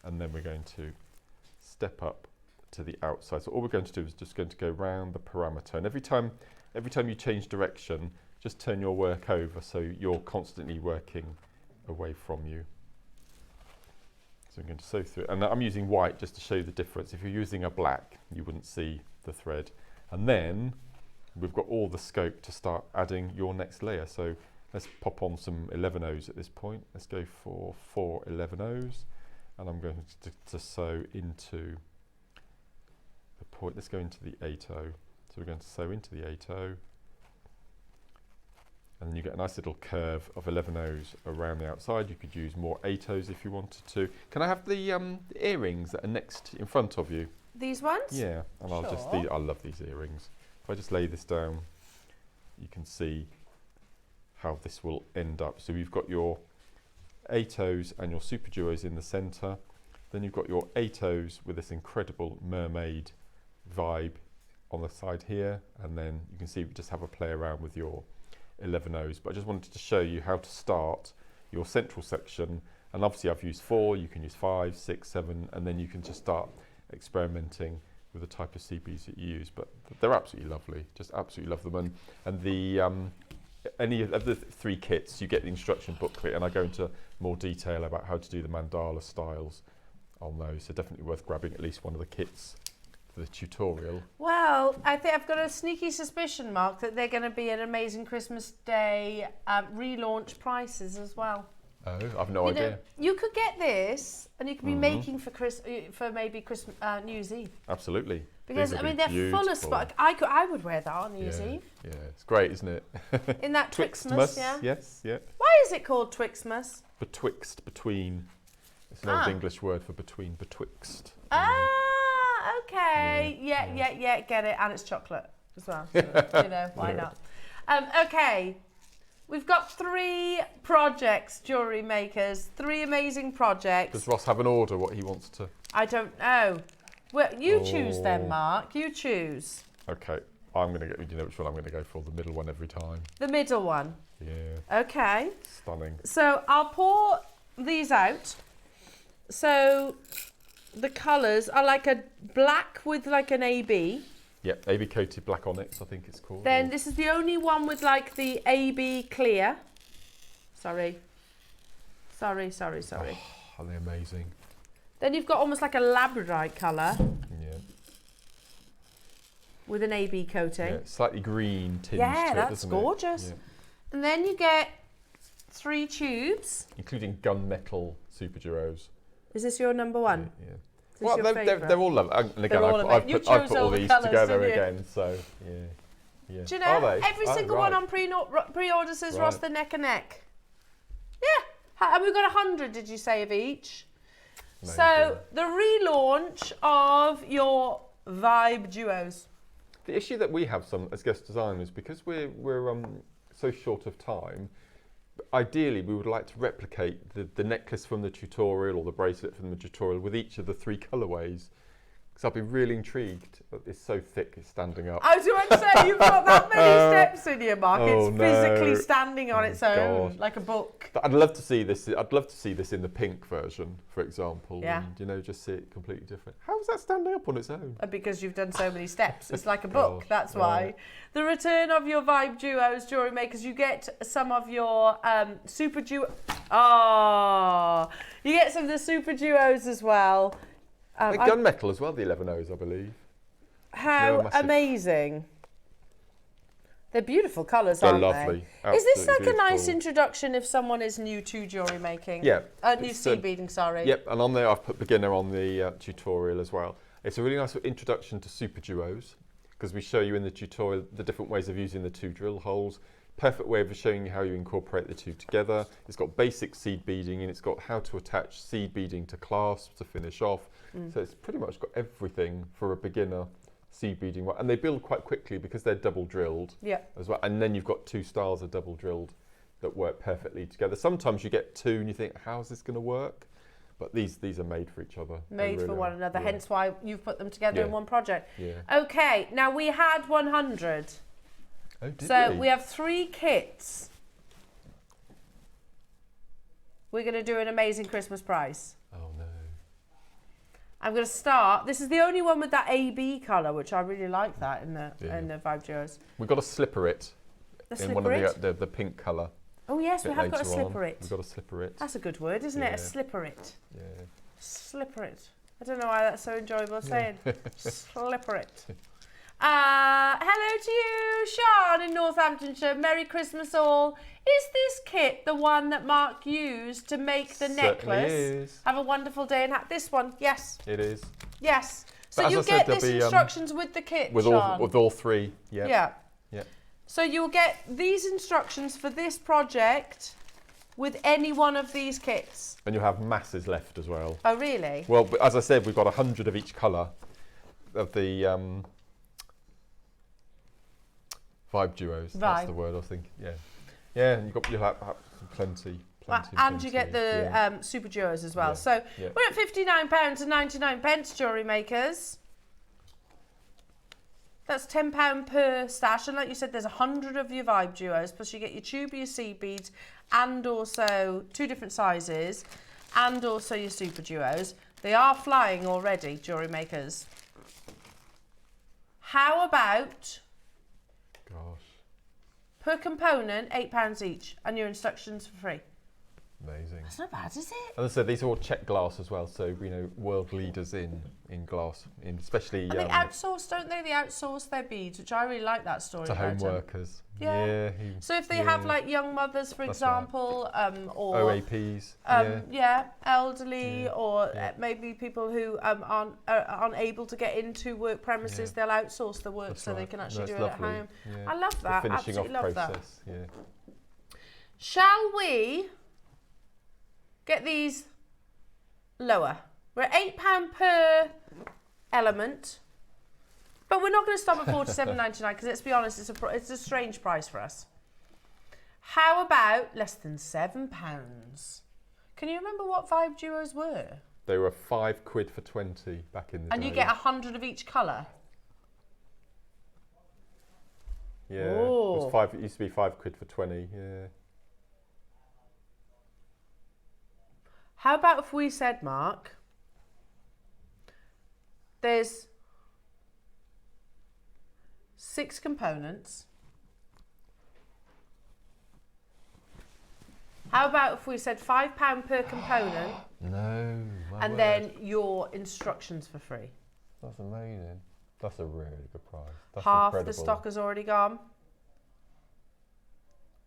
and then we're going to step up to the outside. So all we're going to do is just going to go round the parameter, and every time you change direction, just turn your work over so you're constantly working away from you. So I'm going to sew through, and I'm using white just to show you the difference. If you're using a black, you wouldn't see the thread. And then we've got all the scope to start adding your next layer. So let's pop on some 11/0s at this point. Let's go for 4 11/0s, and I'm going to sew into the point. Let's go into the 8/0. So we're going to sew into the 8/0, and then you get a nice little curve of 11/0s around the outside. You could use more 8/0s if you wanted to. Can I have the earrings that are next in front of you? These ones? Yeah, and sure. I love these earrings. If I just lay this down, you can see how this will end up. So you've got your 8/0s and your super duos in the center. Then you've got your 8/0s with this incredible mermaid vibe on the side here, and then you can see we just have a play around with your 11/0s. But I just wanted to show you how to start your central section, and obviously I've used 4, you can use 5, 6, 7, and then you can just start experimenting with the type of seed beads that you use, but they're absolutely lovely. Just absolutely love them. And the any of the 3 kits, you get the instruction booklet, and I go into more detail about how to do the mandala styles on those. So definitely worth grabbing at least one of the kits for the tutorial. Well, I think I've got a sneaky suspicion, Mark, that they're going to be an amazing Christmas Day relaunch prices as well. Oh, I've no idea. You could get this, and you could be making for maybe Christmas New Year's Eve. Absolutely. Because I mean, they're full of spot. I would wear that on New Year's Eve. Yeah, it's great, isn't it? In that Twixmas, yeah. Yes, yeah. Why is it called Twixmas? Betwixt, between. It's an old English word for between, betwixt. Ah, okay. Yeah, get it. And it's chocolate as well. So, you know, why not? Okay. We've got 3 projects, jewellery makers. 3 amazing projects. Does Ross have an order, what he wants to? I don't know. Well, you choose then, Mark. You choose. Okay. I'm going to get, you know which one I'm going to go for? The middle one every time. The middle one? Yeah. Okay. Stunning. So I'll pour these out. So the colours are like a black with like an AB. Yep, AB coated black onyx, I think it's called. Then this is the only one with like the AB clear. Sorry. Oh, are they amazing? Then you've got almost like a labradorite colour. Yeah. With an AB coating. Yeah, slightly green tinge to it, that's gorgeous. Yeah. And then you get 3 tubes. Including gunmetal super duos. Is this your number 1? Yeah. Well, they're all lovely. And again, I've put all these colours, together again, so yeah. Do you know, every single one on pre-order says Ross the neck and neck. Yeah. And we've got 100, did you say, of each? Amazing. So, the relaunch of your WibeDuos. The issue that we have as guest designers, because we're so short of time, ideally we would like to replicate the necklace from the tutorial or the bracelet from the tutorial with each of the 3 colourways. Because I'd be really intrigued. It's so thick, it's standing up. I was going to say, you've got that many steps in here, Mark. It's physically standing on its own, like a book. But I'd love to see this. I'd love to see this in the pink version, for example. Yeah. And, you know, just see it completely different. How is that standing up on its own? Because you've done so many steps. It's like a book, that's why. The return of your WibeDuos, jewellery makers. You get some of your super duo. You get some of the super duos as well. Gunmetal as well, the 11Os, I believe. How amazing. They're beautiful colours, aren't they? They're lovely. Is this like a nice introduction if someone is new to jewellery making? Yeah. New seed beading, sorry. Yep, and on there I've put beginner on the tutorial as well. It's a really nice introduction to super duos because we show you in the tutorial the different ways of using the 2 drill holes. Perfect way of showing you how you incorporate the 2 together. It's got basic seed beading and it's got how to attach seed beading to clasps to finish off. So it's pretty much got everything for a beginner seed beading, and they build quite quickly because they're double drilled as well. And then you've got 2 styles of double drilled that work perfectly together. Sometimes you get 2 and you think, how's this going to work? But these are made for each other. Made really for one another, hence why you've put them together in one project. Yeah. Okay, now we had 100. Oh, did so we have 3 kits. We're going to do an amazing Christmas price. Oh no. I'm going to start. This is the only one with that AB colour, which I really like that in the WibeDuos. We've got to slipper it in one of the pink colour. Oh yes, we have got to slipper it. We've got to slipper it. That's a good word, isn't it? A slipper it. Yeah. Slipper it. I don't know why that's so enjoyable saying. Slipper it. Hello to you, Sean in Northamptonshire. Merry Christmas all. Is this kit the one that Mark used to make the necklace? Is. Have a wonderful day and this one, yes. It is. Yes. So you get this instructions with the kit, Sean? With all 3, yeah. So you'll get these instructions for this project with any one of these kits. And you'll have masses left as well. Oh, really? Well, as I said, we've got 100 of each colour of the WibeDuos. That's the word I was thinking. Yeah, and you'll have plenty. And you get the super duos as well. Yeah. So we're at £59.99, jewellery makers. That's £10 per stash, and like you said, there's 100 of your WibeDuos, plus you get your tube, your seed beads, and also 2 different sizes, and also your super duos. They are flying already, jewellery makers. How about, gosh, per component, £8 each, and your instructions for free? Amazing. That's not bad, is it? As I said, these are all check glass as well, so world leaders in glass, especially. And they outsource, don't they? They outsource their beads, which I really like that story. To home workers. Yeah. So if they have like young mothers, for example, or OAPs, elderly, or maybe people who aren't able to get into work premises, they'll outsource the work so they can actually do it at home. Yeah. I love that. Absolutely love that. Yeah. Shall we get these lower? We're at £8 per element, but we're not going to stop at $47.99 because let's be honest, it's a strange price for us. How about less than £7? Can you remember what WibeDuos were? They were £5 for 20 back in the day. And you get 100 of each colour. Yeah, it used to be £5 for 20. Yeah. How about if we said, Mark, there's 6 components. How about if we said £5 per component? No. And then your instructions for free. That's amazing. That's a really good price. That's half incredible. The stock has already gone.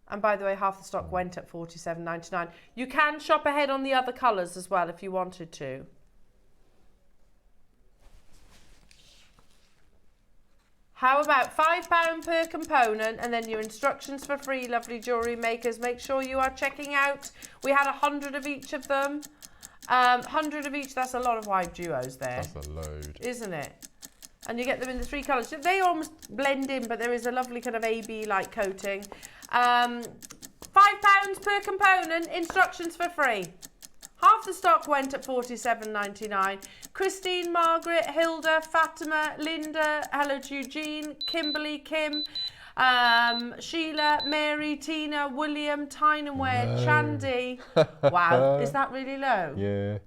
And by the way, half the stock went at $47.99. You can shop ahead on the other colours as well if you wanted to. How about £5 per component and then your instructions for free, lovely jewellery makers. Make sure you are checking out. We had 100 of each of them. 100 of each, that's a lot of WibeDuos there. That's a load. Isn't it? And you get them in the 3 colours. They almost blend in, but there is a lovely kind of AB-like coating. £5 per component, instructions for free. Half the stock went at $47.99. Christine, Margaret, Hilda, Fatima, Linda, hello to Eugene, Kimberly, Kim, Sheila, Mary, Tina, William, Tynanware, Chandy. Wow, is that really low? Yeah.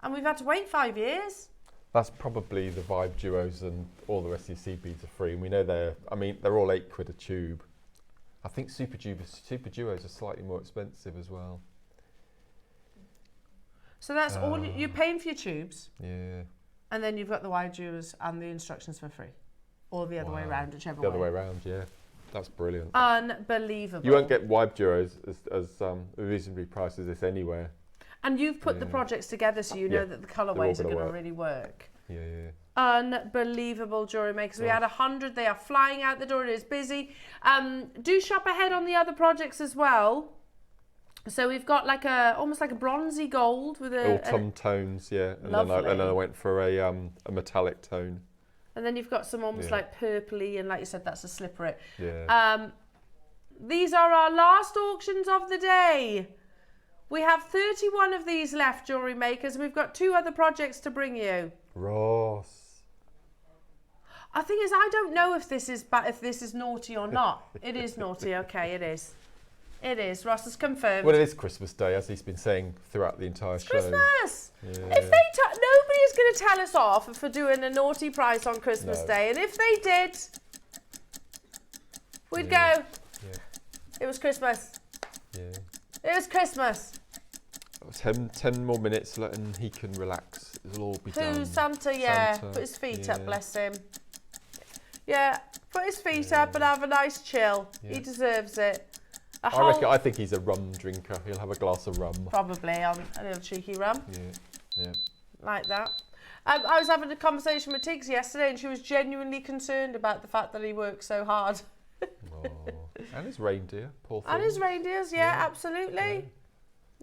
And we've had to wait 5 years. That's probably the WibeDuos, and all the rest of the beads are free. And we know they're all £8 a tube. I think super duos are slightly more expensive as well. So that's all you're paying for your tubes. Yeah. And then you've got the WibeDuos and the instructions for free. Or the other way around, whichever way. The other way around, yeah. That's brilliant. Unbelievable. You won't get WibeDuos as reasonably priced as this anywhere. And you've put the projects together so you know that the colourways are going to really work. Yeah. Unbelievable jewellery makers. We had 100. They are flying out the door. It is busy. Do shop ahead on the other projects as well. So we've got like almost like a bronzy gold with autumn tones, yeah. And then I went for a metallic tone. And then you've got some almost like purpley, and like you said, that's a slippery. Yeah. These are our last auctions of the day. We have 31 of these left, jewellery makers, and we've got 2 other projects to bring you. Ross. The thing is, I don't know if this is naughty or not. It is naughty, okay, it is. It is. Ross has confirmed. Well, it is Christmas Day, as he's been saying throughout the entire show. Christmas! Yeah. If nobody's going to tell us off for doing a naughty price on Christmas Day, and if they did, we'd go, it was Christmas. Yeah. It was Christmas. 10 more minutes, and he can relax. It'll all be done. Santa, put his feet up, bless him. Yeah, put his feet up and have a nice chill. He deserves it. I think he's a rum drinker. He'll have a glass of rum. Probably on a little cheeky rum. Yeah. Like that. I was having a conversation with Tiggs yesterday, and she was genuinely concerned about the fact that he works so hard. And his reindeer, poor thing. And his reindeers, absolutely.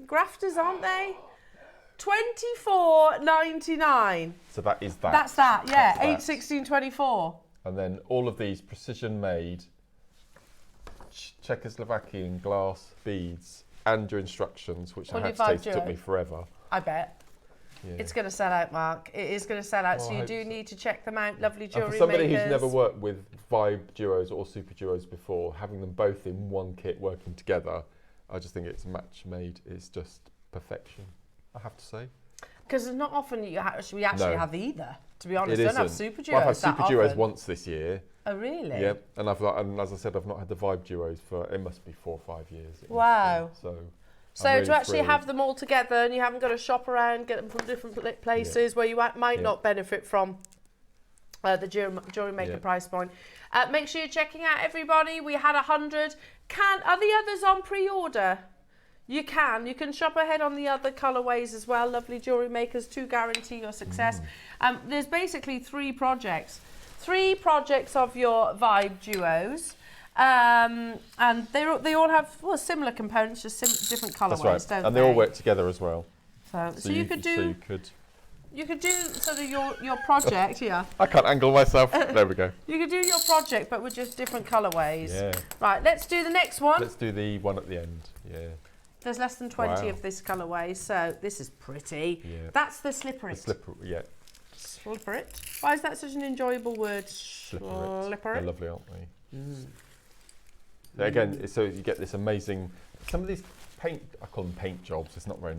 Grafters, aren't they? $24.99. So that is that. That's that, yeah. 8, 16, 24. And then all of these precision made Czechoslovakian glass beads and your instructions, which I had to take, took me forever. I bet. Yeah. It's going to sell out, Mark. It is going to sell out, so you do need to check them out. Lovely jewellery makers. For somebody who's never worked with WibeDuos or super duos before, having them both in one kit working together, I just think it's match made. It's just perfection, I have to say. Because it's not often we actually have either. To be honest, it don't have isn't. super duos. Well, I've had super duos often. once this year. Oh really? Yeah, and as I said, I've not had the Vibe duos for it must be 4 or 5 years. Wow. So really to actually have them all together, and you haven't got to shop around, get them from different places where you might not benefit from the Jewellery Maker price point. Make sure you're checking out, everybody. We had 100. Are the others on pre-order? You can shop ahead on the other colourways as well. Lovely Jewellery Makers to guarantee your success. There's basically 3 projects. 3 projects of your Vibe duos. And they all have similar components, just different colourways, don't they? And they all work together as well. So you could do sort of your project, yeah. I can't angle myself. There we go. You could do your project, but with just different colourways. Yeah. Right, let's do the next one. Let's do the one at the end. Yeah. There's less than 20 of this colourway, so this is pretty. Yeah. That's the slipper it. The slipper, yeah. Slipper it. Why is that such an enjoyable word? Slipper it. They're lovely, aren't they? Again, so you get this amazing. Some of these I call them paint jobs. It's not very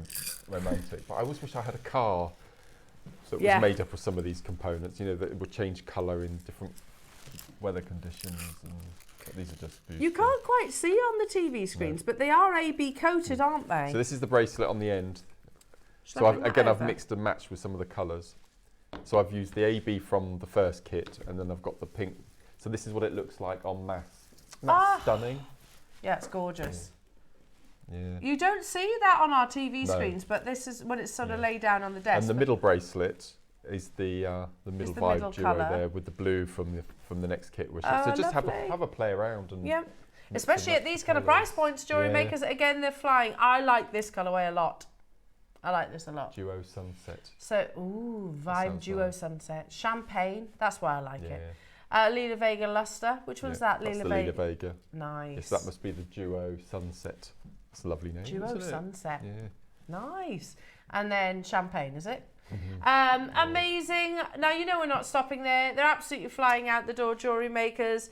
romantic, but I always wish I had a car that was made up of some of these components. You know, that it would change colour in different weather conditions. And these are just beautiful. You can't quite see on the TV screens, but they are AB coated, aren't they? So this is the bracelet on the end. So I've mixed and matched with some of the colours. So I've used the AB from the first kit, and then I've got the pink. So this is what it looks like en masse. Isn't that stunning? Yeah, it's gorgeous. Yeah. You don't see that on our TV screens, but this is when it's sort of laid down on the desk. And the middle bracelet is the middle Vibe duo colour there with the blue from the next kit. Which so just have a play around and especially at these kind of price points, Jewellery Makers. Again, they're flying. I like this colourway a lot. I like this a lot. Duo Sunset. So, Vibe Duo Sunset. Champagne, that's why I like it. Lila Vega Luster. Which one's that? Lila Vega. Nice. Yes, that must be the Duo Sunset. That's a lovely name. Duo isn't Sunset. Yeah. Nice. And then Champagne, is it? Amazing. Now, you know we're not stopping there. They're absolutely flying out the door, Jewellery Makers.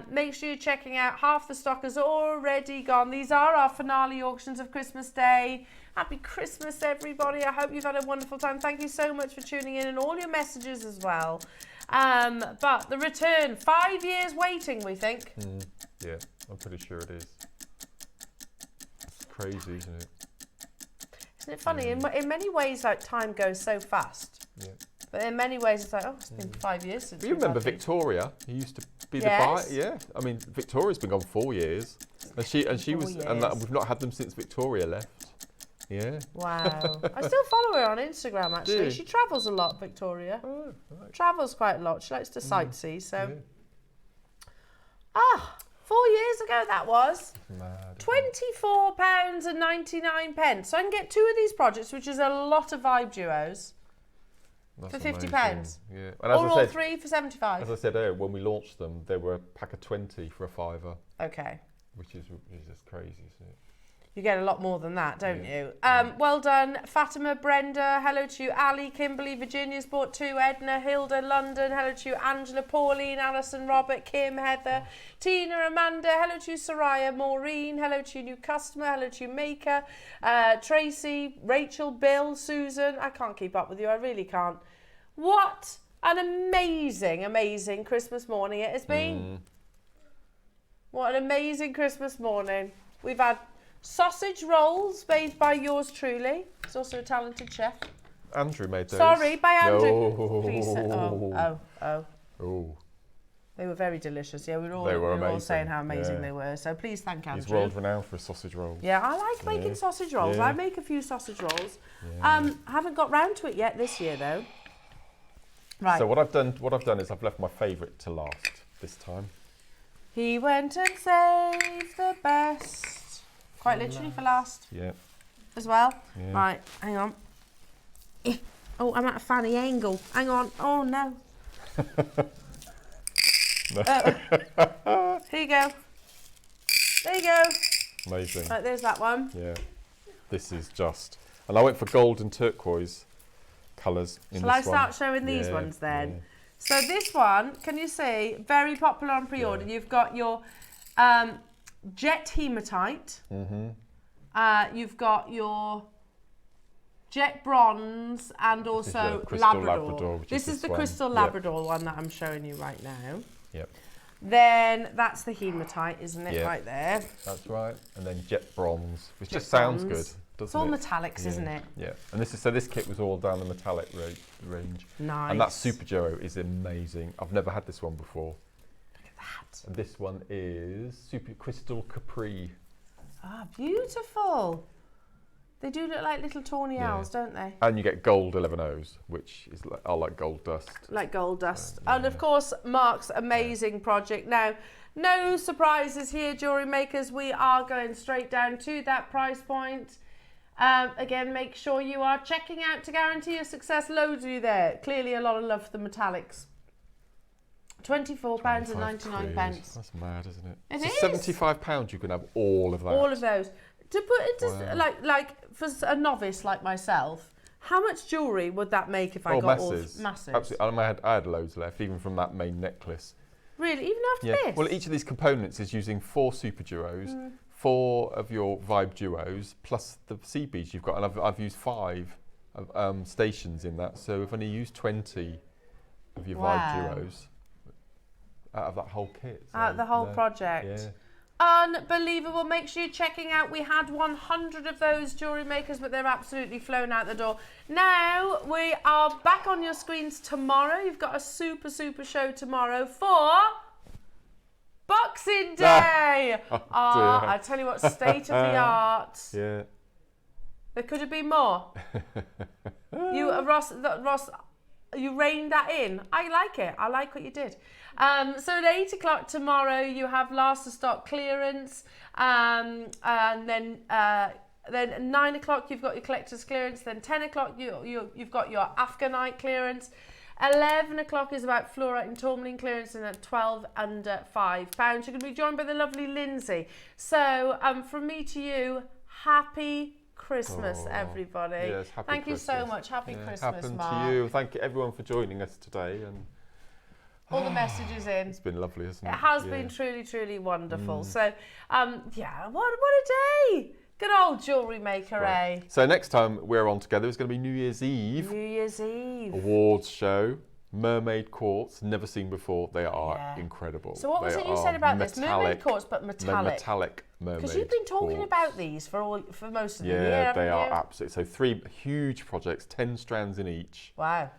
Make sure you're checking out. Half the stock is already gone. These are our finale auctions of Christmas Day. Happy Christmas, everybody. I hope you've had a wonderful time. Thank you so much for tuning in and all your messages as well. But the return, 5 years waiting, we think. Yeah, I'm pretty sure it is. It's crazy, isn't it? Isn't it funny? In many ways, like, time goes so fast. Yeah. But in many ways, it's like, it's been 5 years since. You remember Victoria? Who used to be the buyer? Yeah. I mean, Victoria's been gone 4 years, and she was, and we've not had them since Victoria left. Yeah. Wow. I still follow her on Instagram, actually. She travels a lot, Victoria. Oh, right. Travels quite a lot. She likes to sightsee, so. Yeah. 4 years ago that was. Mad. £24.99. So I can get 2 of these projects, which is a lot of Vibe duos. That's for £50. Yeah. And or all 3 for £75. As I said earlier, when we launched them, they were a pack of 20 for a £5. Okay. Which is just crazy, isn't it? You get a lot more than that, don't you? Well done, Fatima, Brenda, hello to you, Ali, Kimberly, Virginia's bought 2, Edna, Hilda, London, hello to you, Angela, Pauline, Alison, Robert, Kim, Heather, Tina, Amanda, hello to you, Soraya, Maureen, hello to you, new customer, hello to you, Maker, Tracy, Rachel, Bill, Susan. I can't keep up with you, I really can't. What an amazing, amazing Christmas morning it has been. What an amazing Christmas morning. We've had sausage rolls made by yours truly. He's also a talented chef. Andrew made those. Sorry, by Andrew. No. Please. Oh. They were very delicious. Yeah, we were all saying how amazing they were. So please thank Andrew. He's world renowned for sausage rolls. Yeah, I like making sausage rolls. I make a few sausage rolls. Haven't got round to it yet this year though. Right. So what I've done is I've left my favourite to last this time. He went and saved the best. Quite literally for last. Yeah. As well. Yeah. Right, hang on. Oh, I'm at a funny angle. Hang on. Oh no. Here you go. There you go. Amazing. Right, there's that one. Yeah. This is just. And I went for gold and turquoise colours in this one. Shall I start showing these ones then? Yeah. So this one, can you see, very popular on pre-order. You've got your jet hematite. You've got your jet bronze, and also Labrador. This is the crystal Labrador one that I'm showing you right now. Yep. Then that's the hematite, isn't it, right there? That's right. And then jet bronze, which just sounds good, doesn't it? It's all metallics, isn't it? Yeah. And this kit was all down the metallic range. Nice. And that Super Gero is amazing. I've never had this one before. Look at that. And this one is Super Crystal Capri. Ah, beautiful. They do look like little tawny owls, don't they? And you get gold 11Os, which is like gold dust. Like gold dust. And of course, Mark's amazing project. Now, no surprises here, jewellery makers. We are going straight down to that price point. Again, make sure you are checking out to guarantee your success. Loads of you there. Clearly a lot of love for the metallics. £24.99. That's mad, isn't it? It is. £75 you can have all of that. All of those. To put it like for a novice like myself, how much jewellery would that make if I got masses. all masses? Absolutely. I had loads left, even from that main necklace. Really? Even after this? Well, each of these components is using 4 Super Duos, 4 of your WibeDuos, plus the sea beads you've got. And I've used 5 stations in that, so I've only used 20 of your WibeDuos out of that whole kit. So out of the whole project. Yeah. Unbelievable. Make sure you're checking out. We had 100 of those, jewellery makers, but they're absolutely flown out the door. Now, we are back on your screens tomorrow. You've got a super show tomorrow for Boxing Day. I tell you what, state of the art. Yeah. There could have been more. Ross, you reined that in. I like it. I like what you did. So at 8 o'clock tomorrow, you have last of stock clearance, and then 9 o'clock you've got your collector's clearance. Then 10 o'clock you've got your Afghanite clearance. 11 o'clock is about fluorite and tourmaline clearance, and at 12 under £5. You're going to be joined by the lovely Lindsay. So from me to you, happy Christmas, everybody. Yes, Thank you so much. Happy Christmas, happened Mark. to you. Thank you everyone for joining us today. And all the messages in. It's been lovely, hasn't it? It has been truly wonderful. So, yeah, what a day. Good old jewellery maker, eh? So next time we're on together is going to be New Year's Eve. New Year's Eve. Awards show. Mermaid quartz, never seen before. They are incredible. So what was it you said about this? Mermaid quartz, but metallic. Metallic mermaid. Because you've been talking about these for most of the year, Yeah, they are you? absolutely. So 3 huge projects, 10 strands in each. Wow.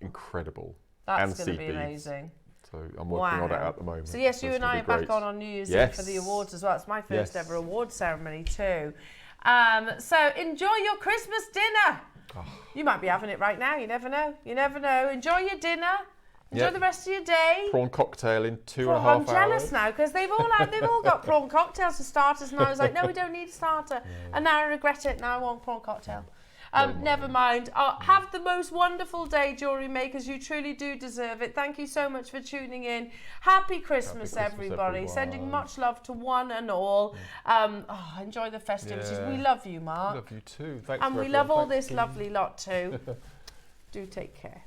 Incredible. That's going to be amazing. So I'm working on it at the moment. So yes, you and I are back on New Year's Eve for the awards as well. It's my first ever award ceremony too. So enjoy your Christmas dinner. Oh. You might be having it right now. You never know. You never know. Enjoy your dinner. Enjoy the rest of your day. Prawn cocktail in 2.5 hours. I'm jealous now because they've all got prawn cocktails for starters, and I was like, no, we don't need a starter. And now I regret it. Now I want prawn cocktail. Never mind. Have the most wonderful day, jewellery makers. You truly do deserve it. Thank you so much for tuning in. Happy Christmas, everybody. Everyone. Sending much love to one and all. Enjoy the festivities. We love you, Mark. We love you too. Thanks. And we love all this lovely lot too. Do take care.